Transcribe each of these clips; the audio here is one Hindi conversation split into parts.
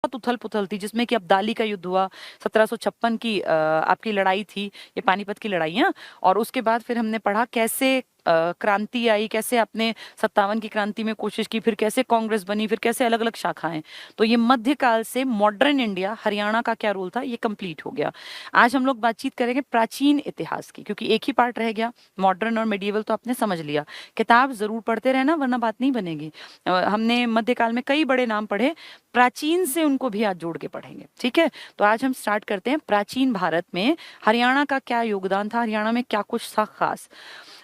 बहुत उथल पुथल थी, जिसमें कि अब्दाली का युद्ध हुआ, 1756 की आपकी लड़ाई थी, ये पानीपत की लड़ाइयाँ। और उसके बाद फिर हमने पढ़ा कैसे क्रांति आई, कैसे आपने 57 की क्रांति में कोशिश की, फिर कैसे कांग्रेस बनी, फिर कैसे अलग अलग शाखाएं। तो ये मध्यकाल से मॉडर्न इंडिया, हरियाणा का क्या रोल था, ये कंप्लीट हो गया। आज हम लोग बातचीत करेंगे प्राचीन इतिहास की, क्योंकि एक ही पार्ट रह गया, मॉडर्न और मेडिएवल तो आपने समझ लिया। किताब जरूर पढ़ते रहना, वरना बात नहीं बनेगी। हमने मध्यकाल में कई बड़े नाम पढ़े, प्राचीन से उनको भी आज जोड़ के पढ़ेंगे, ठीक है। तो आज हम स्टार्ट करते हैं, प्राचीन भारत में हरियाणा का क्या योगदान था, हरियाणा में क्या कुछ था खास।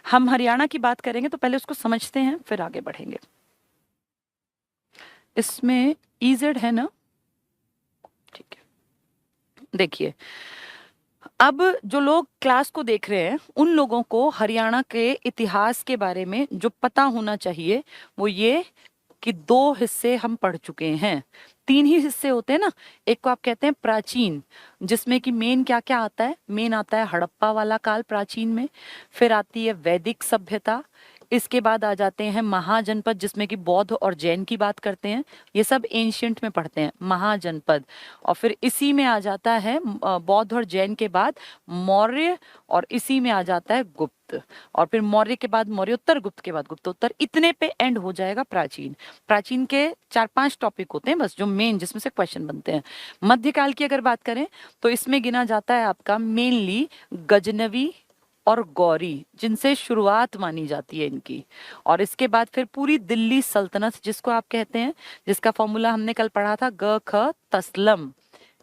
हम हरियाणा की बात करेंगे तो पहले उसको समझते हैं, फिर आगे बढ़ेंगे। इसमें ईजेड है ना, ठीक है। देखिए, अब जो लोग क्लास को देख रहे हैं, उन लोगों को हरियाणा के इतिहास के बारे में जो पता होना चाहिए वो ये कि दो हिस्से हम पढ़ चुके हैं। तीन ही हिस्से होते हैं ना, एक को आप कहते हैं प्राचीन, जिसमें कि मेन क्या क्या आता है, मेन आता है हड़प्पा वाला काल प्राचीन में, फिर आती है वैदिक सभ्यता, इसके बाद आ जाते हैं महाजनपद, जिसमें कि बौद्ध और जैन की बात करते हैं, ये सब एंशियंट में पढ़ते हैं महाजनपद। और फिर इसी में आ जाता है बौद्ध और जैन के बाद मौर्य, और इसी में आ जाता है गुप्त, और फिर मौर्य के बाद मौर्योत्तर, गुप्त के बाद गुप्तोत्तर, इतने पे एंड हो जाएगा प्राचीन। प्राचीन के 4-5 टॉपिक होते हैं बस, जो मेन जिसमें से क्वेश्चन बनते हैं। मध्यकाल की अगर बात करें तो इसमें गिना जाता है आपका मेनली गजनवी और गौरी, जिनसे शुरुआत मानी जाती है इनकी। और इसके बाद फिर पूरी दिल्ली सल्तनत, जिसको आप कहते हैं, जिसका फॉर्मूला हमने कल पढ़ा था, ग ख तस्लम,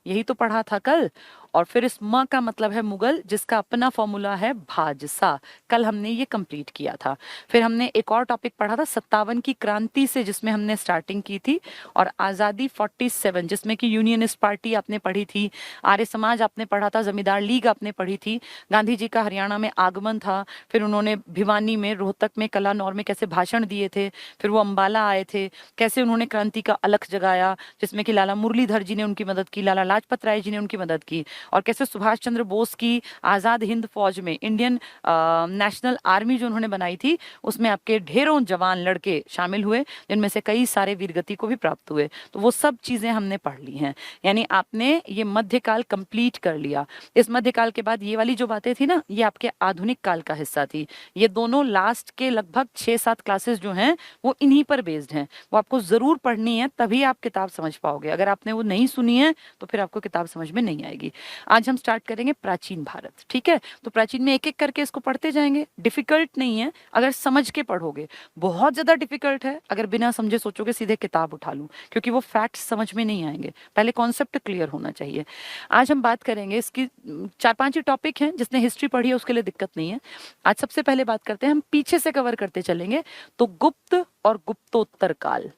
यही तो पढ़ा था कल। और फिर इस म का मतलब है मुगल, जिसका अपना फॉर्मूला है भाजसा, कल हमने ये कंप्लीट किया था। फिर हमने एक और टॉपिक पढ़ा था 57 की क्रांति से, जिसमें हमने स्टार्टिंग की थी, और आज़ादी 47, जिसमें कि यूनियनिस्ट पार्टी आपने पढ़ी थी, आर्य समाज आपने पढ़ा था, जमींदार लीग आपने पढ़ी थी, गांधी जी का हरियाणा में आगमन था, फिर उन्होंने भिवानी में, रोहतक में, कलानौर में कैसे भाषण दिए थे, फिर वो अम्बाला आए थे, कैसे उन्होंने क्रांति का अलख जगाया, जिसमें कि लाला मुरलीधर जी ने उनकी मदद की, लाला लाजपत राय जी ने उनकी मदद की, और कैसे सुभाष चंद्र बोस की आजाद हिंद फौज में, इंडियन नेशनल आर्मी जो उन्होंने बनाई थी, उसमें आपके ढेरों जवान लड़के शामिल हुए, जिनमें से कई सारे वीरगति को भी प्राप्त हुए। तो वो सब चीजें हमने पढ़ ली हैं, यानी आपने ये मध्यकाल कंप्लीट कर लिया। इस मध्यकाल के बाद ये वाली जो बातें थी ना, ये आपके आधुनिक काल का हिस्सा थी। ये दोनों लास्ट के लगभग 6-7 क्लासेस जो हैं वो इन्हीं पर बेस्ड हैं, वो आपको जरूर पढ़नी है, तभी आप किताब समझ पाओगे। अगर आपने वो नहीं सुनी है तो फिर आपको किताब समझ में नहीं आएगी। आज हम स्टार्ट करेंगे प्राचीन भारत, ठीक है। तो प्राचीन में एक एक करके इसको पढ़ते जाएंगे, डिफिकल्ट नहीं है अगर समझ के पढ़ोगे, बहुत ज्यादा डिफिकल्ट है अगर बिना समझे सोचोगे सीधे किताब उठा लूं, क्योंकि वो फैक्ट्स समझ में नहीं आएंगे, पहले कॉन्सेप्ट क्लियर होना चाहिए। आज हम बात करेंगे इसकी 4-5 ही टॉपिक हैं, जिसने हिस्ट्री पढ़ी है उसके लिए दिक्कत नहीं है। आज सबसे पहले बात करते हैं, हम पीछे से कवर करते चलेंगे, तो गुप्त और गुप्तोत्तर काल,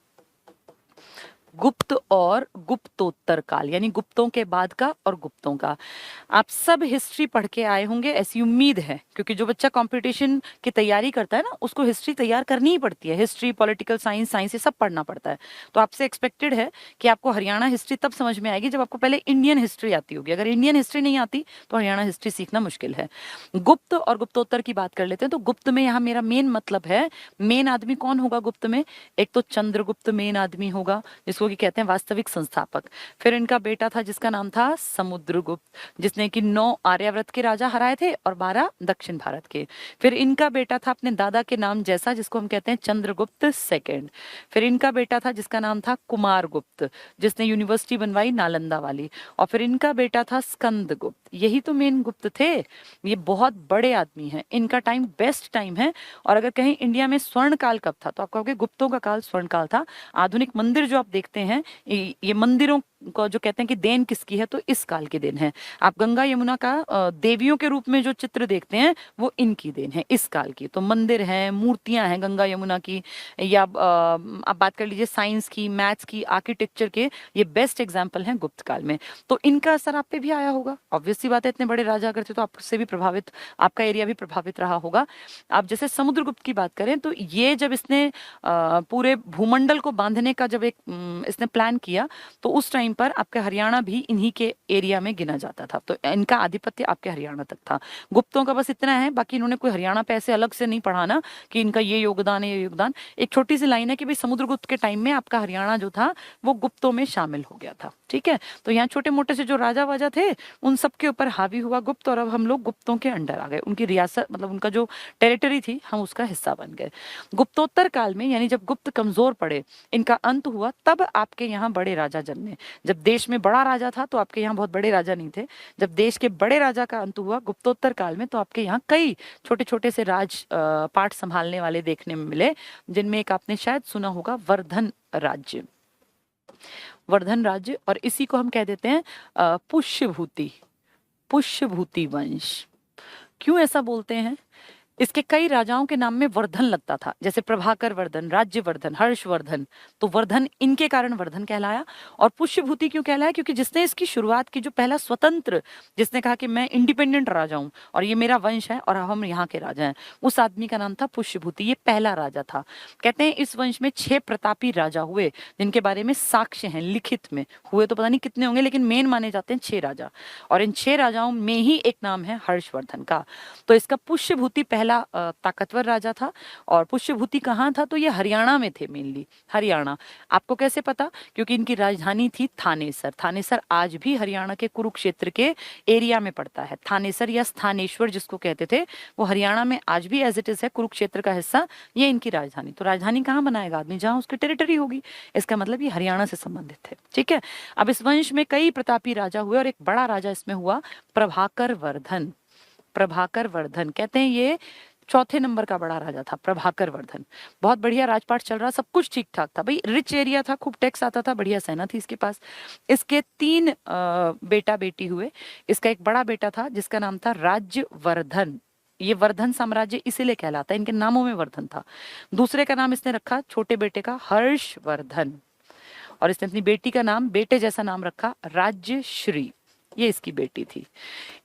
गुप्त और गुप्तोत्तर काल, यानी गुप्तों के बाद का और गुप्तों का। आप सब हिस्ट्री पढ़ के आए होंगे ऐसी उम्मीद है, क्योंकि जो बच्चा कंपटीशन की तैयारी करता है ना, उसको हिस्ट्री तैयार करनी ही पड़ती है, हिस्ट्री, पॉलिटिकल साइंस, ये सब पढ़ना पड़ता है। तो आपसे एक्सपेक्टेड है कि आपको हरियाणा हिस्ट्री तब समझ में आएगी जब आपको पहले इंडियन हिस्ट्री आती होगी। अगर इंडियन हिस्ट्री नहीं आती तो हरियाणा हिस्ट्री सीखना मुश्किल है। गुप्त और गुप्तोत्तर की बात कर लेते हैं। तो गुप्त में यहाँ मेरा मेन मतलब है, मेन आदमी कौन होगा गुप्त में, एक तो चंद्रगुप्त मेन आदमी होगा, जिसको कि कहते हैं वास्तविक संस्थापक। फिर इनका बेटा था जिसका नाम था समुद्रगुप्त, जिसने कि 9 आर्यावर्त के राजा हराए थे और 12 दक्षिण भारत के। फिर इनका बेटा था अपने दादा के नाम जैसा, जिसको हम कहते हैं चंद्रगुप्त सेकंड। फिर इनका बेटा था जिसका नाम था कुमारगुप्त, जिसने यूनिवर्सिटी बनवाई नालंदा वाली। और फिर इनका बेटा था स्कंदगुप्त। यही तो मेन गुप्त थे। ये बहुत बड़े आदमी हैं, इनका टाइम बेस्ट टाइम है। और अगर कहीं इंडिया में स्वर्ण काल कब था, तो आप कहोगे गुप्तों का काल स्वर्ण काल था। आधुनिक मंदिर जो आप देखते हैं, ये मंदिरों को जो कहते हैं कि देन किसकी है, तो इस काल की देन है। आप गंगा यमुना का देवियों के रूप में जो चित्र देखते हैं, वो इनकी देन है, इस काल की। तो मंदिर हैं, मूर्तियां हैं गंगा यमुना की, या आप बात कर लीजिए साइंस की, मैथ्स की, आर्किटेक्चर के, ये बेस्ट एग्जाम्पल हैं गुप्त काल में। तो इनका असर आप पे भी आया होगा, ऑब्वियस सी बात है, इतने बड़े राजा करते तो आपसे भी प्रभावित, आपका एरिया भी प्रभावित रहा होगा। आप जैसे समुद्रगुप्त की बात करें, तो ये जब इसने पूरे भूमंडल को बांधने का जब इसने प्लान किया, तो उस टाइम पर आपका हरियाणा भी इन्हीं के एरिया में गिना जाता था। तो इनका आधिपत्य आपके हरियाणा तक था। गुप्तों का बस इतना है, बाकी इन्होंने कोई हरियाणा पे ऐसे अलग से नहीं पढ़ाना कि इनका ये योगदान है, ये योगदान। एक छोटी सी लाइन है कि भाई समुद्रगुप्त के टाइम में आपका हरियाणा जो था वो गुप्तों में शामिल हो गया था। ठीक है। तो यहाँ छोटे मोटे से जो राजा वाजा थे उन सब के ऊपर हावी हुआ गुप्त, और अब हम लोग गुप्तों के अंडर आ गए, उनकी रियासत मतलब उनका जो टेरिटरी थी हम उसका हिस्सा बन गए। गुप्तोत्तर काल में यानी जब गुप्त कमजोर पड़े, इनका अंत हुआ, तब आपके यहाँ बड़े राजा जन्मे। जब देश में बड़ा राजा था तो आपके यहाँ बहुत बड़े राजा नहीं थे। जब देश के बड़े राजा का अंत हुआ गुप्तोत्तर काल में, तो आपके यहाँ कई छोटे छोटे से पाठ संभालने वाले देखने में मिले, जिनमें एक आपने शायद सुना होगा वर्धन राज्य। वर्धन राज्य, और इसी को हम कह देते हैं पुष्यभूति, पुष्यभूति वंश। क्यों ऐसा बोलते हैं? इसके कई राजाओं के नाम में वर्धन लगता था, जैसे प्रभाकर वर्धन, राज्यवर्धन, हर्षवर्धन। तो वर्धन इनके कारण वर्धन कहलाया। और पुष्यभूति क्यों कहलाया? क्योंकि जिसने इसकी शुरुआत की, जो पहला स्वतंत्र, जिसने कहा कि मैं इंडिपेंडेंट राजा हूं और ये मेरा वंश है और हम यहाँ के राजा हैं, उस आदमी का नाम था पुष्यभूति। ये पहला राजा था। कहते हैं इस वंश में 6 प्रतापी राजा हुए, जिनके बारे में साक्ष्य हैं लिखित में। हुए तो पता नहीं कितने होंगे, लेकिन मेन माने जाते हैं 6 राजा, और इन 6 राजाओं में ही एक नाम है हर्षवर्धन का। तो इसका पुष्यभूति पहला ताकतवर राजा था। और पुष्यभूति कहाँ था? तो ये हरियाणा में थे, मेनली हरियाणा। आपको कैसे पता? क्योंकि इनकी राजधानी थी थानेसर। थानेसर आज भी हरियाणा के कुरुक्षेत्र के एरिया में पड़ता है। थानेसर या स्थानेश्वर जिसको कहते थे, वो हरियाणा में आज भी एज इट इज है, कुरुक्षेत्र का हिस्सा। ये इनकी राजधानी। तो राजधानी कहाँ बनाएगा आदमी? जहां उसकी टेरिटरी होगी। इसका मतलब ये हरियाणा से संबंधित है। ठीक है। अब इस वंश में कई प्रतापी राजा हुए, और एक बड़ा राजा इसमें हुआ प्रभाकर वर्धन। प्रभाकर वर्धन कहते हैं ये 4थे नंबर का बड़ा राजा था प्रभाकर वर्धन। बहुत बढ़िया राजपाट चल रहा, सब कुछ ठीक ठाक था भाई, रिच एरिया था, खूब टैक्स आता था, बढ़िया सेना थी इसके पास। इसके 3 बेटा बेटी हुए। इसका एक बड़ा बेटा था जिसका नाम था राज्यवर्धन। ये वर्धन साम्राज्य इसीलिए कहलाता है, इनके नामों में वर्धन था। दूसरे का नाम इसने रखा छोटे बेटे का हर्षवर्धन, और इसने अपनी बेटी का नाम बेटे जैसा नाम रखा राज्यश्री। ये इसकी बेटी थी।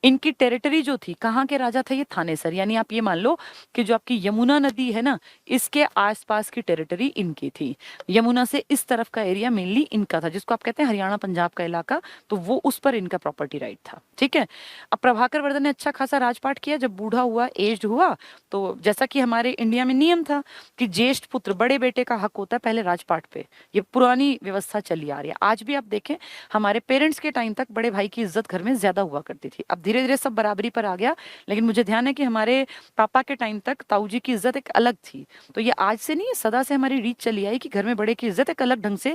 इनकी टेरिटरी जो थी, कहाँ के राजा थे ये? थानेसर। यानी आप ये मान लो कि जो आपकी यमुना नदी है ना, इसके आसपास की टेरिटरी इनकी थी। यमुना से इस तरफ का एरिया मेनली इनका था, जिसको आप कहते हैं हरियाणा पंजाब का इलाका। तो वो उस पर इनका प्रॉपर्टी राइट था। ठीक है। अब प्रभाकर वर्धन ने अच्छा खासा राजपाट किया। जब बूढ़ा हुआ, एज्ड हुआ, तो जैसा कि हमारे इंडिया में नियम था कि ज्येष्ठ पुत्र, बड़े बेटे का हक होता है पहले राजपाट पे। ये पुरानी व्यवस्था चली आ रही है। आज भी आप देखें, हमारे पेरेंट्स के टाइम तक बड़े भाई की इज्जत घर में ज्यादा हुआ करती थी। अब धीरे धीरे सब बराबरी पर आ गया, लेकिन मुझे ध्यान है कि हमारे पापा के टाइम तक ताऊ जी की इज्जत एक अलग थी। तो ये आज से नहीं, सदा से हमारी रीत चली आई कि घर में बड़े की इज्जत एक अलग ढंग से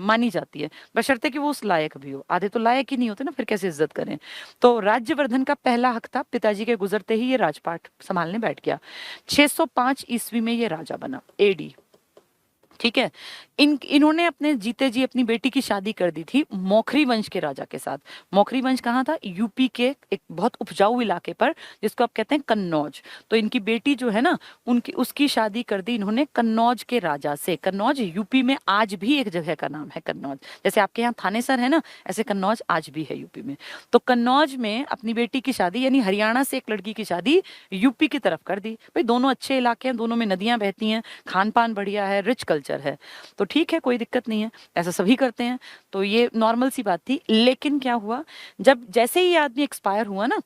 मानी जाती है, बशर्ते कि वो उस लायक भी हो। आधे तो लायक ही नहीं होते ना, फिर कैसे इज्जत करें। तो राज्यवर्धन का पहला हक था, पिताजी के गुजरते ही ये राजपाट संभालने बैठ गया। 605 ईस्वी में ये राजा बना, एडी। ठीक है। इन्होंने अपने जीते जी अपनी बेटी की शादी कर दी थी मौखरी वंश के राजा के साथ। मौखरी वंश कहाँ था? यूपी के एक बहुत उपजाऊ इलाके पर, जिसको आप कहते हैं कन्नौज। तो इनकी बेटी जो है ना, उसकी शादी कर दी इन्होंने कन्नौज के राजा से। कन्नौज यूपी में आज भी एक जगह का नाम है कन्नौज। जैसे आपके यहाँ थानेसर है ना, ऐसे कन्नौज आज भी है यूपी में। तो कन्नौज में अपनी बेटी की शादी, यानी हरियाणा से एक लड़की की शादी यूपी की तरफ कर दी। भाई दोनों अच्छे इलाके हैं, दोनों में नदियां बहती हैं, खान पान बढ़िया है, रिच कल्चर है, तो ठीक है, कोई दिक्कत नहीं है, ऐसा सभी करते हैं। तो ये नॉर्मल सी बात थी। लेकिन क्या हुआ, जब जैसे ही ये आदमी एक्सपायर हुआ ना,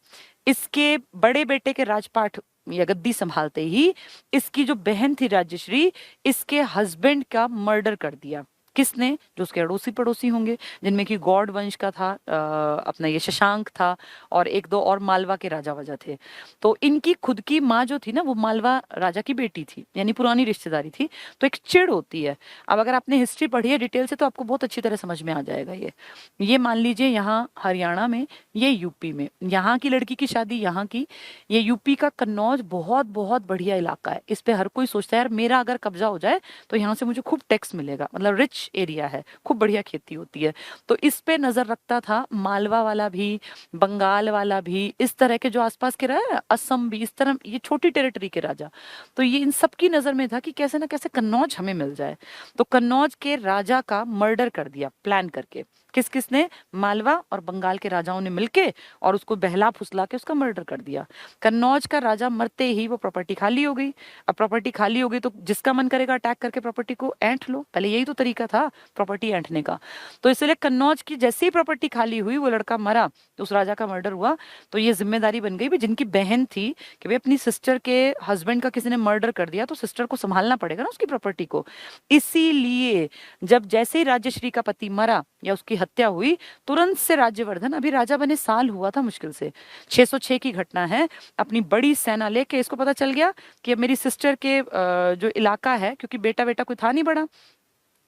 इसके बड़े बेटे के राजपाट या गद्दी संभालते ही इसकी जो बहन थी राज्यश्री, इसके हस्बैंड का मर्डर कर दिया। किसने? जो उसके अड़ोसी पड़ोसी होंगे, जिनमें कि गौड़ वंश का था अपना ये शशांक था, और 1-2 और मालवा के राजा वजा थे। तो इनकी खुद की माँ जो थी ना, वो मालवा राजा की बेटी थी, यानी पुरानी रिश्तेदारी थी। तो एक चिढ़ होती है। अब अगर आपने हिस्ट्री पढ़ी है डिटेल से, तो आपको बहुत अच्छी तरह समझ में आ जाएगा। ये मान लीजिए यहाँ हरियाणा में, ये यूपी में, यहाँ की लड़की की शादी यहाँ की। ये यूपी का कन्नौज बहुत बहुत बढ़िया इलाका है। इस पे हर कोई सोचता है यार मेरा अगर कब्जा हो जाए तो यहाँ से मुझे खूब टैक्स मिलेगा, मतलब रिच एरिया है, खूब बढ़िया खेती होती है। तो इस पे नजर रखता था मालवा वाला भी, बंगाल वाला भी, इस तरह के जो आसपास के रहे, असम भी, इस तरह ये छोटी टेरिटरी के राजा। तो ये इन सबकी नजर में था कि कैसे ना कैसे कन्नौज हमें मिल जाए। तो कन्नौज के राजा का मर्डर कर दिया प्लान करके। किस किसने? मालवा और बंगाल के राजाओं ने मिलके, और उसको बहला फुसला के उसका मर्डर कर दिया। कन्नौज का राजा मरते ही वो प्रॉपर्टी खाली हो गई। अब प्रॉपर्टी खाली हो गई तो जिसका मन करेगा अटैक करके प्रॉपर्टी को ऐंठ लो, पहले यही तो तरीका था प्रॉपर्टी ऐंठने का। तो इसलिए कन्नौज की जैसे ही प्रॉपर्टी खाली हुई, वो लड़का मरा, तो उस राजा का मर्डर हुआ। तो ये जिम्मेदारी बन गई भी, जिनकी बहन थी कि भाई अपनी सिस्टर के हस्बैंड का किसी ने मर्डर कर दिया, तो सिस्टर को संभालना पड़ेगा ना उसकी प्रॉपर्टी को। इसीलिए जब जैसे ही राजश्री का पति मरा या उसकी हत्या हुई, तुरंत से राज्यवर्धन, अभी राजा बने साल हुआ था मुश्किल से, 606 की घटना है, अपनी बड़ी सेना लेके, इसको पता चल गया कि अब मेरी सिस्टर के जो इलाका है, क्योंकि बेटा बेटा कोई था नहीं बड़ा,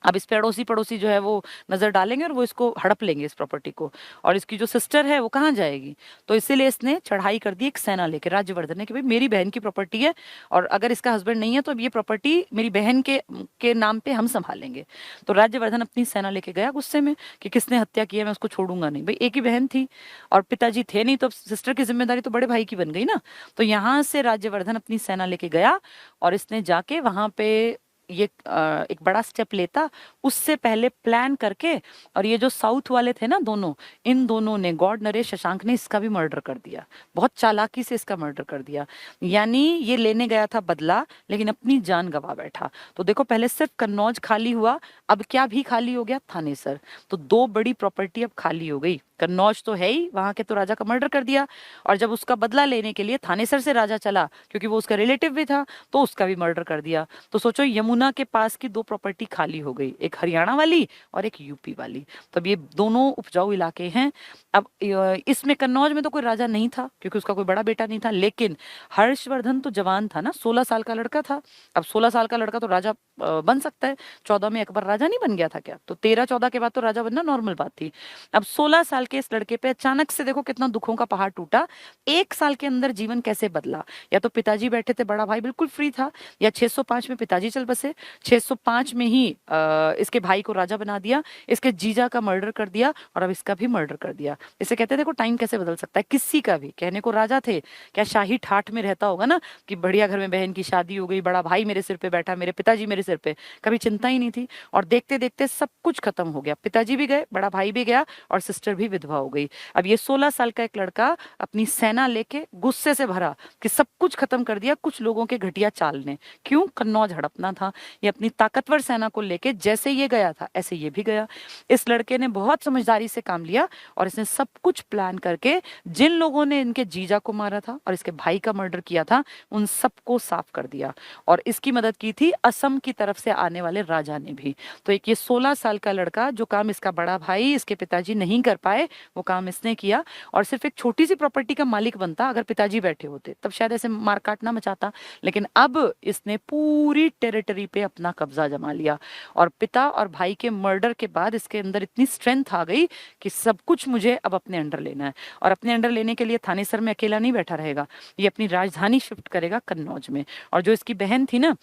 अब इस पे अड़ोसी पड़ोसी जो है वो नजर डालेंगे और वो इसको हड़प लेंगे इस प्रॉपर्टी को, और इसकी जो सिस्टर है वो कहाँ जाएगी। तो इसीलिए इसने चढ़ाई कर दी एक सेना लेके राज्यवर्धन ने कि भाई मेरी बहन की प्रॉपर्टी है, और अगर इसका हस्बैंड नहीं है तो अब ये प्रॉपर्टी मेरी बहन के नाम पे हम संभालेंगे। तो राज्यवर्धन अपनी सेना लेके गया गुस्से में कि किसने हत्या की है, मैं उसको छोड़ूंगा नहीं। भाई एक ही बहन थी और पिताजी थे नहीं, तो सिस्टर की जिम्मेदारी तो बड़े भाई की बन गई ना। तो यहाँ से राज्यवर्धन अपनी सेना लेके गया और इसने जाके वहां पे ये एक बड़ा स्टेप लेता, उससे पहले प्लान करके, और ये जो साउथ वाले थे ना दोनों, इन दोनों ने, गॉड नरेश शशांक ने इसका भी मर्डर कर दिया, बहुत चालाकी से इसका मर्डर कर दिया। यानी ये लेने गया था बदला, लेकिन अपनी जान गवा बैठा। तो देखो पहले सिर्फ कन्नौज खाली हुआ, अब क्या भी खाली हो गया, थानेसर। तो दो बड़ी प्रॉपर्टी अब खाली हो गई। कन्नौज तो है ही, वहां के तो राजा का मर्डर कर दिया, और जब उसका बदला लेने के लिए थानेसर से राजा चला, क्योंकि वो उसका रिलेटिव भी था, तो उसका भी मर्डर कर दिया। तो सोचो यमुना के पास की दो प्रॉपर्टी खाली हो गई, एक हरियाणा वाली और एक यूपी वाली। तब ये दोनों उपजाऊ इलाके हैं। अब इसमें कन्नौज में तो कोई राजा नहीं था, क्योंकि उसका कोई बड़ा बेटा नहीं था, लेकिन हर्षवर्धन तो जवान था ना, 16 साल का लड़का था। अब 16 साल का लड़का तो राजा बन सकता है। 14 में अकबर राजा नहीं बन गया था क्या? तो 13-14 के बाद तो राजा बनना नॉर्मल बात थी। अब 16 साल के इस लड़के पे अचानक से देखो कितना दुखों का पहाड़ टूटा। एक साल के अंदर जीवन कैसे बदला। या तो पिताजी बैठे थे, बड़ा भाई बिल्कुल फ्री था, या 605 में पिताजी चल बसे, 605 में ही इसके भाई को राजा बना दिया, इसके जीजा का मर्डर कर दिया, और अब इसका भी मर्डर कर दिया। इसे कहते हैं देखो टाइम कैसे बदल सकता है किसी का भी। कहने को राजा थे, क्या शाही ठाठ में रहता होगा ना कि बढ़िया घर में बहन की शादी हो गई, बड़ा भाई मेरे सिर पे बैठा, मेरे पिताजी मेरे सिर पे, कभी चिंता ही नहीं थी। और देखते देखते सब कुछ खत्म हो गया, पिताजी भी गए, बड़ा भाई भी गया, और सिस्टर भी विधवा हो गई। अब ये 16 साल का एक लड़का अपनी सेना लेके गुस्से से भरा कि सब कुछ खत्म कर दिया कुछ लोगों के घटिया चाल ने। क्यों? कन्नौज हड़पना था। ये अपनी ताकतवर सेना को लेके जैसे ये गया था ऐसे ये भी गया। इस लड़के ने बहुत समझदारी से काम लिया, और इसने सब कुछ प्लान करके जिन लोगों ने इनके जीजा को मारा था और इसके भाई का मर्डर किया था, उन सबको साफ कर दिया। और इसकी मदद की थी असम की तरफ से आने वाले राजा ने भी। तो एक ये 16 साल का लड़का, जो काम इसका बड़ा भाई, इसके पिताजी नहीं कर पाए, वो काम इसने किया। और सिर्फ एक छोटी सी प्रॉपर्टी का मालिक बनता अगर पिताजी बैठे होते, तब शायद ऐसे मारकाट ना मचाता। लेकिन अब इसने पूरी टेरिटरी पे अपना कब्जा जमा लिया, और पिता और भाई के मर्डर के बाद इसके अंदर इतनी स्ट्रेंथ आ गई कि सब कुछ मुझे अब अपने अंडर लेना है। और अपने अंडर लेने के लिए थानेसर में अकेला नहीं बैठा रहेगा, ये अपनी राजधानी शिफ्ट करेगा कन्नौज में। और जो इसकी बहन थी ना,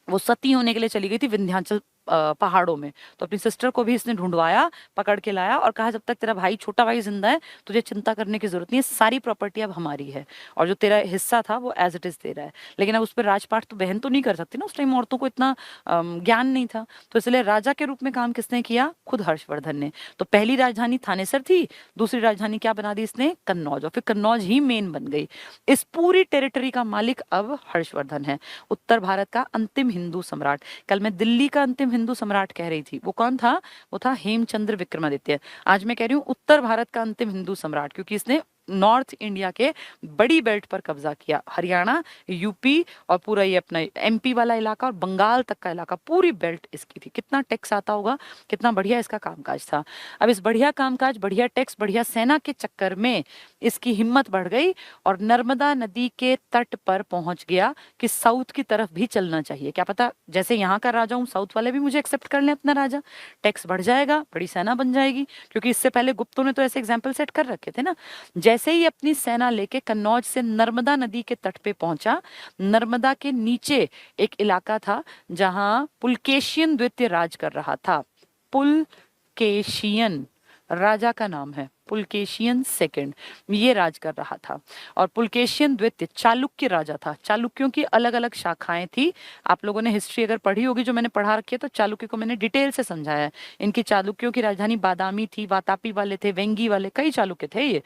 वो सती होने के लिए चली गई थी विंध्याचल पहाड़ों में। तो अपनी सिस्टर को भी इसने ढूंढवाया, पकड़ के लाया, और कहा जब तक तेरा भाई, छोटा भाई जिंदा है, तुझे चिंता करने की जरूरत नहीं है, सारी प्रॉपर्टी अब हमारी है, और जो तेरा हिस्सा था वो एज इट इज दे रहा है। लेकिन अब उस पर राजपाट तो बहन तो नहीं कर सकती ना, उस टाइम औरतों को इतना ज्ञान नहीं था। तो इसलिए राजा के रूप में काम किसने किया? खुद हर्षवर्धन ने। तो पहली राजधानी थानेसर थी, दूसरी राजधानी क्या बना दी इसने? कन्नौज। और फिर कन्नौज ही मेन बन गई। इस पूरी टेरिटरी का मालिक अब हर्षवर्धन है, उत्तर भारत का अंतिम हिंदू सम्राट। कल मैं दिल्ली का अंतिम हिंदू सम्राट कह रही थी, वो कौन था? वो था हेमचंद्र विक्रमादित्य। आज मैं कह रही हूँ उत्तर भारत का अंतिम हिंदू सम्राट, क्योंकि इसने नॉर्थ इंडिया के बड़ी बेल्ट पर कब्जा किया। हरियाणा, यूपी, और पूरा ये अपना एमपी वाला इलाका और बंगाल तक का इलाका, पूरी बेल्ट इसकी थी। कितना टैक्स आता होगा, कितना बढ़िया इसका कामकाज था। अब इस बढ़िया कामकाज, बढ़िया टैक्स, बढ़िया सेना के चक्कर में इसकी हिम्मत बढ़ गई, और नर्मदा नदी के तट पर पहुंच गया कि साउथ की तरफ भी चलना चाहिए। क्या पता जैसे यहाँ का राजा हूँ, साउथ वाले भी मुझे एक्सेप्ट कर लें अपना राजा, टैक्स बढ़ जाएगा, बड़ी सेना बन जाएगी। क्योंकि इससे पहले गुप्तों ने तो ऐसे एग्जाम्पल सेट कर रखे थे ना। जैसे ही अपनी सेना लेके कन्नौज से नर्मदा नदी के तट पे पहुंचा, नर्मदा के नीचे एक इलाका था जहां पुलकेशियन द्वितीय राज कर रहा था। पुलकेशियन राजा का नाम है, पुलकेशियन सेकंड, ये राज कर रहा था। और पुलकेशियन द्वितीय चालुक्य राजा था। चालुक्यों की अलग अलग शाखाएं थी। आप लोगों ने हिस्ट्री अगर पढ़ी होगी, जो मैंने पढ़ा रखी है, तो चालुक्य को मैंने डिटेल से समझाया है। इनकी चालुक्यों की राजधानी बादामी थी, वातापी वाले थे, वेंगी वाले, कई चालुक्य थे ये।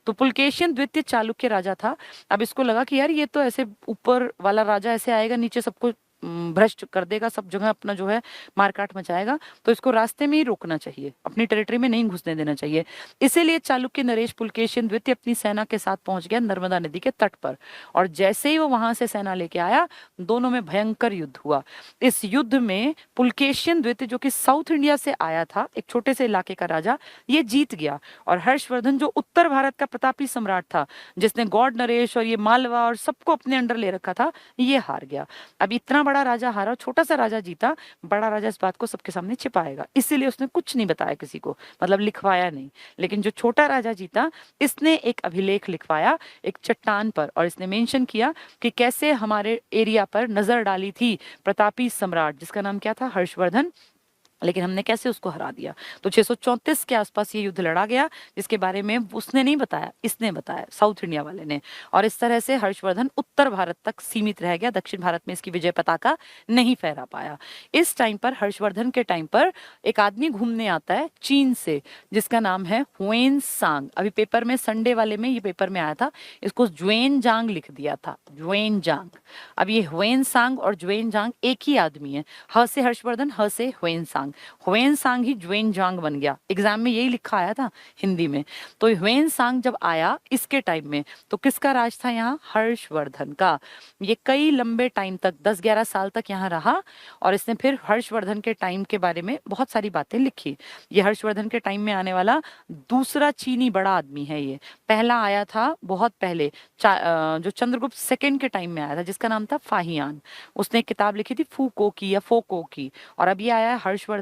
तो पुलकेशियन द्वितीय चालुक्य राजा था। अब इसको लगा कि यार ये तो ऐसे ऊपर वाला राजा ऐसे आएगा, नीचे सबको भ्रष्ट कर देगा, सब जगह अपना जो है मारकाट मचाएगा, तो इसको रास्ते में ही रोकना चाहिए, अपनी टेरिटरी में नहीं घुसने देना चाहिए। इसीलिए चालुक्य नरेश पुलकेशिन द्वितीय अपनी सेना के साथ पहुंच गया नर्मदा नदी के तट पर, और जैसे ही वो वहां से सेना लेके आया, दोनों में भयंकर युद्ध हुआ। इस युद्ध में पुलकेशिन द्वितीय, जो कि साउथ इंडिया से आया था, एक छोटे से इलाके का राजा, ये जीत गया, और हर्षवर्धन जो उत्तर भारत का प्रतापी सम्राट था, जिसने गौड़ नरेश और ये मालवा और सबको अपने अंडर ले रखा था, ये हार गया। अब इतना बड़ा राजा हारा, छोटा सा राजा जीता, बड़ा राजा इस बात को सबके सामने छिपाएगा, इसीलिए उसने कुछ नहीं बताया किसी को, मतलब लिखवाया नहीं। लेकिन जो छोटा राजा जीता, इसने एक अभिलेख लिखवाया एक चट्टान पर, और इसने मेंशन किया कि कैसे हमारे एरिया पर नजर डाली थी प्रतापी सम्राट, जिसका नाम क्या था, हर्षवर्धन, लेकिन हमने कैसे उसको हरा दिया। तो 634 के आसपास ये युद्ध लड़ा गया, जिसके बारे में उसने नहीं बताया, इसने बताया, साउथ इंडिया वाले ने। और इस तरह से हर्षवर्धन उत्तर भारत तक सीमित रह गया, दक्षिण भारत में इसकी विजय पताका नहीं फहरा पाया। इस टाइम पर, हर्षवर्धन के टाइम पर, एक आदमी घूमने आता है चीन से, जिसका नाम है हुएन सांग। अभी पेपर में, संडे वाले में ये पेपर में आया था, इसको ज्वेन जांग लिख दिया था, ज्वेन जांग। अब ये हुएन सांग और ज्वेन जांग एक ही आदमी है, ह से हर्षवर्धन, ह से हुएन सांग, हुएन सांग ही ज्वेन जांग बन गया। एग्जाम में यही लिखा आया था हिंदी में। तो हुएन सांग जब आया इसके टाइम में, तो किसका राज था यहाँ, हर्षवर्धन का। ये कई लंबे टाइम तक, 10-11 साल तक यहाँ रहा, और इसने फिर हर्षवर्धन के टाइम के बारे में बहुत सारी बातें लिखी। ये हर्षवर्धन के टाइम में आने वाला दूसरा चीनी बड़ा आदमी है। ये पहला आया था बहुत पहले, जो चंद्रगुप्त सेकंड के टाइम में आया था, जिसका नाम था फाहियान। उसने एक किताब लिखी थी फूको की या फोको की। और अब ये आया है हर्षवर्धन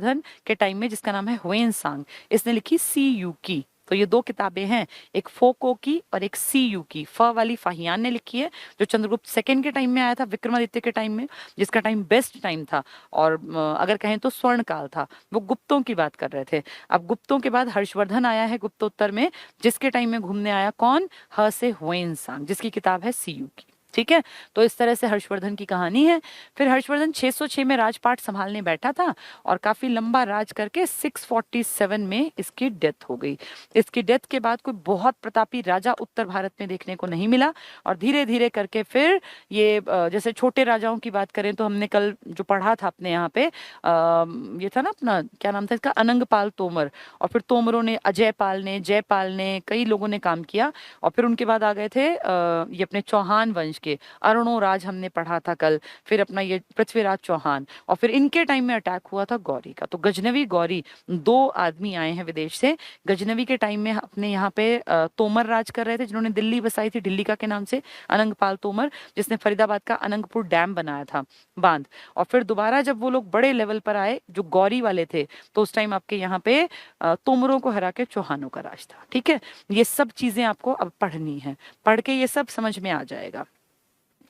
के टाइम में, जिसका नाम है हुएन सांग। इसने लिखी सी यू की। तो ये दो किताबें हैं, एक फोको की और एक सी यू की। फ वाली फाहियान ने लिखी है, जो चंद्रगुप्त सेकंड के टाइम में आया था, विक्रमादित्य के टाइम में, जिसका टाइम बेस्ट टाइम था, और अगर कहें तो स्वर्ण काल था। वो गुप्तों की बात कर रहे थे। अब गुप्तों के बाद हर्षवर्धन आया है गुप्तोत्तर में, जिसके टाइम में घूमने आया कौन, ह से हुएन सांग, जिसकी किताब है सी यू की। ठीक है, तो इस तरह से हर्षवर्धन की कहानी है। फिर हर्षवर्धन 606 में राजपाट संभालने बैठा था, और काफी लंबा राज करके 647 में इसकी डेथ हो गई। इसकी डेथ के बाद कोई बहुत प्रतापी राजा उत्तर भारत में देखने को नहीं मिला, और धीरे धीरे करके फिर ये जैसे छोटे राजाओं की बात करें तो हमने कल जो पढ़ा था अपने यहाँ पे, ये था ना अपना, क्या नाम था इसका, अनंगपाल तोमर। और फिर तोमरों ने, अजयपाल ने, जयपाल ने, कई लोगों ने काम किया। और फिर उनके बाद आ गए थे ये अपने चौहान वंश के अरुणोराज, हमने पढ़ा था कल। फिर अपना ये पृथ्वीराज चौहान, और फिर इनके टाइम में अटैक हुआ था गौरी का। तो गजनवी गौरी, दो आदमी आए हैं विदेश से। गजनवी के टाइम में अपने यहाँ पे तोमर राज कर रहे थे, जिन्होंने दिल्ली बसाई थी, ढिल्लिका के नाम से, अनंगपाल तोमर, जिसने फरीदाबाद का अनंगपुर डैम बनाया था, बांध। और फिर दोबारा जब वो लोग बड़े लेवल पर आए, जो गौरी वाले थे, तो उस टाइम आपके यहाँ पे तोमरों को हरा के चौहानों का राज था। ठीक है, ये सब चीजें आपको अब पढ़नी है, पढ़ के ये सब समझ में आ जाएगा।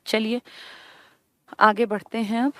चलिए आगे बढ़ते हैं। अब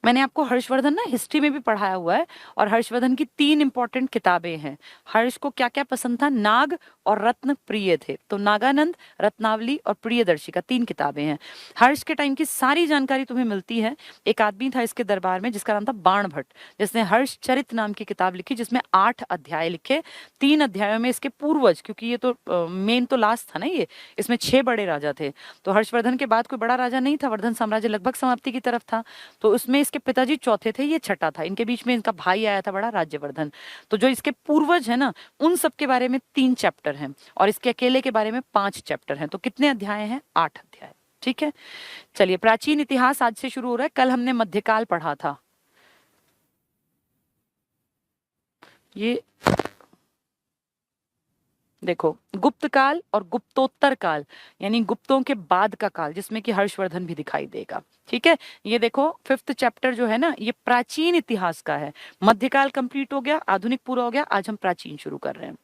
मैंने आपको हर्षवर्धन ना हिस्ट्री में भी पढ़ाया हुआ है, और हर्षवर्धन की 3 इंपॉर्टेंट किताबें हैं। हर्ष को क्या क्या पसंद था, नाग और रत्न प्रिय थे, तो नागानंद, रत्नावली और प्रियदर्शिका 3 किताबें हैं। हर्ष के टाइम की सारी जानकारी तुम्हें मिलती है। एक आदमी था इसके दरबार में जिसका नाम था बाण भट्ट, जिसने हर्ष चरित नाम की किताब लिखी, जिसमें 8 अध्याय लिखे। 3 अध्यायों में इसके पूर्वज, क्योंकि ये तो मेन तो लास्ट था ना ये, इसमें 6 बड़े राजा थे। तो हर्षवर्धन के बाद कोई बड़ा राजा नहीं था, वर्धन साम्राज्य लगभग समाप्ति की तरफ था। तो उसमें इसके पिताजी चौथे थे, ये छठा था। इनके बीच में इनका भाई आया था बड़ा, राज्यवर्धन। तो जो इसके पूर्वज है ना, उन सब के बारे में 3 चैप्टर हैं, और इसके अकेले के बारे में 5 चैप्टर हैं। तो कितने अध्याय हैं, 8 अध्याय। ठीक है, चलिए प्राचीन इतिहास आज से शुरू हो रहा है। कल हमने मध्यकाल पढ़ा था। ये देखो, गुप्त काल और गुप्तोत्तर काल, यानी गुप्तों के बाद का काल, जिसमें कि हर्षवर्धन भी दिखाई देगा। ठीक है, ये देखो 5th चैप्टर जो है ना, ये प्राचीन इतिहास का है। मध्यकाल कंप्लीट हो गया, आधुनिक पूरा हो गया, आज हम प्राचीन शुरू कर रहे हैं।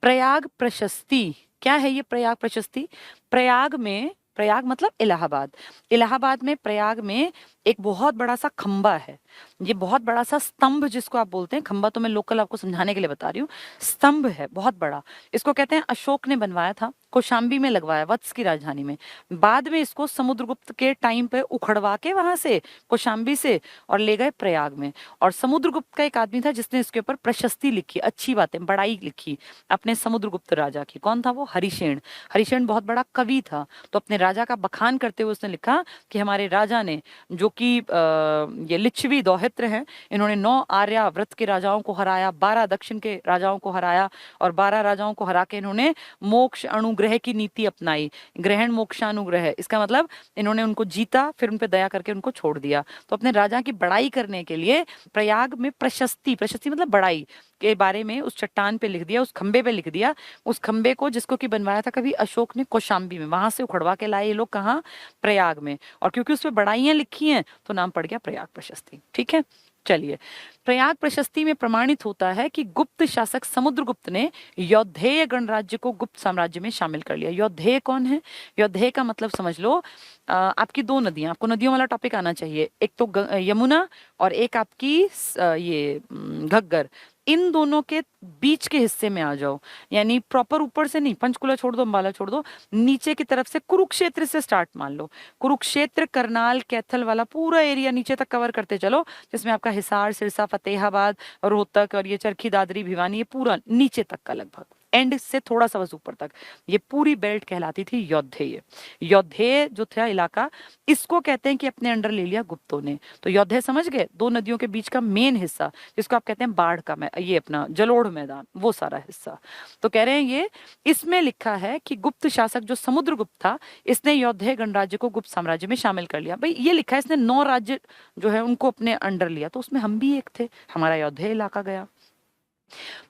प्रयाग प्रशस्ति, क्या है ये प्रयाग प्रशस्ति? प्रयाग में, प्रयाग मतलब इलाहाबाद, इलाहाबाद में प्रयाग में एक बहुत बड़ा सा खंबा है, ये बहुत बड़ा सा स्तंभ जिसको आप बोलते हैं, खंबा तो मैं लोकल आपको समझाने के लिए बता रही हूँ, स्तंभ है बहुत बड़ा। इसको कहते हैं अशोक ने बनवाया था, कौशाम्बी में लगवाया, वत्स की राजधानी में। बाद में इसको समुद्रगुप्त के टाइम पे उखड़वा के वहां से कौशाम्बी से और ले गए प्रयाग में। और समुद्रगुप्त का एक आदमी था जिसने इसके ऊपर प्रशस्ति लिखी, अच्छी बातें, बड़ाई लिखी अपने समुद्रगुप्त राजा की। कौन था वो? हरिशेन। हरिशेन बहुत बड़ा कवि था, तो अपने राजा का बखान करते हुए उसने लिखा कि हमारे राजा ने, जो कि ये लिच्छवी दौहित्र हैं, इन्होंने 9 आर्यावर्त के राजाओं को हराया, 12 दक्षिण के राजाओं को हराया, और 12 राजाओं को हरा के इन्होंने मोक्ष अनुग्रह की नीति अपनाई। ग्रहण मोक्षानुग्रह, इसका मतलब इन्होंने उनको जीता, फिर उन पे दया करके उनको छोड़ दिया। तो अपने राजा की बड़ाई करने के लिए प्रयाग में प्रशस्ति, प्रशस्ति मतलब बड़ाई के बारे में उस चट्टान पे लिख दिया, उस खंबे पे लिख दिया। उस खंबे को जिसको कि बनवाया था कभी अशोक ने कौशाम्बी में, वहां से उखड़वा के लाए ये लोग कहाँ? प्रयाग में। और क्योंकि उस पर बड़ाइयां लिखी हैं तो नाम पड़ गया प्रयाग प्रशस्ति। ठीक है, चलिए। प्रयाग प्रशस्ति में प्रमाणित होता है कि गुप्त शासक समुद्रगुप्त ने यौधेय गणराज्य को गुप्त साम्राज्य में शामिल कर लिया। यौधेय कौन है? यौधेय का मतलब समझ लो, आपकी 2 नदियां, आपको नदियों वाला टॉपिक आना चाहिए, एक तो यमुना और एक आपकी ये घग्गर। इन दोनों के बीच के हिस्से में आ जाओ, यानी प्रॉपर ऊपर से नहीं, पंचकुला छोड़ दो, अंबाला छोड़ दो, नीचे की तरफ से कुरुक्षेत्र से स्टार्ट मान लो। कुरुक्षेत्र, करनाल, कैथल वाला पूरा एरिया नीचे तक कवर करते चलो, जिसमें आपका हिसार, सिरसा, फतेहाबाद, रोहतक और ये चरखी, दादरी, भिवानी, ये पूरा नीचे तक का लगभग एंड से थोड़ा सा बस ऊपर तक, ये पूरी बेल्ट कहलाती थी यौधेय। यौधेय जो था इलाका, इसको कहते हैं कि अपने अंडर ले लिया गुप्तों ने। तो यौधेय समझ गए, 2 नदियों के बीच का मेन हिस्सा, जिसको आप कहते हैं बाढ़ का ये अपना जलोढ़ मैदान, वो सारा हिस्सा। तो कह रहे हैं ये, इसमें लिखा है कि गुप्त शासक जो समुद्रगुप्त था, इसने यौधेय गणराज्य को गुप्त साम्राज्य में शामिल कर लिया। भाई ये लिखा है इसने 9 राज्य जो है उनको अपने अंडर लिया, तो उसमें हम भी एक थे, हमारा यौधेय इलाका गया।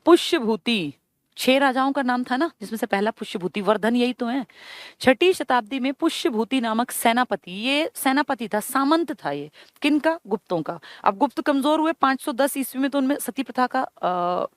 पुष्यभूति, 6 राजाओं का नाम था ना, जिसमें से पहला पुष्यभूति, वर्धन यही तो है। 6ठी शताब्दी में पुष्यभूति नामक सेनापति, ये सेनापति था, सामंत था ये, किनका? गुप्तों का। अब गुप्त कमजोर हुए 510 ईस्वी में, तो उनमें सती प्रथा का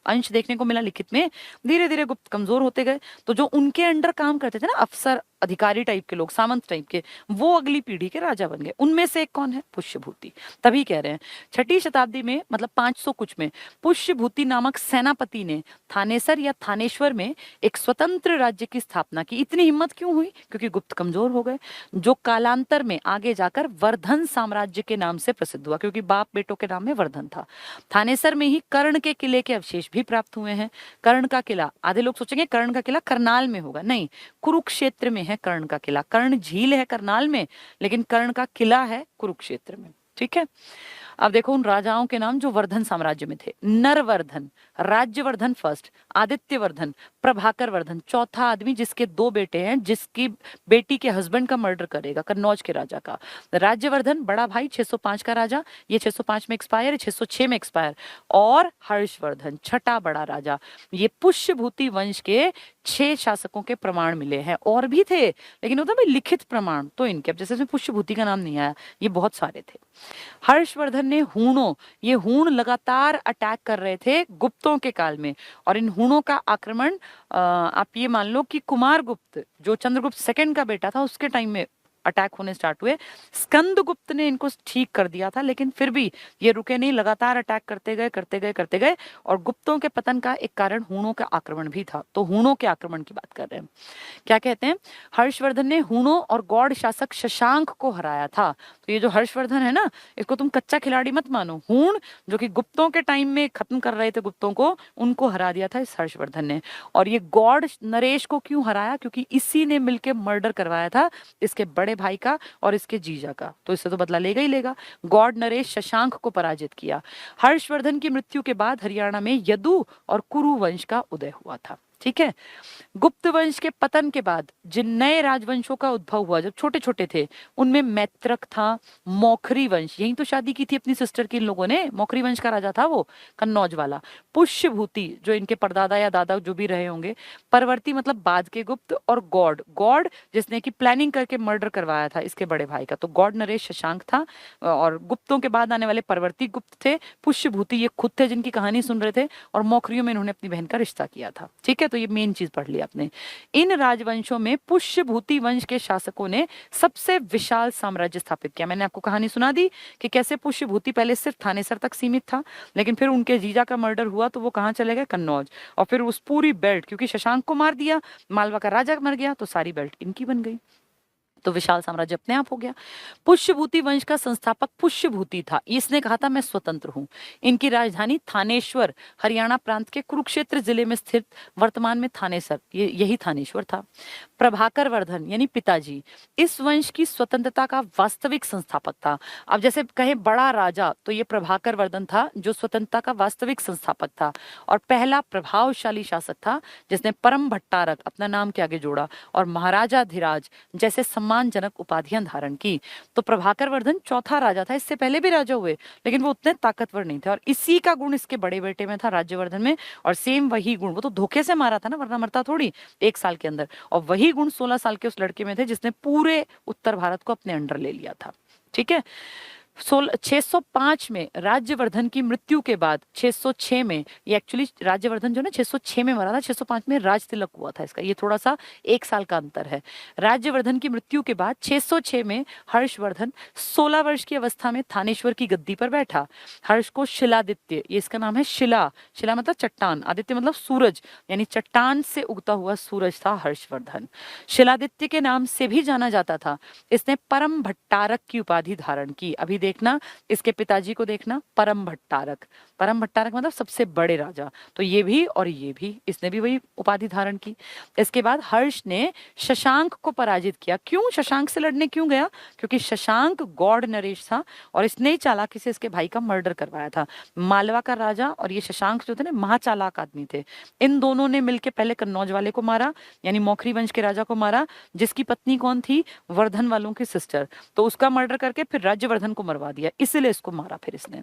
अंश देखने को मिला लिखित में। धीरे धीरे गुप्त कमजोर होते गए, तो जो उनके अंडर काम करते थे ना, अफसर अधिकारी टाइप के लोग, सामंत टाइप के, वो अगली पीढ़ी के राजा बन गए। उनमें से एक कौन है? पुष्यभूति। तभी कह रहे हैं 6ठी शताब्दी में, मतलब 500 कुछ में, पुष्यभूति नामक सेनापति ने थानेसर या थानेश्वर में एक स्वतंत्र राज्य की स्थापना की। इतनी हिम्मत क्यों हुई? क्योंकि गुप्त कमजोर हो गए, जो कालांतर में आगे जाकर वर्धन साम्राज्य के नाम से प्रसिद्ध हुआ, क्योंकि बाप बेटों के नाम में वर्धन था। थानेसर में ही कर्ण के किले के अवशेष भी प्राप्त हुए हैं। कर्ण का किला, आधे लोग सोचेंगे कर्ण का किला करनाल में होगा, नहीं, कुरुक्षेत्र में है कर्ण का किला। कर्ण झील है करनाल में, लेकिन कर्ण का किला है कुरुक्षेत्र में। ठीक है, अब देखो उन राजाओं के नाम जो वर्धन साम्राज्य में थे। नरवर्धन, राज्यवर्धन फर्स्ट, आदित्यवर्धन, प्रभाकर वर्धन, चौथा आदमी जिसके 2 बेटे हैं, जिसकी बेटी के हस्बैंड का मर्डर करेगा, कन्नौज के राजा का। राज्यवर्धन बड़ा भाई, 605 का राजा, ये 605 में एक्सपायर, 606 में एक्सपायर। और हर्षवर्धन, छठा बड़ा राजा। ये पुष्यभूति वंश के 6 शासकों के प्रमाण मिले हैं। और भी थे, लेकिन होता भाई लिखित प्रमाण तो इनके, अब जैसे इसमें पुष्यभूति का नाम नहीं आया, ये बहुत सारे थे। हर्षवर्धन ने हूणों, ये हूण लगातार अटैक कर रहे थे गुप्तों के काल में, और इन हूणों का आक्रमण आप ये मान लो कि कुमारगुप्त जो चंद्रगुप्त सेकंड का बेटा था, उसके टाइम में अटैक होने स्टार्ट हुए। स्कंदगुप्त ने इनको ठीक कर दिया था, लेकिन फिर भी ये रुके नहीं, लगातार अटैक करते गए करते गए करते गए। और गुप्तों के पतन का एक कारण हूणों का आक्रमण भी था। तो हूणों के आक्रमण की बात कर रहे हैं। क्या कहते हैं? हर्षवर्धन ने हूणों और गौड़ शासक शशांक को हराया था। तो ये जो हर्षवर्धन है ना, इसको तुम कच्चा खिलाड़ी मत मानो। हूण जो कि गुप्तों के टाइम में खत्म कर रहे थे गुप्तों को, उनको हरा दिया था इस हर्षवर्धन ने। और ये गौड़ नरेश को क्यों हराया? क्योंकि इसी ने मिलकर मर्डर करवाया था इसके बड़े भाई का और इसके जीजा का, तो इससे तो बदला लेगा ही लेगा। गौड़ नरेश शशांक को पराजित किया। हर्षवर्धन की मृत्यु के बाद हरियाणा में यदु और कुरु वंश का उदय हुआ था। ठीक है, गुप्त वंश के पतन के बाद जिन नए राजवंशों का उद्भव हुआ जब छोटे छोटे थे, उनमें मैत्रक था, मौखरी वंश, यही तो शादी की थी अपनी सिस्टर की इन लोगों ने, मौखरी वंश का राजा था वो, कन्नौज वाला। पुष्यभूति जो इनके परदादा या दादा जो भी रहे होंगे, परवर्ती मतलब बाद के गुप्त, और गौड़, गौड़ जिसने की प्लानिंग करके मर्डर करवाया था इसके बड़े भाई का, तो गौड़ नरेश शशांक था। और गुप्तों के बाद आने वाले परवर्ती गुप्त थे। पुष्यभूति ये खुद थे जिनकी कहानी सुन रहे थे, और मौखरियों में इन्होंने अपनी बहन का रिश्ता किया था। ठीक है, है, तो ये मेन चीज पढ़ ली आपने। इन राजवंशों में पुष्यभूति वंश के शासकों ने सबसे विशाल साम्राज्य स्थापित किया। मैंने आपको कहानी सुना दी कि कैसे पुष्यभूति पहले सिर्फ थानेसर तक सीमित था, लेकिन फिर उनके जीजा का मर्डर हुआ तो वो कहाँ चले गए, कन्नौज। और फिर उस पूरी बेल्ट, क्योंकि शशांक को मार दिया, मालवा का राजा मर गया, तो सारी बेल्ट इनकी बन गई, तो विशाल साम्राज्य अपने आप हो गया। पुष्यभूति वंश का संस्थापक पुष्यभूति था। इसने कहा था मैं स्वतंत्र हूं। इनकी राजधानी थानेश्वर हरियाणा प्रांत के कुरुक्षेत्र जिले में स्थित वर्तमान में थानेसर, यही थानेश्वर था। प्रभाकर वर्धन यानी पिताजी इस वंश की स्वतंत्रता का वास्तविक संस्थापक था। अब जैसे कहे बड़ा राजा, तो ये प्रभाकर वर्धन था जो स्वतंत्रता का वास्तविक संस्थापक था और पहला प्रभावशाली शासक था जिसने परम भट्टारक अपना नाम के आगे जोड़ा और महाराजाधिराज जैसे सम्मानजनक उपाधियां धारण की। तो प्रभाकर वर्धन चौथा राजा था, इससे पहले भी राजा हुए लेकिन वो उतने ताकतवर नहीं थे, और इसी का गुण इसके बड़े बेटे में था राज्यवर्धन में, और सेम वही गुण, वो तो धोखे से मारा था ना, वरना मरता थोड़ी 1 साल के अंदर, और वही गुण 16 साल के उस लड़के में थे जिसने पूरे उत्तर भारत को अपने अंडर ले लिया था। ठीक है। 605 में राज्यवर्धन की मृत्यु के बाद 606 में, ये एक्चुअली राज्यवर्धन जो ना 606 में मरा था, 605 में राज तिलक हुआ था इसका, ये थोड़ा सा 1 साल का अंतर है। राज्यवर्धन की मृत्यु के बाद 606 में हर्षवर्धन 16 वर्ष की अवस्था में थानेश्वर की गद्दी पर बैठा। हर्ष को शिलादित्य, ये इसका नाम है, शिला, शिला मतलब चट्टान, आदित्य मतलब सूरज, यानी चट्टान से उगता हुआ सूरज था हर्षवर्धन। शिलादित्य के नाम से भी जाना जाता था। इसने परम भट्टारक की उपाधि धारण की। अभी देखना, इसके पिताजी को देखना, परम भट्टारक, परम भट्टारक मतलब सबसे बड़े राजा, तो ये भी और ये भी, इसने भी वही उपाधि धारण की। इसके बाद हर्ष ने शशांक को पराजित किया। क्यों शशांक से लड़ने क्यों गया? क्योंकि शशांक गौड़ नरेश था और इसने ही चालाकी से इसके भाई का मर्डर करवाया था। मालवा का राजा और ये शशांक जो थे ना, महाचालाक आदमी थे। इन दोनों ने मिलकर पहले कन्नौज वाले को मारा, यानी मौखरी वंश के राजा को मारा, जिसकी पत्नी कौन थी, वर्धन वालों की सिस्टर, तो उसका मर्डर करके फिर राज्यवर्धन को मरवा दिया, इसलिए इसको मारा फिर इसने।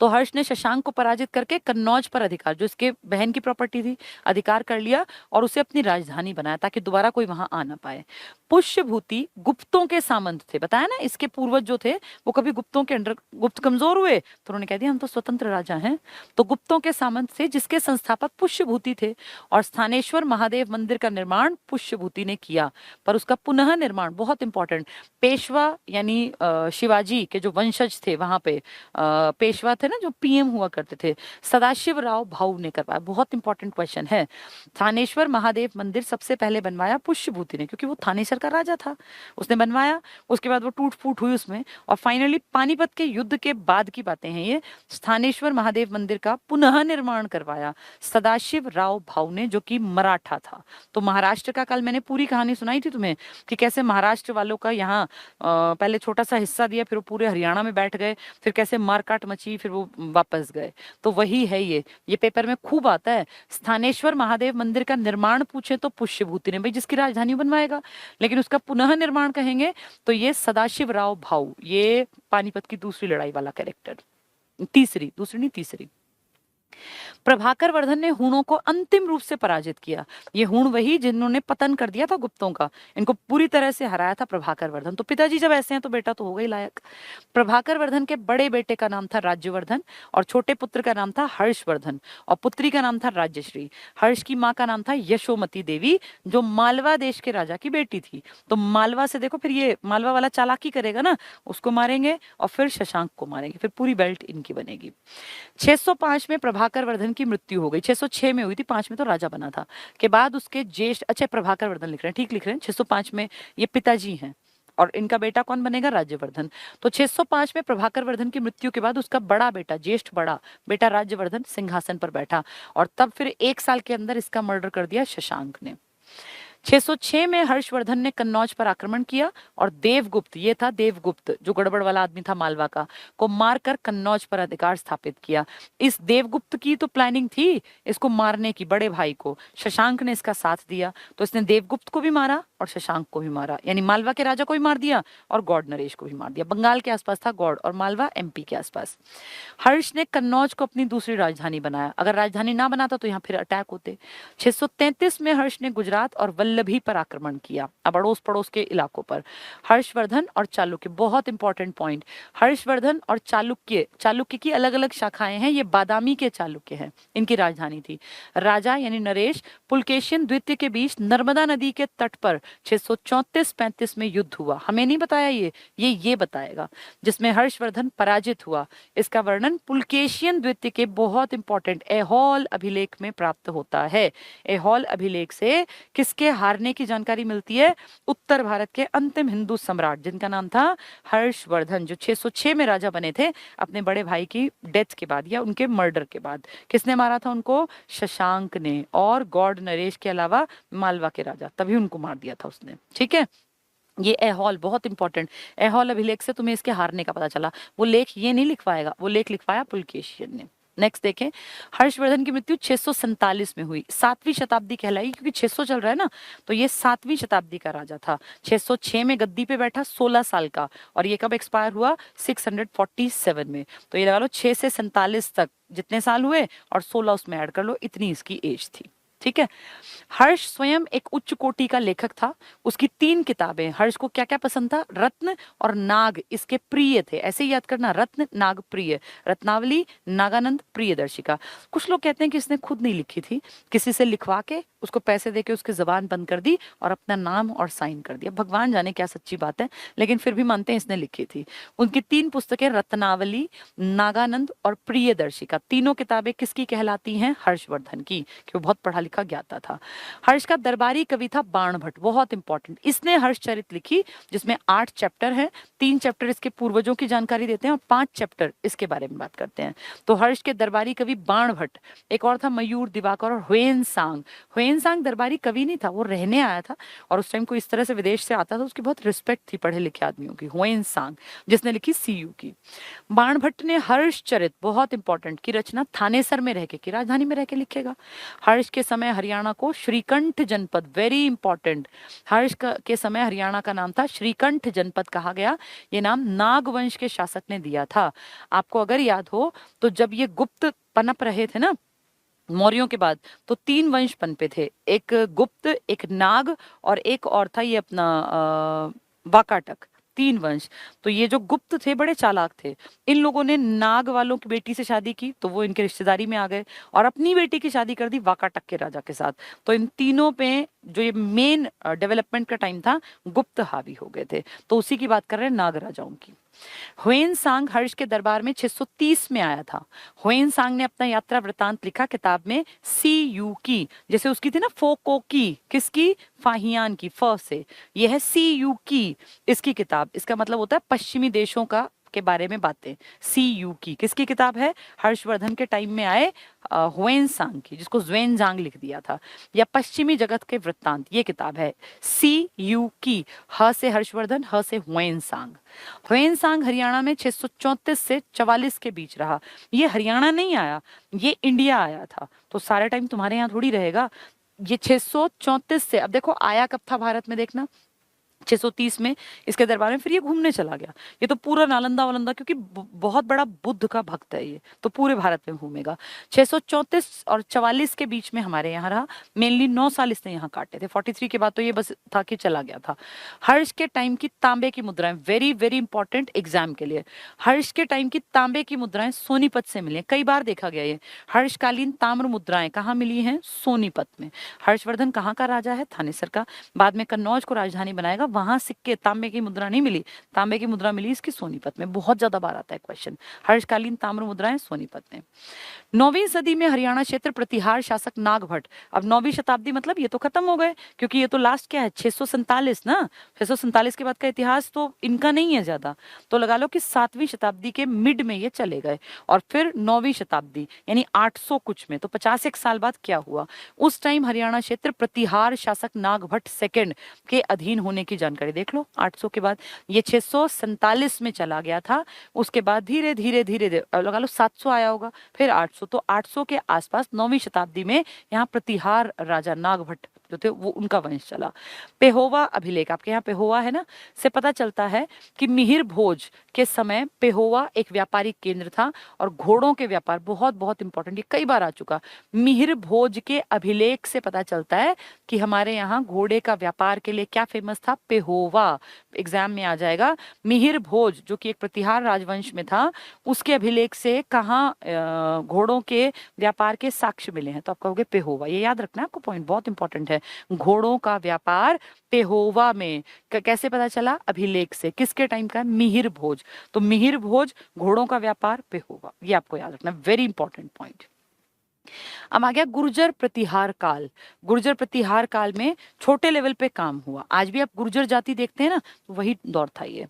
तो हर्ष ने शशांक को पराजित करके कन्नौज पर अधिकार, जो इसके बहन की प्रॉपर्टी थी, अधिकार कर लिया और उसे अपनी राजधानी बनाया ताकि दोबारा कोई वहां आ ना पाए। पुष्यभूति गुप्तों के सामंत थे, बताया ना, इसके पूर्वज जो थे वो कभी गुप्तों के अंडर, गुप्त कमजोर हुए तो उन्होंने कह दिया हम तो स्वतंत्र राजा हैं, तो गुप्तों के सामंत थे जिसके संस्थापक पुष्यभूति थे। और स्थानेश्वर महादेव मंदिर का निर्माण पुष्यभूति ने किया, पर उसका पुनः निर्माण बहुत इंपॉर्टेंट, पेशवा यानी शिवाजी के जो वंशज थे वहां पे, पेशवा थे ना जो पीएम हुआ करते थे, सदाशिव राव भाऊ ने करवाया। बहुत इंपॉर्टेंट क्वेश्चन है। थानेश्वर महादेव मंदिर सबसे पहले बनवाया पुष्यभूति ने, क्योंकि वो थानेसर का राजा था, उसने बनवाया। उसके बाद वो टूट फूट हुई उसमें, और फाइनली पानीपत के युद्ध के बाद की बातें हैं ये, स्थानेश्वर महादेव मंदिर का पुनः निर्माण करवाया सदाशिव राव भाऊ ने, जो कि मराठा था। तो महाराष्ट्र का कल मैंने पूरी कहानी सुनाई थी तुम्हें कि कैसे महाराष्ट्र वालों का यहाँ पहले छोटा सा हिस्सा दिया, फिर वो पूरे हरियाणा में बैठ गए, फिर कैसे मारकाट मची, फिर वो वापस गए। तो वही है ये पेपर में खूब आता है। स्थानेश्वर महादेव मंदिर का निर्माण पूछे तो पुष्यभूति ने, भाई जिसकी राजधानी बनवाएगा, लेकिन उसका पुनः निर्माण कहेंगे तो ये सदाशिव राव भाऊ, ये पानीपत की दूसरी लड़ाई वाला कैरेक्टर, तीसरी। प्रभाकर वर्धन ने हूणों को अंतिम रूप से पराजित किया। ये हूण वही जिन्होंने पतन कर दिया था गुप्तों का, इनको पूरी तरह से हराया था प्रभाकर वर्धन। तो पिताजी जब ऐसे हैं तो बेटा तो हो गई लायक। प्रभाकर वर्धन के बड़े बेटे का नाम था राज्यवर्धन और छोटे पुत्र का नाम था हर्षवर्धन और पुत्री का नाम था राज्यश्री। हर्ष की माँ का नाम था यशोमती देवी, जो मालवा देश के राजा की बेटी थी। तो मालवा से देखो, फिर ये मालवा वाला चालाकी करेगा ना, उसको मारेंगे और फिर शशांक को मारेंगे, फिर पूरी बेल्ट इनकी बनेगी। 605 में प्रभाकर वर्धन की मृत्यु हो गई, 606 में हुई थी, 5 में तो राजा बना था। के बाद उसके ज्येष्ठ, अच्छा प्रभाकर वर्धन लिख रहे हैं, ठीक लिख रहे हैं, 605 में ये पिताजी हैं और इनका बेटा कौन बनेगा, राज्यवर्धन। तो 605 में प्रभाकर वर्धन की मृत्यु के बाद उसका बड़ा बेटा, ज्येष्ठ बड़ा बेटा राज्यवर्धन सिंहासन पर बैठा और तब फिर 1 साल के अंदर इसका मर्डर कर दिया शशांक ने। 606 में हर्षवर्धन ने कन्नौज पर आक्रमण किया और देवगुप्त, ये था देवगुप्त जो गड़बड़ वाला आदमी था मालवा का, को मारकर कन्नौज पर अधिकार स्थापित किया। इस देवगुप्त की तो प्लानिंग थी इसको मारने की, बड़े भाई को। शशांक ने इसका साथ दिया तो इसने देवगुप्त को भी मारा और शशांक को भी मारा, यानी मालवा के राजा को भी मार दिया और गौड़ नरेश को भी मार दिया। बंगाल के आसपास था गौड़ और मालवा एमपी के आसपास। हर्ष ने कन्नौज को अपनी दूसरी राजधानी बनाया। अगर राजधानी ना बनाता तो यहाँ फिर अटैक होते। 633 में हर्ष ने गुजरात और वल्लभी पर आक्रमण किया, अब अड़ोस पड़ोस के इलाकों पर। हर्षवर्धन और चालुक्य, बहुत इंपॉर्टेंट पॉइंट, हर्षवर्धन और चालुक्य, चालुक्य की अलग अलग शाखाएं हैं, ये बादामी के चालुक्य हैं, इनकी राजधानी थी। राजा यानी नरेश पुलकेशिन द्वितीय के बीच नर्मदा नदी के तट पर 634-35 में युद्ध हुआ। हमें नहीं बताया ये बताएगा, जिसमें हर्षवर्धन पराजित हुआ। इसका वर्णन पुलकेशियन द्वितीय के बहुत इंपॉर्टेंट ऐहोल अभिलेख में प्राप्त होता है। ऐहोल अभिलेख से किसके हारने की जानकारी मिलती है? उत्तर भारत के अंतिम हिंदू सम्राट, जिनका नाम था हर्षवर्धन, जो 606 में राजा बने थे अपने बड़े भाई की डेथ के बाद या उनके मर्डर के बाद। किसने मारा था उनको? शशांक ने, और गॉड नरेश के अलावा मालवा के राजा, तभी उनको मार दिया था उसने। ठीक है, ये ऐहोल बहुत इंपॉर्टेंट, ऐहोल अभिलेख से तुम्हें इसके हारने का पता चला। वो लेख ये नहीं लिखवाएगा, वो लेख लिखवाया पुलकेशियन ने। नेक्स्ट देखें, हर्षवर्धन की मृत्यु 647 में हुई, 7वीं शताब्दी कहलाई, क्योंकि 600 चल रहा है ना, तो ये 7वीं शताब्दी का राजा था। 606 में गद्दी पे बैठा, 16 साल का, और ये कब एक्सपायर हुआ? 647 में। तो ये लगा लो 6 से 47 तक जितने साल हुए और 16 उसमें ऐड कर लो, इतनी इसकी एज थी। ठीक है, हर्ष स्वयं एक उच्च कोटि का लेखक था। उसकी 3 किताबें, हर्ष को क्या क्या पसंद था? रत्न और नाग इसके प्रिय थे, ऐसे ही याद करना, रत्न नाग प्रिय, रत्नावली, नागानंद, प्रियदर्शिका। कुछ लोग कहते हैं कि इसने खुद नहीं लिखी थी, किसी से लिखवा के उसको पैसे देके उसकी जबान बंद कर दी और अपना नाम और साइन कर दिया। भगवान जाने क्या सच्ची बात है, लेकिन फिर भी मानते हैं इसने लिखी थी। उनकी 3 पुस्तकें रत्नावली, नागानंद और प्रियदर्शिका, तीनों किताबें किसकी कहलाती हैं? हर्षवर्धन की, कि वो बहुत पढ़ा लिखा ज्ञाता था। हर्ष का दरबारी कवि था बाणभट्ट, बहुत इंपॉर्टेंट। इसने हर्षचरित लिखी, जिसमें 8 चैप्टर हैं, 3 चैप्टर इसके पूर्वजों की जानकारी देते हैं और 5 चैप्टर इसके बारे में बात करते हैं। तो हर्ष के दरबारी कवि बाणभट्ट, एक और था मयूर दिवाकर और ह्वेनसांग। ह्वेनसांग दरबारी कवि नहीं था, वो रहने आया था, और उस टाइम को इस तरह से विदेश से आता था, उसकी बहुत रिस्पेक्ट थी पढ़े लिखे आदमियों की। ह्वेनसांग जिसने लिखी सीयू की। बाणभट्ट ने हर्षचरित, बहुत इंपॉर्टेंट, की रचना थानेसर में रह के, राजधानी में रह के लिखेगा। हर्ष के समय हरियाणा को श्रीकंठ जनपद, वेरी इंपॉर्टेंट, हर्ष के समय हरियाणा का नाम था श्रीकंठ जनपद कहा गया। ये नाम नागवंश के शासक ने दिया था। आपको अगर याद हो तो जब ये गुप्त पनप रहे थे ना मौर्यों के बाद, तो 3 वंश पनपे थे, एक गुप्त, एक नाग और एक और था ये अपना वाकाटक, 3 वंश। तो ये जो गुप्त थे बड़े चालाक थे, इन लोगों ने नाग वालों की बेटी से शादी की तो वो इनके रिश्तेदारी में आ गए, और अपनी बेटी की शादी कर दी वाकाटक के राजा के साथ। तो इन तीनों पे जो ये मेन डेवलपमेंट का टाइम था, गुप्त हावी हो गए थे। तो उसी की बात कर रहे हैं, नाग राजाओं की। ह्वेनसांग हर्ष के दरबार में 630 में आया था। ह्वेनसांग ने अपना यात्रा वृतांत लिखा किताब में सी यू की, जैसे उसकी थी ना फोको की, किसकी? फाहियान की, फ से। यह है सी यू की इसकी किताब, इसका मतलब होता है पश्चिमी देशों का के बारे में बातें। सी यू की किसकी किताब है? हर्षवर्धन के टाइम में आए ह्वेनसांग की, जिसको ज़्वेनज़ांग लिख दिया था, या पश्चिमी जगत के वृत्तांत, ये किताब है सी यू की। ह से हर्षवर्धन, ह से ह्वेनसांग। ह्वेनसांग हरियाणा में 634 से 44 के बीच रहा। ये हरियाणा नहीं आया, ये इंडिया आया था। तो सारे टाइम तुम्हारे यहाँ थोड़ी रहेगा। ये 634 से, अब देखो आया कब था भारत में, देखना 630 में इसके दरबार में, फिर ये घूमने चला गया। ये तो पूरा नालंदा वालंदा, क्योंकि बहुत बड़ा बुद्ध का भक्त है ये, तो पूरे भारत में घूमेगा। 634 और 44 के बीच में हमारे यहाँ रहा, मेनली 9 साल इसने यहाँ काटे थे। 43 के बाद तो ये बस था कि चला गया था। हर्ष के टाइम की तांबे की मुद्राएं, वेरी वेरी इंपॉर्टेंट एग्जाम के लिए। हर्ष के टाइम की तांबे की मुद्राएं सोनीपत से मिली, कई बार देखा गया ये। हर्षकालीन ताम्र मुद्राएं कहाँ मिली हैं? सोनीपत में। हर्षवर्धन कहाँ का राजा है? थानेसर का। बाद में कन्नौज को राजधानी बनाएगा, वहां सिक्के, तांबे की मुद्रा नहीं मिली, तांबे की मुद्रा मिली इसकी सोनीपत में। बहुत ज्यादा बार आता है क्वेश्चन, हर्षकालीन ताम्र मुद्राएं सोनीपत में। 9वीं सदी में हरियाणा क्षेत्र प्रतिहार शासक नागभट्ट। अब 9वीं शताब्दी मतलब ये तो खत्म हो गए, क्योंकि ये तो लास्ट क्या है 647 ना, 647 के बाद का इतिहास तो इनका नहीं है ज्यादा। तो लगा लो कि 7वीं शताब्दी के मिड में ये चले गए, और फिर 9वीं शताब्दी यानी 800 कुछ में, तो 51 साल बाद क्या हुआ? उस टाइम हरियाणा क्षेत्र प्रतिहार शासक नागभट्ट सेकंड के अधीन होने की जानकारी देख लो। 800 के बाद ये 647 में चला गया था, उसके बाद धीरे धीरे धीरे लगा लो 700 आया होगा, फिर 800, तो 800 के आसपास 9वीं शताब्दी में यहाँ प्रतिहार राजा नागभट्ट जो थे वो उनका वंश चला। पेहोवा अभिलेख, आपके यहाँ पेहोवा है ना, से पता चलता है कि मिहिर भोज के समय पेहोवा एक व्यापारिक केंद्र था और घोड़ों के व्यापार, बहुत बहुत इंपॉर्टेंट, ये कई बार आ चुका। मिहिर भोज के अभिलेख से पता चलता है कि हमारे यहाँ घोड़े का व्यापार के लिए क्या फेमस था, पेहोवा। एग्जाम में आ जाएगा। मिहिर भोज जो कि एक प्रतिहार राजवंश में था, उसके अभिलेख से कहाँ घोड़ों के व्यापार के साक्ष्य मिले हैं, तो आप कहोगे पेहोवा। ये याद रखना, आपको पॉइंट बहुत इंपॉर्टेंट है। घोड़ों का व्यापार पेहोवा में कैसे पता चला, अभिलेख से। किसके टाइम का है, मिहिर भोज। तो मिहिर भोज, घोड़ों का व्यापार, पेहोवा, ये आपको याद रखना, वेरी इंपॉर्टेंट पॉइंट। अब आ गया गुर्जर प्रतिहार काल। गुर्जर प्रतिहार काल में छोटे लेवल पे काम हुआ। आज भी आप गुर्जर जाति देखते हैं ना, तो वही दौर था ये।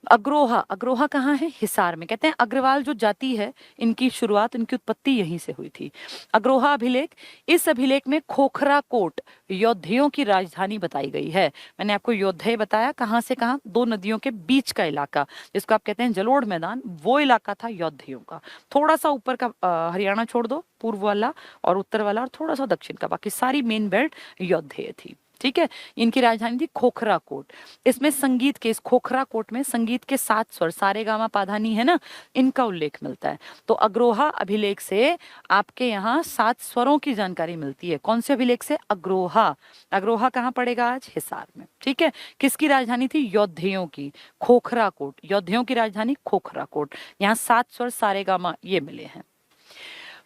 अग्रोहा, अग्रोहा कहाँ है, हिसार में। कहते हैं अग्रवाल जो जाति है, इनकी शुरुआत, इनकी उत्पत्ति यहीं से हुई थी। अग्रोहा अभिलेख, इस अभिलेख में खोखरा कोट योद्धियों की राजधानी बताई गई है। मैंने आपको योद्धे बताया, कहाँ से कहाँ, दो नदियों के बीच का इलाका, जिसको आप कहते हैं जलोढ़ मैदान, वो इलाका था योद्धियों का। थोड़ा सा ऊपर का हरियाणा छोड़ दो, पूर्व वाला और उत्तर वाला, और थोड़ा सा दक्षिण का, बाकी सारी मेन बेल्ट योद्धे थी। ठीक है, इनकी राजधानी थी खोखरा कोट। इसमें संगीत के, इस खोखरा कोट में संगीत के 7 स्वर, सारे गामा पाधानी है ना, इनका उल्लेख मिलता है। तो अग्रोहा अभिलेख से आपके यहाँ 7 स्वरों की जानकारी मिलती है। कौन से अभिलेख से, अग्रोहा। अग्रोहा कहाँ पड़ेगा आज, हिसार में। ठीक है, किसकी राजधानी थी, योद्धियों की, खोखरा कोट, योद्धियों की राजधानी खोखरा कोट। यहाँ 7 स्वर, सारे गामा, ये मिले हैं।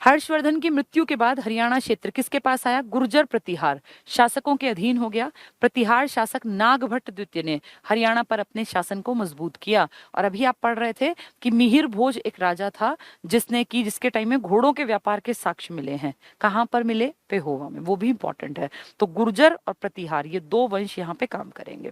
हर्षवर्धन की मृत्यु के बाद हरियाणा क्षेत्र किसके पास आया, गुर्जर प्रतिहार शासकों के अधीन हो गया। प्रतिहार शासक नागभट्ट द्वितीय ने हरियाणा पर अपने शासन को मजबूत किया। और अभी आप पढ़ रहे थे कि मिहिर भोज एक राजा था जिसके टाइम में घोड़ों के व्यापार के साक्ष्य मिले हैं। कहाँ पर मिले, पेहोवा में, वो भी इंपॉर्टेंट है। तो गुर्जर और प्रतिहार, ये 2 वंश यहाँ पे काम करेंगे।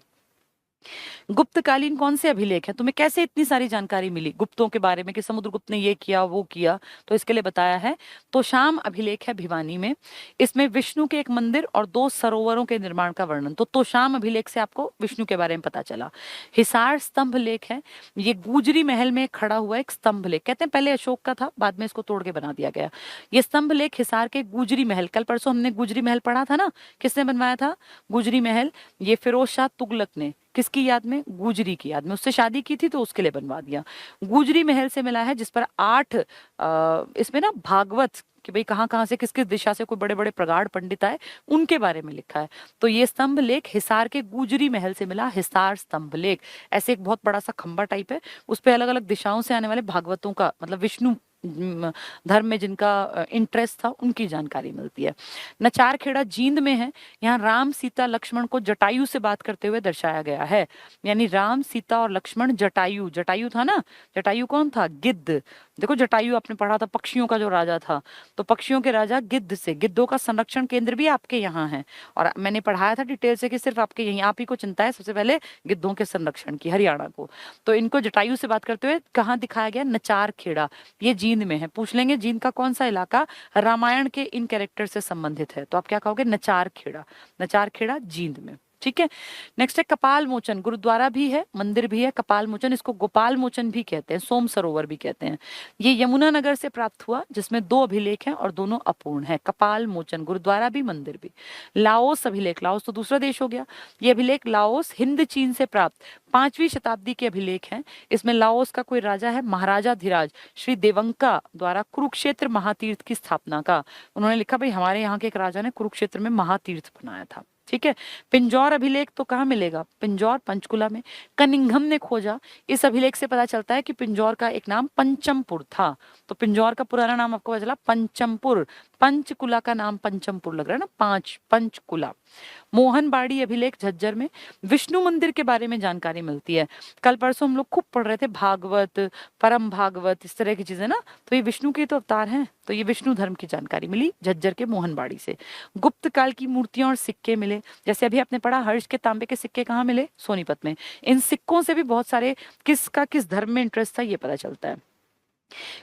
गुप्तकालीन कौन से अभिलेख है, तुम्हें कैसे इतनी सारी जानकारी मिली गुप्तों के बारे में कि समुद्रगुप्त ने ये किया वो किया, तो इसके लिए बताया है। तो शाम अभिलेख है भिवानी में, इसमें विष्णु के एक मंदिर और 2 सरोवरों के निर्माण का वर्णन। तो शाम अभिलेख से आपको विष्णु के बारे में पता चला। हिसार स्तंभ लेख है, ये गुजरी महल में खड़ा हुआ एक स्तंभ लेख, कहते हैं पहले अशोक का था, बाद में इसको तोड़ के बना दिया गया। ये स्तंभ लेख हिसार के गुजरी महल, कल परसों हमने गुजरी महल पढ़ा था ना, किसने बनवाया था गुजरी महल, ये फिरोज शाह तुगलक ने, किसकी याद में, गुजरी की याद में, उससे शादी की थी तो उसके लिए बनवा दिया। गुजरी महल से मिला है, जिस पर 8 इसमें ना भागवत कि भाई कहाँ कहाँ से किस किस दिशा से कोई बड़े बड़े प्रगाढ़ पंडित आए, उनके बारे में लिखा है। तो ये स्तंभ लेख हिसार के गुजरी महल से मिला, हिसार स्तंभ लेख। ऐसे एक बहुत बड़ा सा खंबा टाइप है, उस पर अलग अलग दिशाओं से आने वाले भागवतों का, मतलब विष्णु धर्म में जिनका इंटरेस्ट था, उनकी जानकारी मिलती है। नचारखेड़ा जींद में है, यहाँ राम सीता लक्ष्मण को जटायु से बात करते हुए दर्शाया गया है। यानी राम सीता और लक्ष्मण जटायु, जटायु था ना, जटायु कौन था, गिद्ध। देखो जटायु आपने पढ़ा था, पक्षियों का जो राजा था, तो पक्षियों के राजा गिद्ध से, गिद्धों का संरक्षण केंद्र भी आपके यहाँ है। और मैंने पढ़ाया था डिटेल से कि सिर्फ आपके यहीं, आप ही को चिंता है सबसे पहले गिद्धों के संरक्षण की, हरियाणा को। तो इनको जटायु से बात करते हुए कहाँ दिखाया गया, नचारखेड़ा, ये जींद में है। पूछ लेंगे जींद का कौन सा इलाका रामायण के इन कैरेक्टर से संबंधित है, तो आप क्या कहोगे, नचारखेड़ा। नचारखेड़ा जींद में। ठीक है, नेक्स्ट है कपाल मोचन, गुरुद्वारा भी है, मंदिर भी है। कपाल मोचन, इसको गोपाल मोचन भी कहते हैं, सोम सरोवर भी कहते हैं। ये यमुनानगर से प्राप्त हुआ, जिसमें 2 अभिलेख हैं और दोनों अपूर्ण है। कपाल मोचन, गुरुद्वारा भी मंदिर भी। लाओस अभिलेख, लाओस तो दूसरा देश हो गया। ये अभिलेख लाओस हिंद चीन से प्राप्त 5वीं शताब्दी के अभिलेख हैं। इसमें लाओस का कोई राजा है, महाराजा धीराज श्री देवंका द्वारा कुरुक्षेत्र महातीर्थ की स्थापना का। उन्होंने लिखा भाई हमारे यहाँ के एक राजा ने कुरुक्षेत्र में महातीर्थ बनाया था। ठीक है, पिंजौर अभिलेख तो कहाँ मिलेगा, पिंजौर पंचकुला में। कनिंघम ने खोजा, इस अभिलेख से पता चलता है कि पिंजौर का एक नाम पंचमपुर था। तो पिंजौर का पुराना नाम आपको पता चला पंचमपुर, पंचकुला का नाम पंचमपुर लग रहा है ना, पंचकुला। मोहनबाड़ी अभिलेख झज्जर में, विष्णु मंदिर के बारे में जानकारी मिलती है। कल परसों हम लोग खूब पढ़ रहे थे भागवत, परम भागवत, इस तरह की चीजें ना, तो ये विष्णु के तो अवतार हैं, तो ये विष्णु धर्म की जानकारी मिली झज्जर के मोहनबाड़ी से। गुप्त काल की मूर्तियां और सिक्के मिले, जैसे अभी आपने पढ़ा हर्ष के तांबे के सिक्के कहाँ मिले, सोनीपत में। इन सिक्कों से भी बहुत सारे किसका किस धर्म में इंटरेस्ट था ये पता चलता है।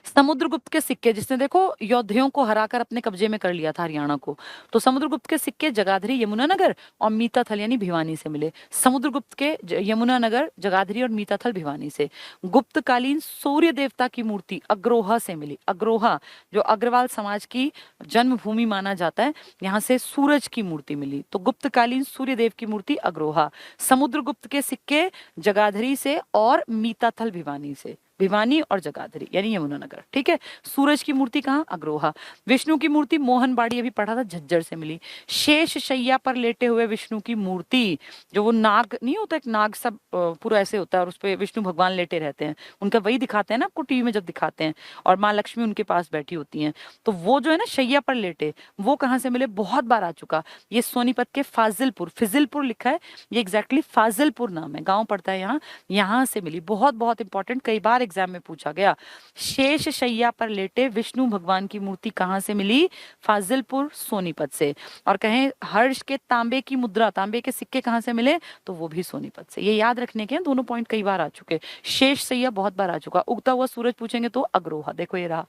समुद्रगुप्त के सिक्के, जिसने देखो योद्धियों को हराकर अपने कब्जे में कर लिया था हरियाणा को, तो समुद्रगुप्त के सिक्के जगाधरी, यमुनानगर और मीताथल यानी भिवानी से मिले। समुद्रगुप्त के यमुनानगर, जगाधरी और मीताथल भिवानी से। गुप्तकालीन सूर्य देवता की मूर्ति अग्रोहा से मिली। अग्रोहा जो अग्रवाल समाज की जन्मभूमि माना जाता है, यहाँ से सूरज की मूर्ति मिली, तो गुप्तकालीन सूर्य देव की मूर्ति अग्रोहा। समुद्रगुप्त के सिक्के जगाधरी से और मीताथल भिवानी से। भिवानी और जगाधरी यानी यमुनानगर, ठीक है। सूरज की मूर्ति कहाँ? अग्रोहा। विष्णु की मूर्ति मोहनबाड़ी, अभी पढ़ा था, झज्जर से मिली। शेष शैया पर लेटे हुए विष्णु की मूर्ति, जो वो नाग नहीं होता, एक नाग सब पूरा ऐसे होता है और उस पर विष्णु भगवान लेटे रहते हैं, उनका वही दिखाते हैं ना आपको टीवी में जब दिखाते हैं, और माँ लक्ष्मी उनके पास बैठी होती हैं, तो वो जो है ना शैया पर लेटे, वो कहाँ से मिले? बहुत बार आ चुका ये, सोनीपत के फाजिलपुर, फिजिलपुर लिखा है, ये एग्जैक्टली फाजिलपुर नाम है, गाँव पड़ता है यहाँ, यहाँ से मिली। बहुत बहुत इंपॉर्टेंट, कई बार एग्जाम में पूछा गया। शेष शैया पर लेटे विष्णु भगवान की मूर्ति कहां से मिली? फाजिलपुर, सोनीपत से। और कहें हर्ष के तांबे की मुद्रा, तांबे के सिक्के कहां से मिले? तो वो भी सोनीपत से। ये याद रखने के हैं, दोनों पॉइंट कई बार आ चुके। शेष शैया बहुत बार आ चुका। उगता हुआ सूरज पूछेंगे तो अग्रोहा, देखो ये रहा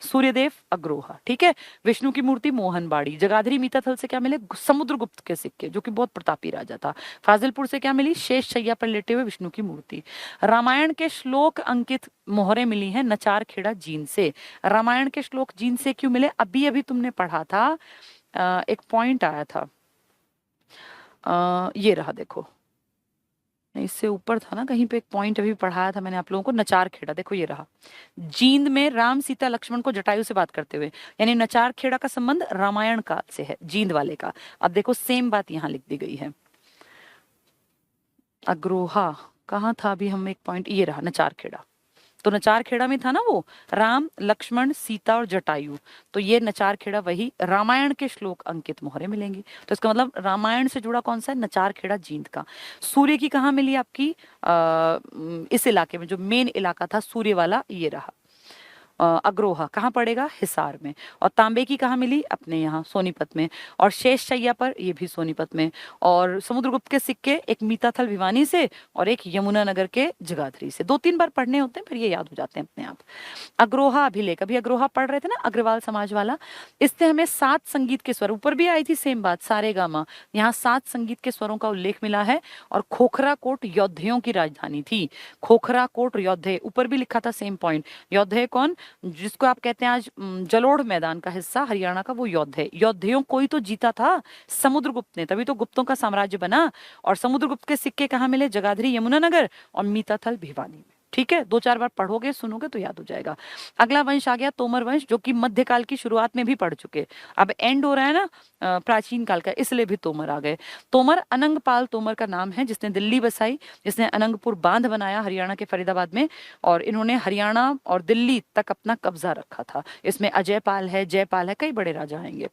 सूर्यदेव अग्रोहा, ठीक है। विष्णु की मूर्ति मोहनबाड़ी। जगाधरी मीताथल से क्या मिले? समुद्रगुप्त के सिक्के, जो कि बहुत प्रतापी राजा था। फाजिलपुर से क्या मिली? शेष शैया पर लेटे हुए विष्णु की मूर्ति। रामायण के श्लोक अंकित मोहरें मिली हैं नचार खेड़ा जींद से। रामायण के श्लोक जींद से क्यों मिले? अभी अभी तुमने पढ़ा था, एक पॉइंट आया था, ये रहा देखो, इससे ऊपर था ना कहीं पे एक पॉइंट, अभी पढ़ाया था मैंने आप लोगों को, नचार खेड़ा, देखो ये रहा। जींद में राम सीता लक्ष्मण को जटायु से बात करते हुए, यानी नचार खेड़ा का संबंध रामायण काल से है, जींद वाले का। अब देखो सेम बात यहां लिख दी गई है। अग्रोहा कहाँ था? अभी हम एक पॉइंट, ये रहा नचार खेड़ा, तो नचार खेड़ा में था ना वो राम लक्ष्मण सीता और जटायु, तो ये नचार खेड़ा वही रामायण के श्लोक अंकित मोहरे मिलेंगी। तो इसका मतलब रामायण से जुड़ा कौन सा है? नचार खेड़ा जींद का। सूर्य की कहाँ मिली आपकी? इस इलाके में, जो मेन इलाका था सूर्य वाला, ये रहा अग्रोहा। कहाँ पड़ेगा? हिसार में। और तांबे की कहाँ मिली? अपने यहाँ सोनीपत में। और शेष शैया पर, ये भी सोनीपत में। और समुद्रगुप्त के सिक्के, एक मीताथल भिवानी से और एक यमुनानगर के जगाधरी से। 2-3 बार पढ़ने होते हैं, फिर ये याद हो जाते हैं अपने आप। अग्रोहा अभिलेख, अभी अग्रोहा पढ़ रहे थे ना, अग्रवाल समाज वाला, इससे हमें 7 संगीत के स्वर, ऊपर भी आई थी सेम बात, सारे गामा, यहाँ 7 संगीत के स्वरों का उल्लेख मिला है। और खोखरा कोट योद्धियों की राजधानी थी। खोखरा कोट योद्धे, ऊपर भी लिखा था सेम पॉइंट। योद्धे कौन? जिसको आप कहते हैं आज जलोढ़ मैदान का हिस्सा हरियाणा का, वो योद्धे। योद्धियों कोई तो जीता था, समुद्रगुप्त ने, तभी तो गुप्तों का साम्राज्य बना। और समुद्रगुप्त के सिक्के कहाँ मिले? जगाधरी, यमुनानगर और मीताथल भिवानी में, ठीक है। 2-4 बार पढ़ोगे सुनोगे तो याद हो जाएगा। अगला वंश आ गया तोमर वंश, जो कि मध्यकाल की शुरुआत में भी पढ़ चुके, अब एंड हो रहा है ना प्राचीन काल का, इसलिए भी तोमर आ गए। तोमर अनंगपाल तोमर का नाम है, जिसने दिल्ली बसाई, जिसने अनंगपुर बांध बनाया हरियाणा के फरीदाबाद में, और इन्होंने हरियाणा और दिल्ली तक अपना कब्जा रखा था। इसमें अजयपाल है, जयपाल है, कई बड़े राजा आएंगे।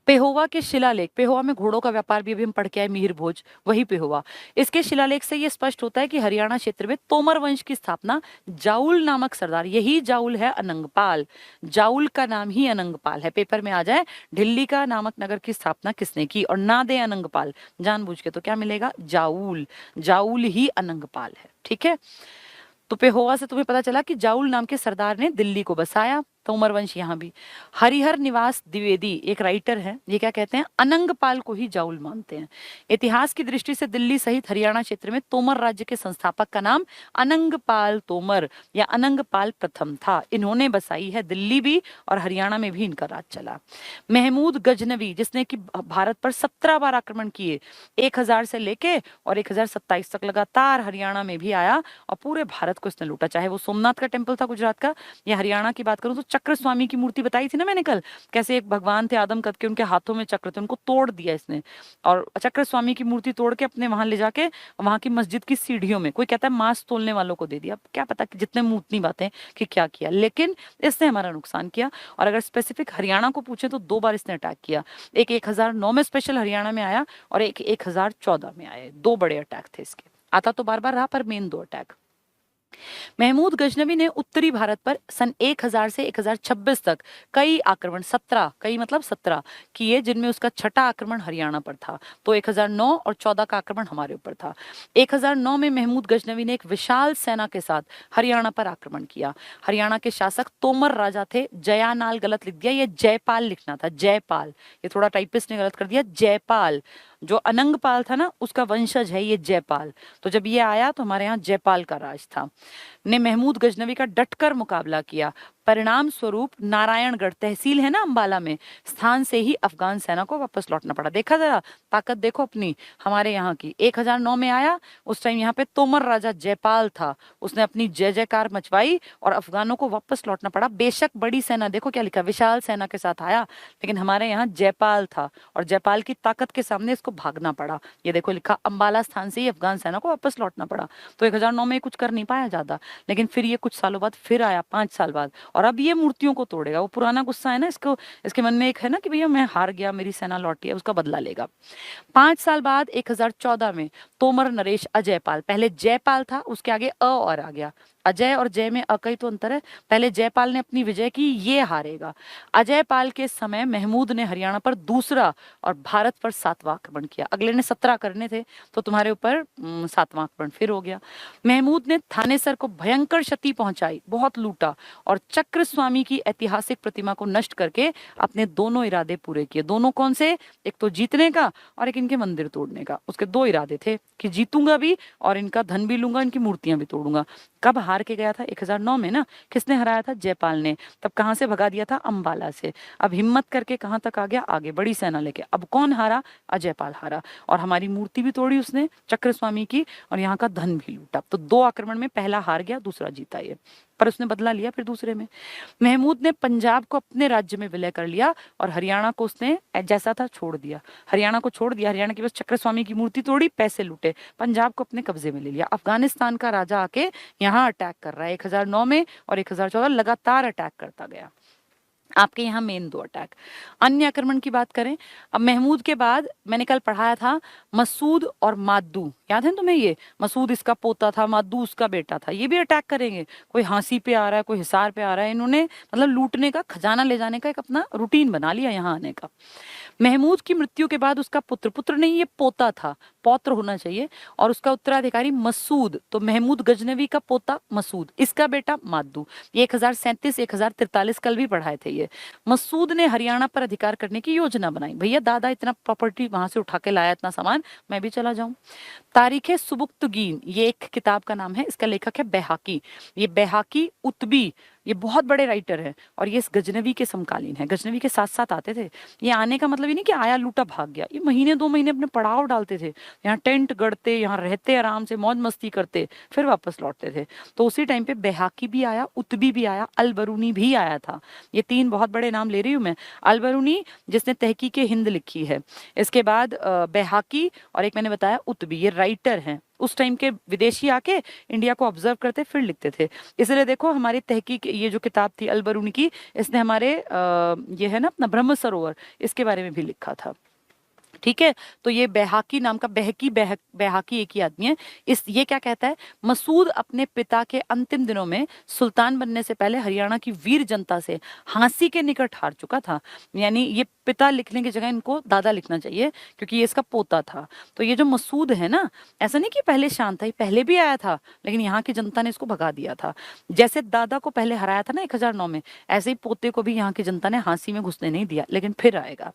पेहोवा के शिलालेख, पेहोवा में घोड़ों का व्यापार भी अभी हम पढ़ के आए, मिहिर भोज, वही पेहोवा। इसके शिलालेख से ये स्पष्ट होता है कि हरियाणा क्षेत्र में तोमर वंश की स्थापना जाउल नामक सरदार, यही जाउल है अनंगपाल, जाउल का नाम ही अनंगपाल है। पेपर में आ जाए ढिल्ली का नामक नगर की स्थापना किसने की, और ना दे अनंगपाल जानबूझ के, तो क्या मिलेगा? जाउल, जाउल ही अनंगपाल है, ठीक है। तो पेहोवा से तुम्हें पता चला कि जाउल नाम के सरदार ने दिल्ली को बसाया। तोमर वंश यहाँ भी। हरिहर निवास द्विवेदी एक राइटर है, ये क्या कहते हैं? अनंगपाल को ही जाउल मानते हैं। इतिहास की दृष्टि से दिल्ली सहित हरियाणा क्षेत्र में तोमर राज्य के संस्थापक का नाम अनंगपाल तोमर या अनंगपाल प्रथम था। इन्होंने बसाई है दिल्ली भी, और हरियाणा में भी इनका राज चला। महमूद गजनवी, जिसने कि भारत पर 17 बार आक्रमण किए, 1000 से लेके और 1027 तक लगातार हरियाणा में भी आया, और पूरे भारत को इसने लूटा। चाहे वो सोमनाथ का टेम्पल था गुजरात का, या हरियाणा की बात करूं तो चक्र स्वामी की मूर्ति बताई थी ना मैंने कल, कैसे एक भगवान थे आदम कद के, उनके हाथों में चक्र थे, उनको तोड़ दिया इसने, और चक्र स्वामी की मूर्ति तोड़ के अपने वहां ले जाके वहां की मस्जिद की सीढ़ियों में, कोई कहता है मांस तोलने वालों को दे दिया, क्या पता कि जितने मुंह उतनी बातें कि क्या किया, लेकिन इसने हमारा नुकसान किया। और अगर स्पेसिफिक हरियाणा को पूछे तो 2 बार इसने अटैक किया, एक 1009 में स्पेशल हरियाणा में आया, और एक 1014 में आया। 2 बड़े अटैक थे इसके। आता तो बार बार रहा, पर मेन 2 अटैक। महमूद गजनवी ने उत्तरी भारत पर सन 1000 से 1026 तक कई आक्रमण 17 कई मतलब 17 किए, जिनमें उसका छठा आक्रमण हरियाणा पर था। तो 1009 और 14 का आक्रमण हमारे ऊपर था। 1009 में महमूद गजनवी ने एक विशाल सेना के साथ हरियाणा पर आक्रमण किया। हरियाणा के शासक तोमर राजा थे। जयानाल गलत लिख दिया, ये जयपाल लिखना था, जयपाल। ये थोड़ा टाइपिस्ट ने गलत कर दिया, जयपाल। जो अनंगपाल था ना, उसका वंशज है ये जयपाल। तो जब ये आया तो हमारे यहाँ जयपाल का राज था। ने महमूद गजनवी का डटकर मुकाबला किया। परिणाम स्वरूप नारायणगढ़ तहसील है ना अंबाला में, स्थान से ही अफगान सेना को वापस लौटना पड़ा। देखा जरा ताकत देखो अपनी हमारे यहाँ की। 1009 में आया, उस टाइम यहाँ पे तोमर राजा जयपाल था, उसने अपनी जय जयकार मचवाई और अफगानों को वापस लौटना पड़ा। बेशक बड़ी सेना, देखो क्या लिखा, विशाल सेना के साथ आया, लेकिन हमारे यहाँ जयपाल था और जयपाल की ताकत के सामने इसको भागना पड़ा। ये देखो लिखा, अंबाला स्थान से ही अफगान सेना को वापस लौटना पड़ा। तो 1009 में कुछ कर नहीं पाया ज्यादा, लेकिन फिर ये कुछ सालों बाद फिर आया, 5 साल बाद, और अब ये मूर्तियों को तोड़ेगा। वो पुराना गुस्सा है ना इसको, इसके मन में एक है ना कि भैया मैं हार गया, मेरी सेना लौटी है, उसका बदला लेगा। 5 साल बाद 1014 में तोमर नरेश अजयपाल, पहले जयपाल था, उसके आगे अ और आ गया। अजय और जय में अ का ही तो अंतर है। पहले जयपाल ने अपनी विजय की, ये हारेगा। अजयपाल के समय महमूद ने हरियाणा पर दूसरा और भारत पर 7वां आक्रमण किया। अगले ने 17 करने थे, तो तुम्हारे ऊपर 7वां आक्रमण फिर हो गया। महमूद ने थानेसर को भयंकर क्षति पहुंचाई, बहुत लूटा, और चक्र स्वामी की ऐतिहासिक प्रतिमा को नष्ट करके अपने दोनों इरादे पूरे किए। दोनों कौन से? एक तो जीतने का और एक इनके मंदिर तोड़ने का। उसके 2 इरादे थे कि जीतूंगा भी और इनका धन भी लूंगा, इनकी मूर्तियां भी तोड़ूंगा। कब हार के गया था? 1009 में ना। किसने हराया था? जयपाल ने। तब कहां से भगा दिया था? अंबाला से। अब हिम्मत करके कहां तक आ गया? आगे, बड़ी सेना लेके। अब कौन हारा? अजयपाल हारा, और हमारी मूर्ति भी तोड़ी उसने चक्र स्वामी की, और यहाँ का धन भी लूटा। तो 2 आक्रमण में पहला हार गया, दूसरा जीता ये, पर उसने बदला लिया फिर दूसरे में। महमूद ने पंजाब को अपने राज्य में विलय कर लिया और हरियाणा को उसने जैसा था छोड़ दिया। हरियाणा को छोड़ दिया, हरियाणा की बस चक्र स्वामी की मूर्ति तोड़ी, पैसे लूटे, पंजाब को अपने कब्जे में ले लिया। अफगानिस्तान का राजा आके यहाँ अटैक कर रहा है 1009 में, और 1014 लगातार अटैक करता गया। आपके यहाँ मेन 2 अटैक। अन्य आक्रमण की बात करें, अब महमूद के बाद मैंने कल पढ़ाया था मसूद और मादू, याद है तुम्हें? ये मसूद इसका पोता था, मादू उसका बेटा था। ये भी अटैक करेंगे। कोई हांसी पे आ रहा है, कोई हिसार पे आ रहा है, इन्होंने मतलब लूटने का, खजाना ले जाने का एक अपना रूटीन बना लिया यहाँ आने का। महमूद की मृत्यु के बाद उसका पुत्र, पुत्र नहीं ये पोता था, पौत्र होना चाहिए, और उसका उत्तराधिकारी मसूद। तो महमूद गजनवी का पोता मसूद, इसका बेटा मादू। ये 1037 1043 कल भी पढ़ाए थे ये। मसूद ने हरियाणा पर अधिकार करने की योजना बनाई। भैया दादा इतना प्रॉपर्टी वहां से उठा के लाया, इतना सामान, मैं भी चला जाऊं। तारीख सुबुक्तगीन, ये एक किताब का नाम है, इसका लेखक है बैहाकी। ये बैहाकी उतबी, ये बहुत बड़े राइटर हैं, और ये इस गजनवी के समकालीन है। गजनवी के साथ साथ आते थे। ये आने का मतलब ये नहीं कि आया लूटा भाग गया, ये महीने 2 महीने अपने पड़ाव डालते थे, यहाँ टेंट गढ़ते, यहाँ रहते, आराम से मौज मस्ती करते, फिर वापस लौटते थे। तो उसी टाइम पे बैहाकी भी आया, उतबी भी आया, अलबरूनी भी आया था। ये 3 बहुत बड़े नाम ले रही हूं मैं। अलबरूनी जिसने तहकीक हिंद लिखी है, इसके बाद बैहाकी, और एक मैंने बताया उतबी, ये राइटर हैं। उस टाइम के विदेशी आके इंडिया को ऑब्जर्व करते फिर लिखते थे। इसलिए देखो हमारी तहकीक, ये जो किताब थी अलबरूनी की, इसने हमारे ये है ना अपना ब्रह्म सरोवर, इसके बारे में भी लिखा था। ठीक है, तो ये बैहाकी नाम का, बैहाकी एक ही आदमी है। ये क्या कहता है? मसूद अपने पिता के अंतिम दिनों में सुल्तान बनने से पहले हरियाणा की वीर जनता से हांसी के निकट हार चुका था। यानी ये पिता लिखने की जगह इनको दादा लिखना चाहिए, क्योंकि ये इसका पोता था। तो ये जो मसूद है ना, ऐसा नहीं कि पहले शांत था, ये पहले भी आया था, लेकिन यहाँ की जनता ने इसको भगा दिया था। जैसे दादा को पहले हराया था ना 1009 में, ऐसे ही पोते को भी यहाँ की जनता ने हांसी में घुसने नहीं दिया, लेकिन फिर आएगा।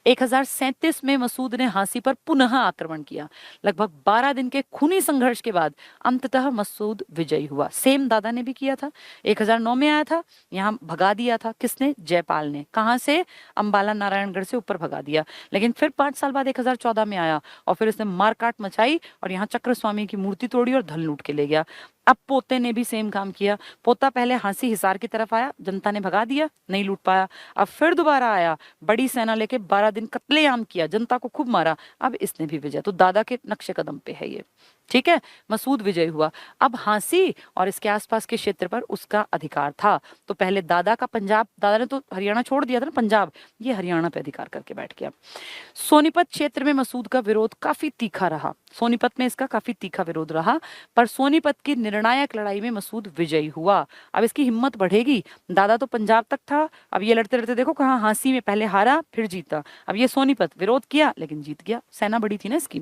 1037 में मसूद ने हांसी पर पुनः आक्रमण किया। लगभग 12 दिन के खूनी संघर्ष के बाद अंततः मसूद विजयी हुआ। सेम दादा ने भी किया था, 1009 में आया था, यहाँ भगा दिया था। किसने? जयपाल ने। कहां से? अंबाला नारायणगढ़ से ऊपर भगा दिया। लेकिन फिर 5 साल बाद 1014 में आया, और फिर इसने मारकाट मचाई, और यहाँ चक्र स्वामी की मूर्ति तोड़ी और धन लूट के ले गया। अब पोते ने भी सेम काम किया। पोता पहले हांसी हिसार की तरफ आया, जनता ने भगा दिया, नहीं लूट पाया। अब फिर दोबारा आया, बड़ी सेना लेके 12 दिन कत्लेआम किया, जनता को खूब मारा। अब इसने भी विजय। तो दादा के नक्शे कदम पे है ये। ठीक है, मसूद विजय हुआ। अब हांसी और इसके आसपास के क्षेत्र पर उसका अधिकार था। तो पहले दादा का पंजाब, दादा ने तो हरियाणा छोड़ दिया था ना, पंजाब, ये हरियाणा पे अधिकार करके बैठ गया। सोनीपत क्षेत्र में मसूद का विरोध काफी तीखा रहा। सोनीपत में इसका काफी तीखा विरोध रहा, पर सोनीपत की निर्णायक लड़ाई में मसूद विजयी हुआ। अब इसकी हिम्मत बढ़ेगी, दादा तो पंजाब तक था, अब ये लड़ते लड़ते देखो कहाँ, हांसी में पहले हारा फिर जीता, अब ये सोनीपत विरोध किया लेकिन जीत गया, सेना बड़ी थी ना इसकी।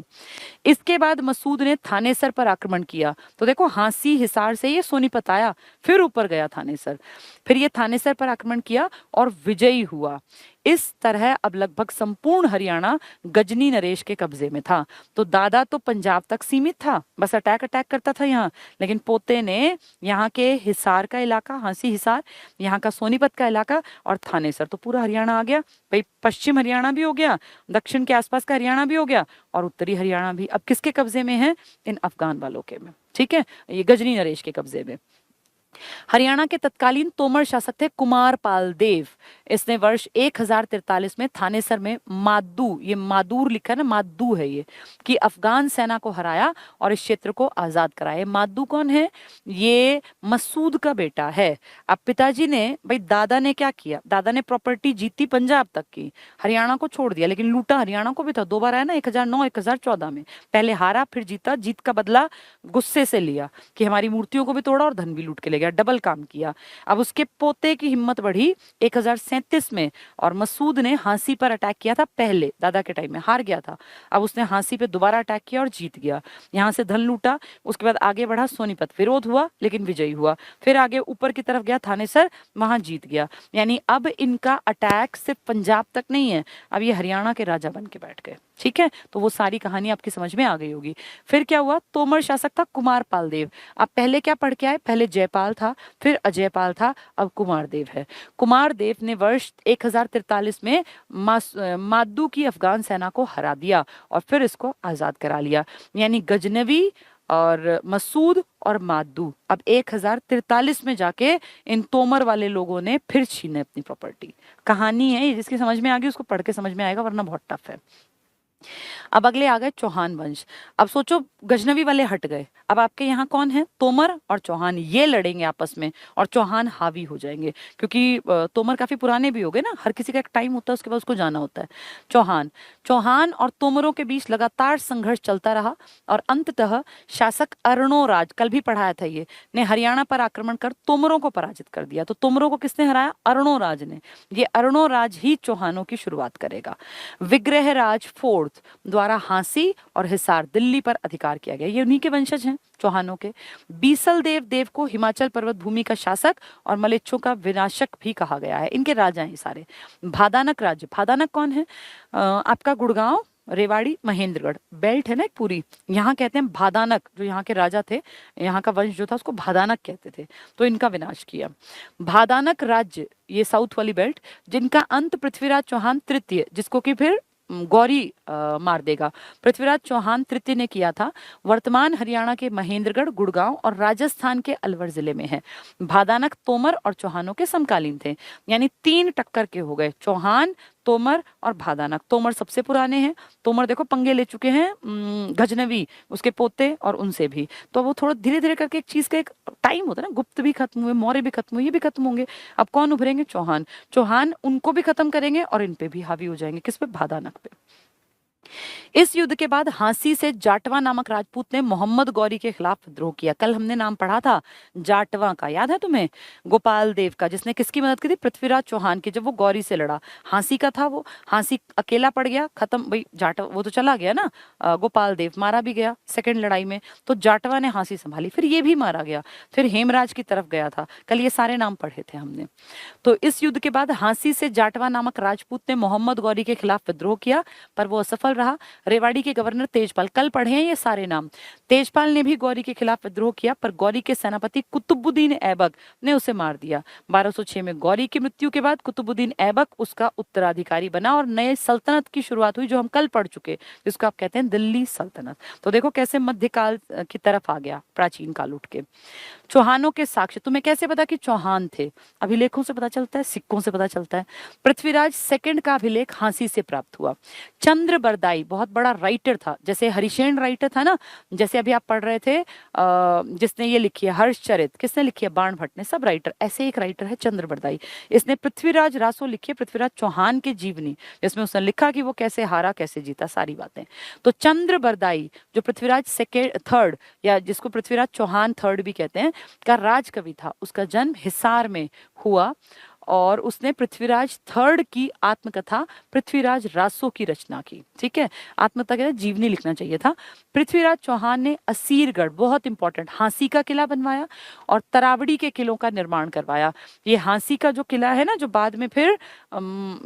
इसके बाद मसूद ने थानेसर पर आक्रमण किया। तो देखो हांसी हिसार से ये सोनीपत आया, फिर ऊपर गया थानेसर, फिर ये थानेसर पर आक्रमण किया और विजयी हुआ। इस तरह अब लगभग संपूर्ण हरियाणा गजनी नरेश के कब्जे में था। तो दादा तो पंजाब तक सीमित था, बस अटैक अटैक करता था यहाँ, लेकिन पोते ने यहाँ के हिसार का इलाका, हांसी हिसार, यहाँ का सोनीपत का इलाका और थानेसर, तो पूरा हरियाणा आ गया भाई। पश्चिम हरियाणा भी हो गया, दक्षिण के आसपास का हरियाणा भी हो गया और उत्तरी हरियाणा भी अब किसके कब्जे में है? इन अफगान वालों के में। ठीक है, ये गजनी नरेश के कब्जे में। हरियाणा के तत्कालीन तोमर शासक थे कुमार पाल देव। इसने वर्ष 1043 में थानेसर में माद्दू, ये मादूर लिखा है ना, माद्दू है ये, कि अफगान सेना को हराया और इस क्षेत्र को आजाद कराया। माद्दू कौन है? ये मसूद का बेटा है। अब पिताजी ने, भाई दादा ने क्या किया, दादा ने प्रॉपर्टी जीती पंजाब तक की, हरियाणा को छोड़ दिया, लेकिन लूटा हरियाणा को भी था। दो बार आया ना, 1009 1014 में, पहले हारा फिर जीता, जीत का बदला गुस्से से लिया कि हमारी मूर्तियों को भी तोड़ा और धन भी लूट के ले गया, डबल काम किया। अब उसके पोते की हिम्मत बढ़ी 1037 में और मसूद ने हांसी पर अटैक किया था, पहले दादा के टाइम में हार गया था, अब उसने हांसी पे दोबारा अटैक किया और जीत गया, यहाँ से धन लूटा। उसके बाद आगे बढ़ा सोनीपत, विरोध हुआ लेकिन विजयी हुआ, फिर आगे ऊपर की तरफ गया थानेसर, वहां जीत गया। यानी अब इनका अटैक सिर्फ पंजाब तक नहीं है, अब ये हरियाणा के राजा बन के बैठ गए। ठीक है, तो वो सारी कहानी आपकी समझ में आ गई होगी। फिर क्या हुआ? तोमर शासक था कुमार पाल देव। अब पहले क्या पढ़ के आए? पहले जयपाल था, फिर अजयपाल था, अब कुमार देव है। कुमार देव ने वर्ष 1043 में माद्दू की अफगान सेना को हरा दिया और फिर इसको आजाद करा लिया। यानी गजनवी और मसूद और माद्दू अब 1043 में जाके इन तोमर वाले लोगों ने फिर छीने अपनी प्रॉपर्टी। कहानी है ये, जिसकी समझ में आ गई उसको पढ़ के समझ में आएगा, वरना बहुत टफ है। अब अगले आ गए चौहान वंश। अब सोचो गजनवी वाले हट गए, अब आपके यहाँ कौन है? तोमर और चौहान, ये लड़ेंगे आपस में और चौहान हावी हो जाएंगे, क्योंकि तोमर काफी पुराने भी हो गए ना, हर किसी का एक टाइम होता है, उसके बाद उसको जाना होता है। चौहान और तोमरों के बीच लगातार संघर्ष चलता रहा और अंततः शासक अर्णोराज, कल भी पढ़ाया था ये, ने हरियाणा पर आक्रमण कर तोमरों को पराजित कर दिया। तो तोमरों को किसने हराया? अर्णोराज ने। ये अर्णोराज ही चौहानों की शुरुआत करेगा। विग्रहराज फोर्थ द्वारा हांसी और हिसार दिल्ली पर अधिकार किया गया, ये उन्हीं के वंशज हैं चौहानों के। बीसल देव देव को हिमाचल पर्वत भूमि का शासक और मलेच्छों का विनाशक भी कहा गया है, इनके राजा हैं सारे। भादानक राज्य, भादानक कौन है? आपका गुड़गांव, रेवाड़ी, महेंद्रगढ़ बेल्ट है ना एक पूरी, यहाँ कहते हैं भादानक, जो यहाँ के राजा थे, यहाँ का वंश जो था उसको भादानक कहते थे, तो इनका विनाश किया। भादानक राज्य, ये साउथ वाली बेल्ट, जिनका अंत पृथ्वीराज चौहान तृतीय, जिसको कि फिर गौरी मार देगा, पृथ्वीराज चौहान तृतीय ने किया था, वर्तमान हरियाणा के महेंद्रगढ़, गुड़गांव और राजस्थान के अलवर जिले में है। भादानक तोमर और चौहानों के समकालीन थे, यानी 3 टक्कर के हो गए, चौहान, तोमर और भादानक। तोमर सबसे पुराने हैं, तोमर देखो पंगे ले चुके हैं गजनवी, उसके पोते और उनसे भी, तो वो थोड़ा धीरे धीरे करके एक चीज का एक टाइम होता है ना, गुप्त भी खत्म हुए, मौर्य भी खत्म हुए, ये भी खत्म होंगे। अब कौन उभरेंगे? चौहान। चौहान उनको भी खत्म करेंगे और इन पे भी हावी हो जाएंगे, किस पे? भादानक पे। इस युद्ध के बाद हांसी से जाटवा नामक राजपूत ने मोहम्मद गौरी के खिलाफ विद्रोह किया। कल हमने नाम पढ़ा था जाटवा का, याद है तुम्हें? गोपाल देव का, जिसने किसकी मदद की थी? पृथ्वीराज चौहान की, जब वो गौरी से लड़ा। हांसी का था वो, हांसी अकेला पड़ गया, खत्म भाई, जाटवा वो तो चला गया ना, गोपाल देव मारा भी गया सेकेंड लड़ाई में, तो जाटवा ने हांसी संभाली, फिर ये भी मारा गया, फिर हेमराज की तरफ गया था, कल ये सारे नाम पढ़े थे हमने। तो इस युद्ध के बाद हांसी से जाटवा नामक राजपूत ने मोहम्मद गौरी के खिलाफ विद्रोह किया, पर वो असफल रहा। रेवाड़ी के गवर्नर तेजपाल, कल पढ़े हैं ये सारे नाम, तेजपाल ने भी गौरी के खिलाफ विद्रोह किया, पर गौरी के सेनापति कुतुबुद्दीन ऐबक ने उसे मार दिया। 1206 में गौरी की मृत्यु के बाद कुतुबुद्दीन ऐबक उसका उत्तराधिकारी बना और नए सल्तनत की शुरुआत हुई, जो हम कल पढ़ चुके, जिसको आप कहते हैं दिल्ली सल्तनत। तो देखो कैसे मध्यकाल की तरफ आ गया, प्राचीन काल उठ के। चौहानों के साक्ष्य, तुम्हें कैसे पता कि चौहान थे? अभिलेखों से पता चलता है, सिक्कों से पता चलता है। पृथ्वीराज सेकंड का अभिलेख हांसी से प्राप्त हुआ। चंद्रबर्धन बरदाई बहुत बड़ा राइटर था, जैसे हरिशेन राइटर था ना, जैसे अभी आप पढ़ रहे थे जिसने ये लिखी है हर्षचरित, किसने लिखी है? बाण भट्ट ने, सब राइटर। ऐसे एक राइटर है चंद्र बरदाई, इसने पृथ्वीराज रासो लिखी है, पृथ्वीराज चौहान की जीवनी, जिसमें उसने लिखा कि वो कैसे हारा, कैसे जीता, सारी बातें। तो चंद्र बरदाई जो पृथ्वीराज सेकेंड थर्ड, या जिसको पृथ्वीराज चौहान थर्ड भी कहते हैं, का राजकवि था। उसका जन्म हिसार में हुआ और उसने पृथ्वीराज थर्ड की आत्मकथा पृथ्वीराज रासो की रचना की। ठीक है, आत्मकथा के जीवनी लिखना चाहिए था। पृथ्वीराज चौहान ने असीरगढ़, बहुत इंपॉर्टेंट, हांसी का किला बनवाया और तरावड़ी के किलों का निर्माण करवाया। ये हांसी का जो किला है ना, जो बाद में फिर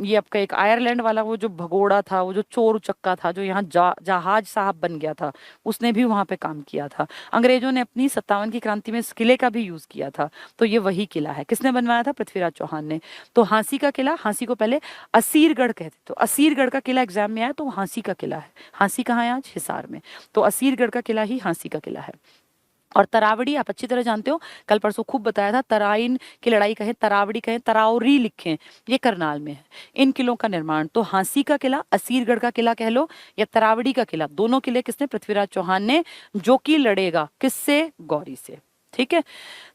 ये आपका एक आयरलैंड वाला वो जो भगोड़ा था, वो जो चोर उचक्का था, जो यहाँ जहाज साहब बन गया था, उसने भी वहां पे काम किया था। अंग्रेजों ने अपनी 57 की क्रांति में इस किले का भी यूज किया था। तो ये वही किला है। किसने बनवाया था? पृथ्वीराज चौहान ने। तो हांसी का किला, हांसी को पहले असीरगढ़ कहते, तो असीरगढ़ का किला एग्जाम में आया तो हांसी का किला है। हांसी कहाँ है? आज हिसार में। तो असीरगढ़ का किला ही हांसी का किला है। और तरावड़ी आप अच्छी तरह जानते हो, कल परसों खूब बताया था। तराइन की लड़ाई कहें, तरावड़ी कहें, तरावरी लिखें, ये करनाल में है। इन किलों का निर्माण, तो हांसी का किला, असीरगढ़ का किला कह लो या तरावड़ी का किला, दोनों किले किसने? पृथ्वीराज चौहान ने, जो कि लड़ेगा किससे? गौरी से। ठीक है।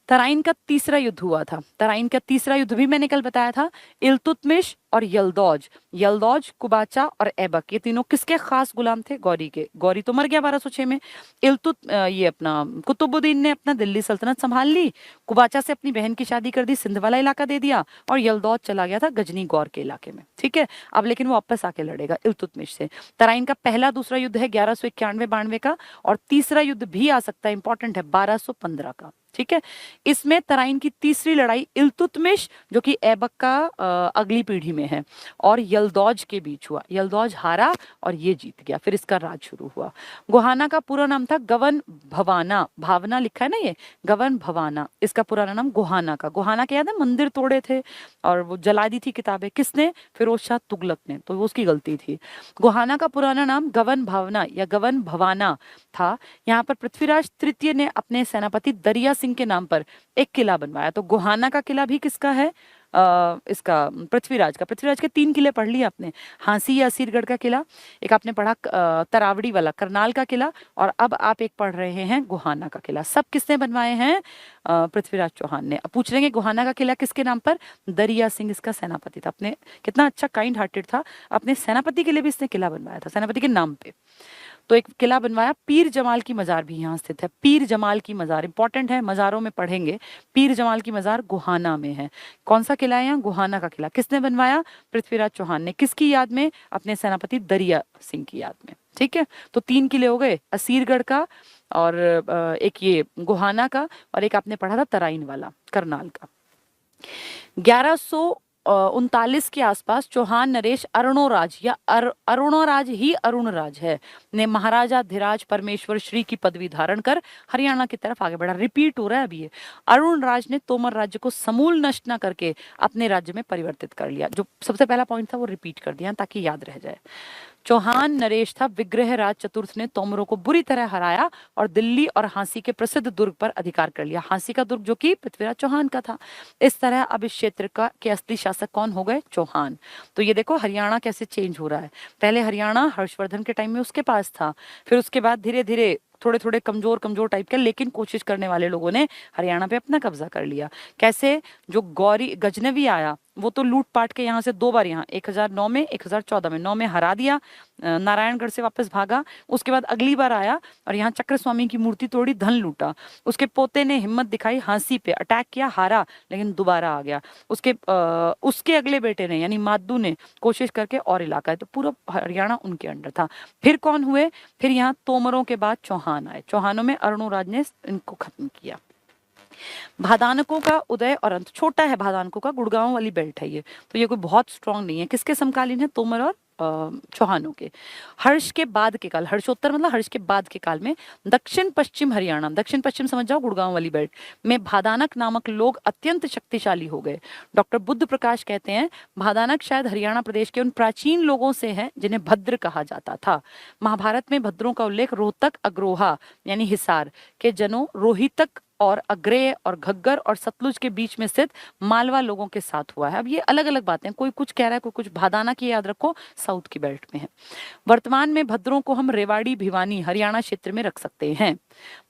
तराइन का तीसरा युद्ध हुआ था। तराइन का तीसरा युद्ध भी मैंने कल बताया था। इल्तुतमिश और यल्दौज, यल्दौज, कुबाचा और ऐबक, ये तीनों किसके खास गुलाम थे? गौरी के। गौरी तो मर गया 1206 में। ये अपना कुतुबुद्दीन ने अपना दिल्ली सल्तनत संभाल ली, कुबाचा से अपनी बहन की शादी कर दी, सिंध वाला इलाका दे दिया, और यल्दौज चला गया था गजनी गौर के इलाके में। ठीक है, अब लेकिन वो वापस आके लड़ेगा इल्तुतमिश से। तराइन का पहला दूसरा युद्ध है 1191-92 का, और तीसरा युद्ध भी आ सकता है, इंपॉर्टेंट है, 1215 का। ठीक है, इसमें तराइन की तीसरी लड़ाई इल्तुतमिश, जो कि ऐबक का अगली पीढ़ी में है, और यल्दौज के बीच हुआ। यल्दौज हारा और ये जीत गया, फिर इसका राज शुरू हुआ। गोहाना का पूरा नाम था गवन भवाना, भावना लिखा है ना ये, गवन भवाना, इसका पुराना नाम गोहाना का। गोहाना के याद है, मंदिर तोड़े थे और वो जला दी थी किताबें, किसने? फिरोज शाह तुगलक ने, तो वो उसकी गलती थी। गोहाना का पुराना नाम गवन भावना या गवन भवाना था। यहाँ पर पृथ्वीराज तृतीय ने अपने सेनापति दरिया सिंह के नाम पर एक किला बनवाया। तो गोहाना का किला भी किसका है? इसका पृथ्वीराज का। पृथ्वीराज के 3 किले पढ़ लिए आपने, हांसी या असीरगढ़ का किला, एक आपने पढ़ा तरावड़ी वाला करनाल का किला, और अब आप एक पढ़ रहे हैं गोहाना का किला। सब किसने बनवाए हैं? पृथ्वीराज चौहान ने। अब पूछ लेंगे गोहाना का किला किसके नाम पर? दरिया सिंह इसका सेनापति था। अपने कितना अच्छा काइंड हार्टेड था, अपने सेनापति के लिए भी इसने किला बनवाया था, सेनापति के नाम पे। तो एक किला बनवाया। पीर जमाल की मजार भी यहाँ स्थित है। पीर जमाल की मजार इंपॉर्टेंट है, मजारों में पढ़ेंगे। पीर जमाल की मजार गोहाना में है। कौन सा किला है यहाँ? गोहाना का किला। किसने बनवाया? पृथ्वीराज चौहान ने। किसकी याद में? अपने सेनापति दरिया सिंह की याद में। ठीक है, तो 3 किले हो गए, असीरगढ़ का, और एक ये गोहाना का, और एक आपने पढ़ा था तराइन वाला, करनाल का। 1139 के आसपास चौहान नरेश अरुणोराज या अरुणोराज ही अरुणराज है ने महाराजा धीराज परमेश्वर श्री की पदवी धारण कर हरियाणा की तरफ आगे बढ़ा। रिपीट हो रहा है अभी ये। अरुणराज ने तोमर राज्य को समूल नष्ट न करके अपने राज्य में परिवर्तित कर लिया। जो सबसे पहला पॉइंट था वो रिपीट कर दिया ताकि याद रह जाए। चौहान नरेश था, विग्रह राज चतुर्थ ने तोमरों को बुरी तरह हराया और दिल्ली और हांसी के प्रसिद्ध दुर्ग पर अधिकार कर लिया। हांसी का दुर्ग जो कि पृथ्वीराज चौहान का था। इस तरह अब इस क्षेत्र का के असली शासक कौन हो गए? चौहान। तो ये देखो हरियाणा कैसे चेंज हो रहा है। पहले हरियाणा हर्षवर्धन के टाइम में उसके पास था, फिर उसके बाद धीरे धीरे थोड़े थोड़े कमजोर कमजोर टाइप के, लेकिन कोशिश करने वाले लोगों ने हरियाणा पे अपना कब्जा कर लिया। कैसे? जो गौरी गजनवी आया वो तो लूट पाट के यहाँ से 2 बार, यहाँ 1009 में, 1014 में, 9 में हरा दिया, नारायणगढ़ से वापस भागा। उसके बाद अगली बार आया और यहाँ चक्र स्वामी की मूर्ति तोड़ी, धन लूटा। उसके पोते ने हिम्मत दिखाई, हांसी पे अटैक किया, हारा, लेकिन दोबारा आ गया। उसके अगले बेटे ने यानी मादू ने कोशिश करके और इलाका है, तो पूरा हरियाणा उनके अंडर था। फिर कौन हुए? फिर यहाँ तोमरों के बाद चौहान आए। चौहानों में अरुणोराज ने इनको खत्म किया। भादानकों का उदय और अंत। छोटा है भादानकों का, गुड़गांव वाली बेल्ट है ये, तो ये कोई बहुत स्ट्रांग नहीं है। किसके समकालीन है? तोमर और चौहानों के। हर्ष के बाद के काल, हर्षोत्तर मतलब हर्ष के बाद के काल में दक्षिण पश्चिम हरियाणा, दक्षिण पश्चिम समझ जाओ, गुड़गांव वाली बेल्ट में भादानक नामक लोग अत्यंत शक्तिशाली हो गए। डॉक्टर बुद्ध प्रकाश कहते हैं भादानक शायद हरियाणा प्रदेश के उन प्राचीन लोगों से हैं जिन्हें भद्र कहा जाता था। महाभारत में भद्रों का उल्लेख रोहतक, अग्रोहा यानी हिसार के जनों, रोहितक और अग्रेय और घग्गर और सतलुज के बीच में स्थित मालवा लोगों के साथ हुआ है। अब ये अलग अलग बातें, कोई कुछ कह रहा है, कोई कुछ। भादाना की याद रखो, साउथ की बेल्ट में है। वर्तमान में भद्रों को हम रेवाड़ी, भिवानी, हरियाणा क्षेत्र में रख सकते हैं।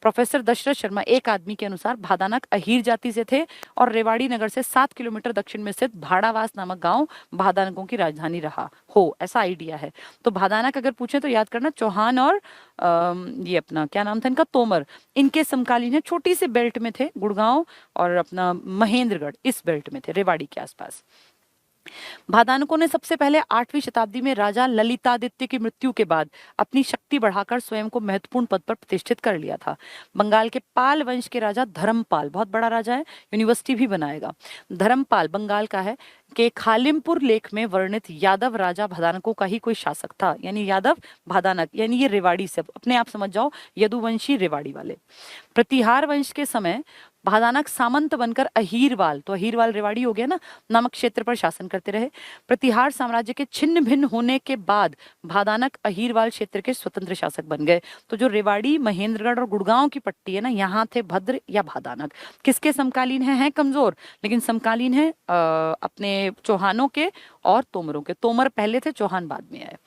प्रोफेसर दशरथ शर्मा, एक आदमी के अनुसार भादानक अहीर जाति से थे और रेवाड़ी नगर से 7 किलोमीटर दक्षिण में स्थित भाड़ावास नामक गांव भादानकों की राजधानी रहा हो, ऐसा आइडिया है। तो भादानक अगर पूछे तो याद करना चौहान और ये अपना क्या नाम था इनका, तोमर, इनके समकालीन है। छोटी सी बेल्ट में थे, गुड़गांव और अपना महेंद्रगढ़ इस बेल्ट में थे, रेवाड़ी के आसपास। भादानकों ने सबसे पहले 8वीं शताब्दी में राजा ललितादित्य की मृत्यु के बाद अपनी शक्ति बढ़ाकर स्वयं को महत्वपूर्ण पद पर प्रतिष्ठित कर लिया था। बंगाल के पाल वंश के राजा धर्मपाल, बहुत बड़ा राजा है, यूनिवर्सिटी भी बनाएगा। धर्मपाल बंगाल का है, के खालिमपुर लेख में वर्णित यादव राजा भादानकों का ही कोई शासक था। यानी यादव भादानक, यानी ये रेवाड़ी से, अपने आप समझ जाओ, यदुवंशी रेवाड़ी वाले। प्रतिहार वंश के समय भादानक सामंत बनकर अहीरवाल, तो अहीरवाल रेवाड़ी हो गया ना, नामक क्षेत्र पर शासन करते रहे। प्रतिहार साम्राज्य के छिन्न भिन्न होने के बाद भादानक अहीरवाल क्षेत्र के स्वतंत्र शासक बन गए। तो जो रेवाड़ी, महेंद्रगढ़ और गुड़गांव की पट्टी है ना, यहाँ थे भद्र या भादानक। किसके समकालीन हैं कमजोर, लेकिन समकालीन है अपने चौहानों के और तोमरों के। तोमर पहले थे, चौहान बाद में आए।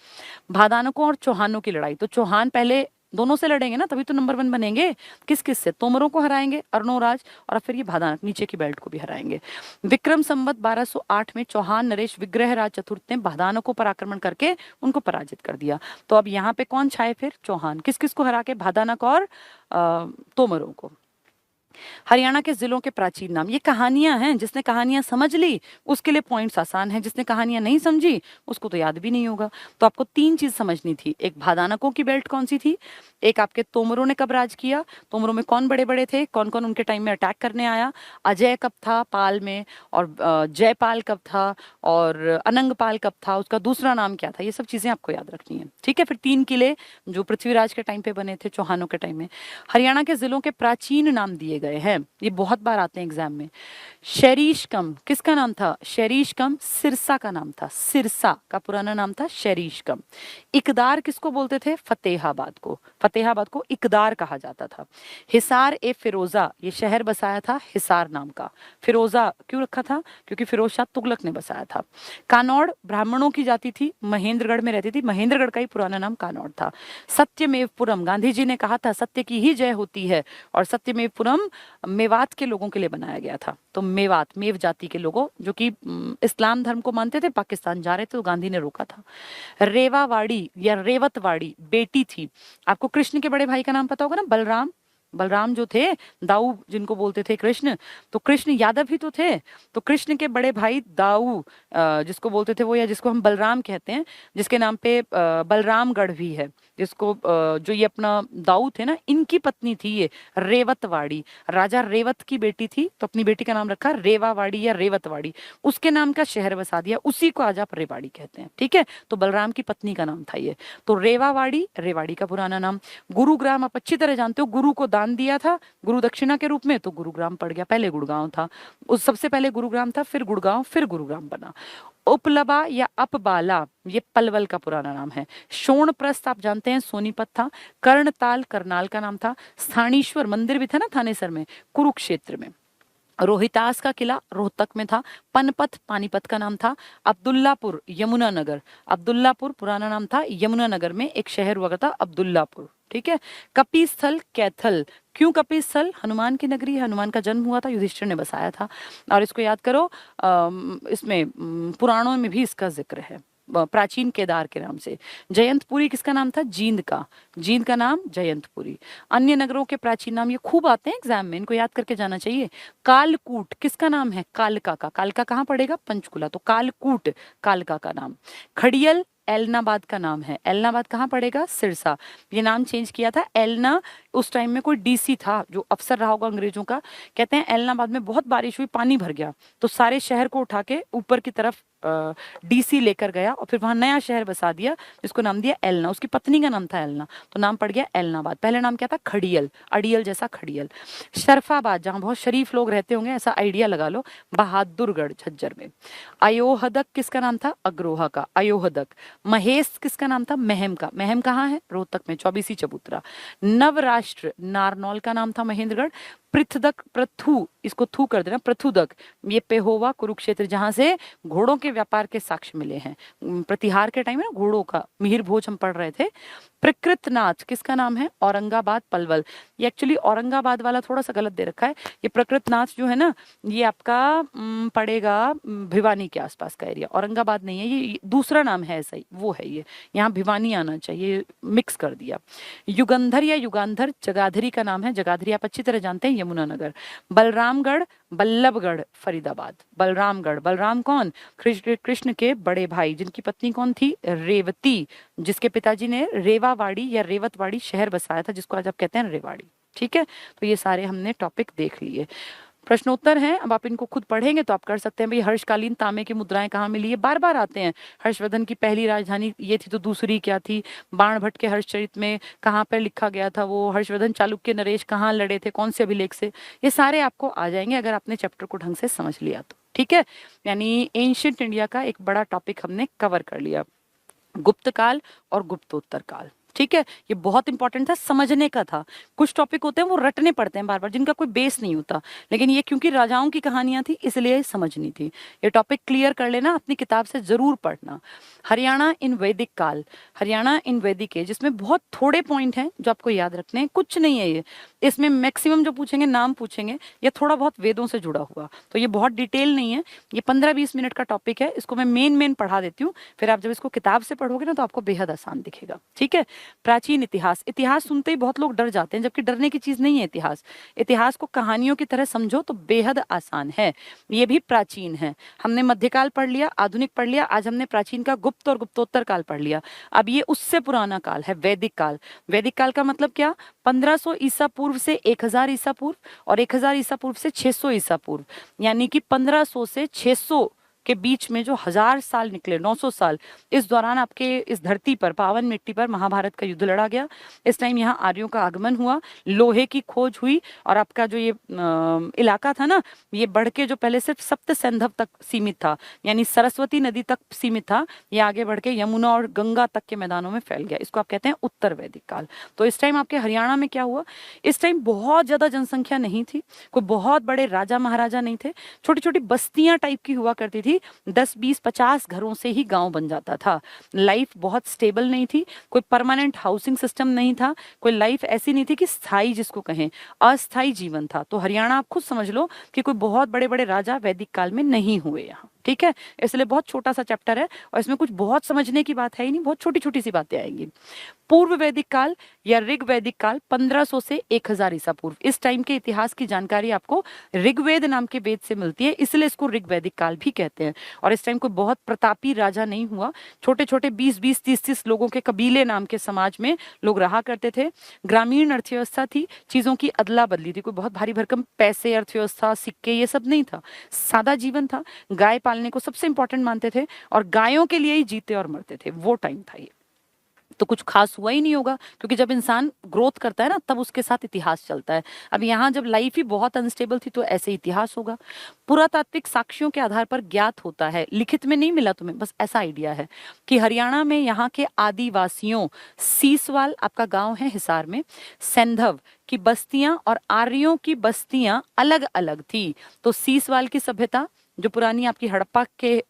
भादानकों और चौहानों की लड़ाई, तो चौहान पहले दोनों से लड़ेंगे ना, तभी तो नंबर 1 बनेंगे। किस किस से, तोमरों को हराएंगे, अर्नोराज, और फिर ये भादानक नीचे की बेल्ट को भी हराएंगे। विक्रम संवत 1208 में चौहान नरेश विग्रहराज चतुर्थ ने भादानकों पर आक्रमण करके उनको पराजित कर दिया। तो अब यहाँ पे कौन छाए फिर, चौहान। किस किस को हरा के, भादानक और तोमरों को। हरियाणा के जिलों के प्राचीन नाम, ये कहानियां हैं, जिसने कहानियां समझ ली उसके लिए पॉइंट्स आसान है, जिसने कहानियां नहीं समझी उसको तो याद भी नहीं होगा। तो आपको 3 चीज समझनी थी, एक भादानकों की बेल्ट कौन सी थी, एक आपके तोमरों ने कब राज किया, तोमरों में कौन बड़े बड़े थे, कौन कौन उनके टाइम में अटैक करने आया, अजय कब था पाल में, और जयपाल कब था, और अनंगपाल कब था, उसका दूसरा नाम क्या था, ये सब चीजें आपको याद रखनी है। ठीक है, फिर 3 किले जो पृथ्वीराज के टाइम पे बने थे, चौहानों के टाइम में। हरियाणा के जिलों के प्राचीन नाम दिए गए हैं, ये बहुत बार आते हैं एग्जाम में। शरीशकम किसका नाम था, शरीशकम सिरसा का नाम था, सिरसा का पुराना नाम था शरीशकम। इकदार किसको बोलते थे, फतेहाबाद को, फतेहाबाद को इकदार कहा जाता था। हिसार ए फिरोजा, ये शहर बसाया था हिसार नाम का। फिरोजा क्यों रखा था, क्योंकि फिरोज शाह तुगलक ने बसाया था। कानौड़ ब्राह्मणों की जाति थी, महेंद्रगढ़ में रहती थी, महेंद्रगढ़ का ही पुराना नाम कानौड़ था। सत्यमेवपुरम, गांधी जी ने कहा था सत्य की ही जय होती है, और सत्यमेवपुरम मेवात के लोगों के लिए बनाया गया था। तो मेवात, मेव जाति के लोगों जो कि इस्लाम धर्म को मानते थे, पाकिस्तान जा रहे थे, तो गांधी ने रोका था। रेवावाड़ी या रेवतवाड़ी बेटी थी। आपको कृष्ण के बड़े भाई का नाम पता होगा ना, बलराम। बलराम जो थे, दाऊ जिनको बोलते थे कृष्ण, तो कृष्ण यादव ही तो थे। तो कृष्ण के बड़े भाई दाऊ जिसको बोलते थे वो, या जिसको हम बलराम कहते हैं, जिसके नाम पे बलरामगढ़ भी है, जिसको जो ये अपना दाऊ थे ना, इनकी पत्नी थी ये रेवतवाड़ी। राजा रेवत की बेटी थी, तो अपनी बेटी का नाम रखा रेवावाड़ी या रेवतवाड़ी, उसके नाम का शहर बसा दिया, उसी को आज आप रेवाड़ी कहते हैं। ठीक है, तो बलराम की पत्नी का नाम था ये। तो रेवावाड़ी रेवाड़ी का पुराना नाम। गुरुग्राम आप अच्छी तरह जानते हो, गुरु को दान दिया था गुरु दक्षिणा के रूप में, तो गुरुग्राम पड़ गया। पहले गुड़गांव था, उस सबसे पहले गुरुग्राम था, फिर गुड़गांव, फिर गुरुग्राम बना। उपलबा या अपबाला, ये पलवल का पुराना नाम है। शोणप्रस्थ आप जानते हैं सोनीपत था। कर्णताल करनाल का नाम था। स्थानीश्वर मंदिर भी था ना थानेसर में, कुरुक्षेत्र में। रोहितास का किला रोहतक में था। पनपथ पानीपत का नाम था। अब्दुल्लापुर यमुनानगर, अब्दुल्लापुर पुराना नाम था, यमुनानगर में एक शहर हुआ था अब्दुल्लापुर। ठीक है, कपिस्थल कैथल, क्यों कपिस्थल, हनुमान की नगरी, हनुमान का जन्म हुआ था, युधिष्ठिर ने बसाया था। और इसको याद करो, इसमें पुराणों में भी इसका जिक्र है, प्राचीन केदार के नाम से। जयंतपुरी किसका नाम था, जींद का, जींद का नाम जयंतपुरी। अन्य नगरों के प्राचीन नाम ये खूब आते हैं एग्जाम में, इनको याद करके जाना चाहिए। कालकूट किसका नाम है, कालका का, कालका कहाँ पड़ेगा, पंचकुला, तो कालकूट कालका का नाम। खड़ियल एलनाबाद का नाम है, एलनाबाद कहाँ पड़ेगा, सिरसा। ये नाम चेंज किया था, एलना उस टाइम में कोई डीसी था जो अफसर रहा होगा अंग्रेजों का। कहते हैं एलनाबाद में बहुत बारिश हुई, पानी भर गया, तो सारे शहर को उठा के ऊपर की तरफ डीसी लेकर गया, और फिर वहां नया शहर बसा दिया जिसको नाम दिया एलना। उसकी पत्नी का नाम था एलना, तो नाम पड़ गया एलनाबाद। पहले नाम क्या था, खड़ियल, अड़ियल जैसा खड़ियल। शरफाबाद, जहां बहुत शरीफ लोग रहते होंगे, ऐसा आइडिया लगा लो, बहादुरगढ़ झज्जर में। अयोहदक किसका नाम था, अग्रोहा का, अयोहदक। महेश किसका नाम था, महम का, महम कहाँ है, रोहतक में, 24 चबूतरा। नवराष्ट्र नारनौल का नाम था, महेंद्रगढ़। पृथदक, पृथु, इसको थू कर देना, पृथुदक, ये पेहोवा कुरुक्षेत्र, जहां से घोड़ों के व्यापार के साक्ष्य मिले हैं। प्रतिहार के टाइम में ना घोड़ों का, मिहिर भोज हम पढ़ रहे थे। प्रकृतनाथ किसका नाम है? औरंगाबाद पलवल। ये एक्चुअली औरंगाबाद वाला थोड़ा सा गलत दे रखा है। ये प्रकृतनाथ जो है ना, ये आपका पड़ेगा भिवानी के आसपास का एरिया, औरंगाबाद नहीं है, ये दूसरा नाम है ऐसा ही, वो है ये, यहाँ भिवानी आना चाहिए, मिक्स कर दिया। युगंधर या युगांधर जगाधरी का नाम है, जगाधरी आप अच्छी तरह जानते हैं, यमुनानगर। बलरामगढ़, बल्लभगढ़, फरीदाबाद। बलरामगढ़, बलराम कौन? कृष्ण के बड़े भाई, जिनकी पत्नी कौन थी? रेवती, जिसके पिताजी ने रेवावाड़ी या रेवतवाड़ी शहर बसाया था, जिसको आज आप कहते हैं रेवाड़ी। ठीक है, तो ये सारे हमने टॉपिक देख लिए। प्रश्नोत्तर हैं, अब आप इनको खुद पढ़ेंगे तो आप कर सकते हैं। भाई हर्षकालीन तांबे की मुद्राएं कहाँ मिली है? बार बार आते हैं। हर्षवर्धन की पहली राजधानी ये थी, तो दूसरी क्या थी? बाणभट्ट के हर्षचरित में कहाँ पर लिखा गया था वो? हर्षवर्धन चालुक्य नरेश कहाँ लड़े थे, कौन से अभिलेख से? ये सारे आपको आ जाएंगे अगर आपने चैप्टर को ढंग से समझ लिया तो। ठीक है, यानी एंशियंट इंडिया का एक बड़ा टॉपिक हमने कवर कर लिया, गुप्त काल और गुप्तोत्तर काल। ठीक है, ये बहुत इंपॉर्टेंट था, समझने का था। कुछ टॉपिक होते हैं वो रटने पड़ते हैं बार बार, जिनका कोई बेस नहीं होता, लेकिन ये क्योंकि राजाओं की कहानियां थी इसलिए समझनी थी। ये टॉपिक क्लियर कर लेना, अपनी किताब से जरूर पढ़ना। हरियाणा इन वैदिक काल, हरियाणा इन वैदिक है, जिसमें बहुत थोड़े पॉइंट हैं जो आपको याद रखने हैं, कुछ नहीं है ये। इसमें मैक्सिमम जो पूछेंगे नाम पूछेंगे, ये थोड़ा बहुत वेदों से जुड़ा हुआ, तो ये बहुत डिटेल नहीं है। ये 15-20 मिनट का टॉपिक है, इसको मैं मेन पढ़ा देती हूँ, फिर आप जब इसको किताब से पढ़ोगे ना तो आपको बेहद आसान दिखेगा। ठीक है, प्राचीन इतिहास, इतिहास सुनते ही बहुत लोग डर जाते हैं, जबकि डरने की चीज नहीं है इतिहास। इतिहास को कहानियों की तरह समझो तो बेहद आसान है, ये भी प्राचीन है। हमने मध्यकाल पढ़ लिया, आधुनिक पढ़ लिया, आज हमने प्राचीन का गुप्त और गुप्तोत्तर काल पढ़ लिया। अब ये उससे पुराना काल है, वैदिक काल। वैदिक काल का मतलब क्या? 1500 ईसा पूर्व से 1000 ईसा पूर्व, और 1000 ईसा पूर्व से 600 ईसा पूर्व, यानी कि 1500 से 600 के बीच में जो 1000 साल निकले, 900 साल, इस दौरान आपके इस धरती पर, पावन मिट्टी पर महाभारत का युद्ध लड़ा गया। इस टाइम यहाँ आर्यों का आगमन हुआ, लोहे की खोज हुई, और आपका जो ये इलाका था ना, ये बढ़ के जो पहले सिर्फ सप्त सैंधव तक सीमित था, यानी सरस्वती नदी तक सीमित था, ये आगे बढ़ के यमुना और गंगा तक के मैदानों में फैल गया। इसको आप कहते हैं उत्तर वैदिक काल। तो इस टाइम आपके हरियाणा में क्या हुआ? इस टाइम बहुत ज्यादा जनसंख्या नहीं थी, कोई बहुत बड़े राजा महाराजा नहीं थे, छोटी छोटी बस्तियां टाइप की हुआ करती थी, 10-20-50 घरों से ही गांव बन जाता था। लाइफ बहुत स्टेबल नहीं थी, कोई परमानेंट हाउसिंग सिस्टम नहीं था, कोई लाइफ ऐसी नहीं थी कि स्थायी जिसको कहें, अस्थायी जीवन था। तो हरियाणा आप खुद समझ लो कि कोई बहुत बड़े बड़े राजा वैदिक काल में नहीं हुए यहाँ। ठीक है, इसलिए बहुत छोटा सा चैप्टर है और इसमें कुछ बहुत समझने की बात है ही नहीं, बहुत छोटी छोटी सी बातें आएंगी। पूर्व वैदिक काल या ऋग वैदिक काल, 1500 से 1000 ईसा पूर्व, इस टाइम के इतिहास की जानकारी आपको ऋग्वेद नाम के वेद से मिलती है, इसलिए इसको ऋग वैदिक काल भी कहते हैं। और इस टाइम कोई बहुत प्रतापी राजा नहीं हुआ, छोटे छोटे 20-20, 30-30 लोगों के कबीले नाम के समाज में लोग रहा करते थे। ग्रामीण अर्थव्यवस्था थी, चीजों की अदला बदली थी, कोई बहुत भारी भरकम पैसे, अर्थव्यवस्था, सिक्के, ये सब नहीं था, सादा जीवन था। गाय पालने को सबसे इंपॉर्टेंट मानते थे और गायों के लिए ही जीते और मरते थे, वो टाइम था ये। तो कुछ खास हुआ ही नहीं होगा, क्योंकि जब इंसान ग्रोथ करता है ना, तब उसके साथ इतिहास चलता है। अब यहाँ जब लाइफ ही बहुत अनस्टेबल थी तो ऐसे इतिहास होगा। पुरातात्विक साक्ष्यों के आधार पर ज्ञात होता है, लिखित में नहीं मिला तुम्हें, बस ऐसा आइडिया है कि हरियाणा में यहाँ के आदिवासियों, सीसवाल आपका गांव है हिसार में, सैंधव की बस्तियां और आर्यों की बस्तियां अलग अलग थी। तो सीसवाल की सभ्यता जो पुरानी आपकी हड़प्पा के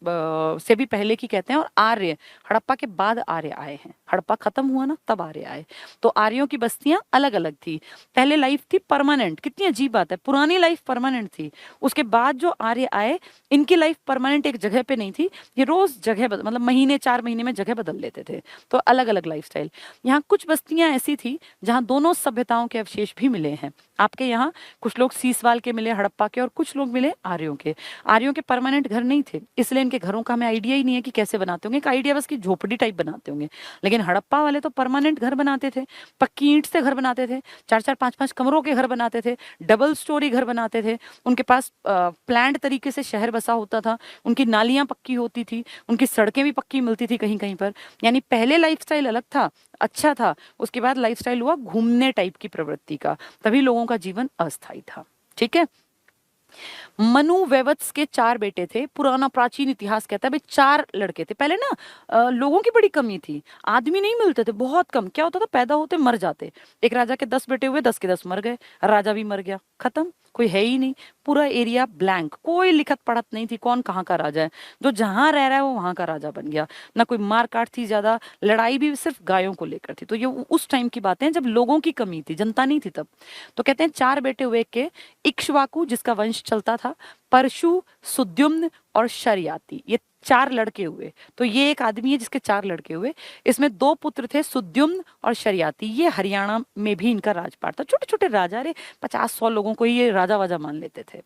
से भी पहले की कहते हैं, और आर्य हड़प्पा के बाद आर्य आए हैं, हड़प्पा खत्म हुआ ना तब आर्य आए। तो आर्यों की बस्तियां अलग अलग थी। पहले लाइफ थी परमानेंट, कितनी अजीब बात है, पुरानी लाइफ परमानेंट थी। उसके बाद जो आर्य आए, इनकी लाइफ परमानेंट एक जगह पे नहीं थी, ये रोज जगह मतलब महीने 4 महीने में जगह बदल लेते थे, तो अलग अलग लाइफ स्टाइल। यहाँ कुछ बस्तियां ऐसी थी जहाँ दोनों सभ्यताओं के अवशेष भी मिले हैं आपके यहाँ। कुछ लोग सीसवाल के मिले, हड़प्पा के, और कुछ लोग मिले आर्यों के। आर्यों के परमानेंट घर नहीं थे, इसलिए इनके घरों का हमें आइडिया ही नहीं है कि कैसे बनाते होंगे। एक आइडिया बस कि झोपड़ी टाइप बनाते होंगे, लेकिन हड़प्पा वाले तो परमानेंट घर बनाते थे, पक्की ईंट से घर बनाते थे, 4-4 5-5 कमरों के घर बनाते थे, डबल स्टोरी घर बनाते थे। उनके पास प्लान्ड तरीके से शहर बसा होता था, उनकी नालियां पक्की होती थी, उनकी सड़कें भी पक्की मिलती थी कहीं कहीं पर। यानी पहले लाइफस्टाइल अलग था, अच्छा था, उसके बाद लाइफस्टाइल हुआ घूमने टाइप की प्रवृत्ति का, तभी लोगों का जीवन अस्थायी था। ठीक है, मनु वैवत्स के 4 बेटे थे। पुराना प्राचीन इतिहास कहता है भाई 4 लड़के थे। पहले ना लोगों की बड़ी कमी थी, आदमी नहीं मिलते थे, बहुत कम। क्या होता था, पैदा होते मर जाते। एक राजा के 10 बेटे हुए, 10 के 10 मर गए, राजा भी मर गया, खत्म, कोई है ही नहीं। पूरा एरिया ब्लैंक, कोई लिखत पढ़त नहीं थी, कौन कहाँ का राजा है। जो जहां रह रहा है वो वहां का राजा बन गया। ना कोई मार काट थी ज्यादा, लड़ाई भी सिर्फ गायों को लेकर थी। तो ये उस टाइम की बातें हैं जब लोगों की कमी थी, जनता नहीं थी तब। तो कहते हैं 4 बेटे हुए के इक्ष्वाकु, जिसका वंश चलता था, परशु, सुद्युम्न और शर्याति, ये 4 लड़के हुए। तो ये एक आदमी है जिसके 4 लड़के हुए। इसमें 2 पुत्र थे, सुद्युम्न और शर्याति। ये हरियाणा में भी इनका राजपाट था। छोटे छोटे राजा, रे 50-100 लोगों को ही ये राजा वाजा मान लेते थे।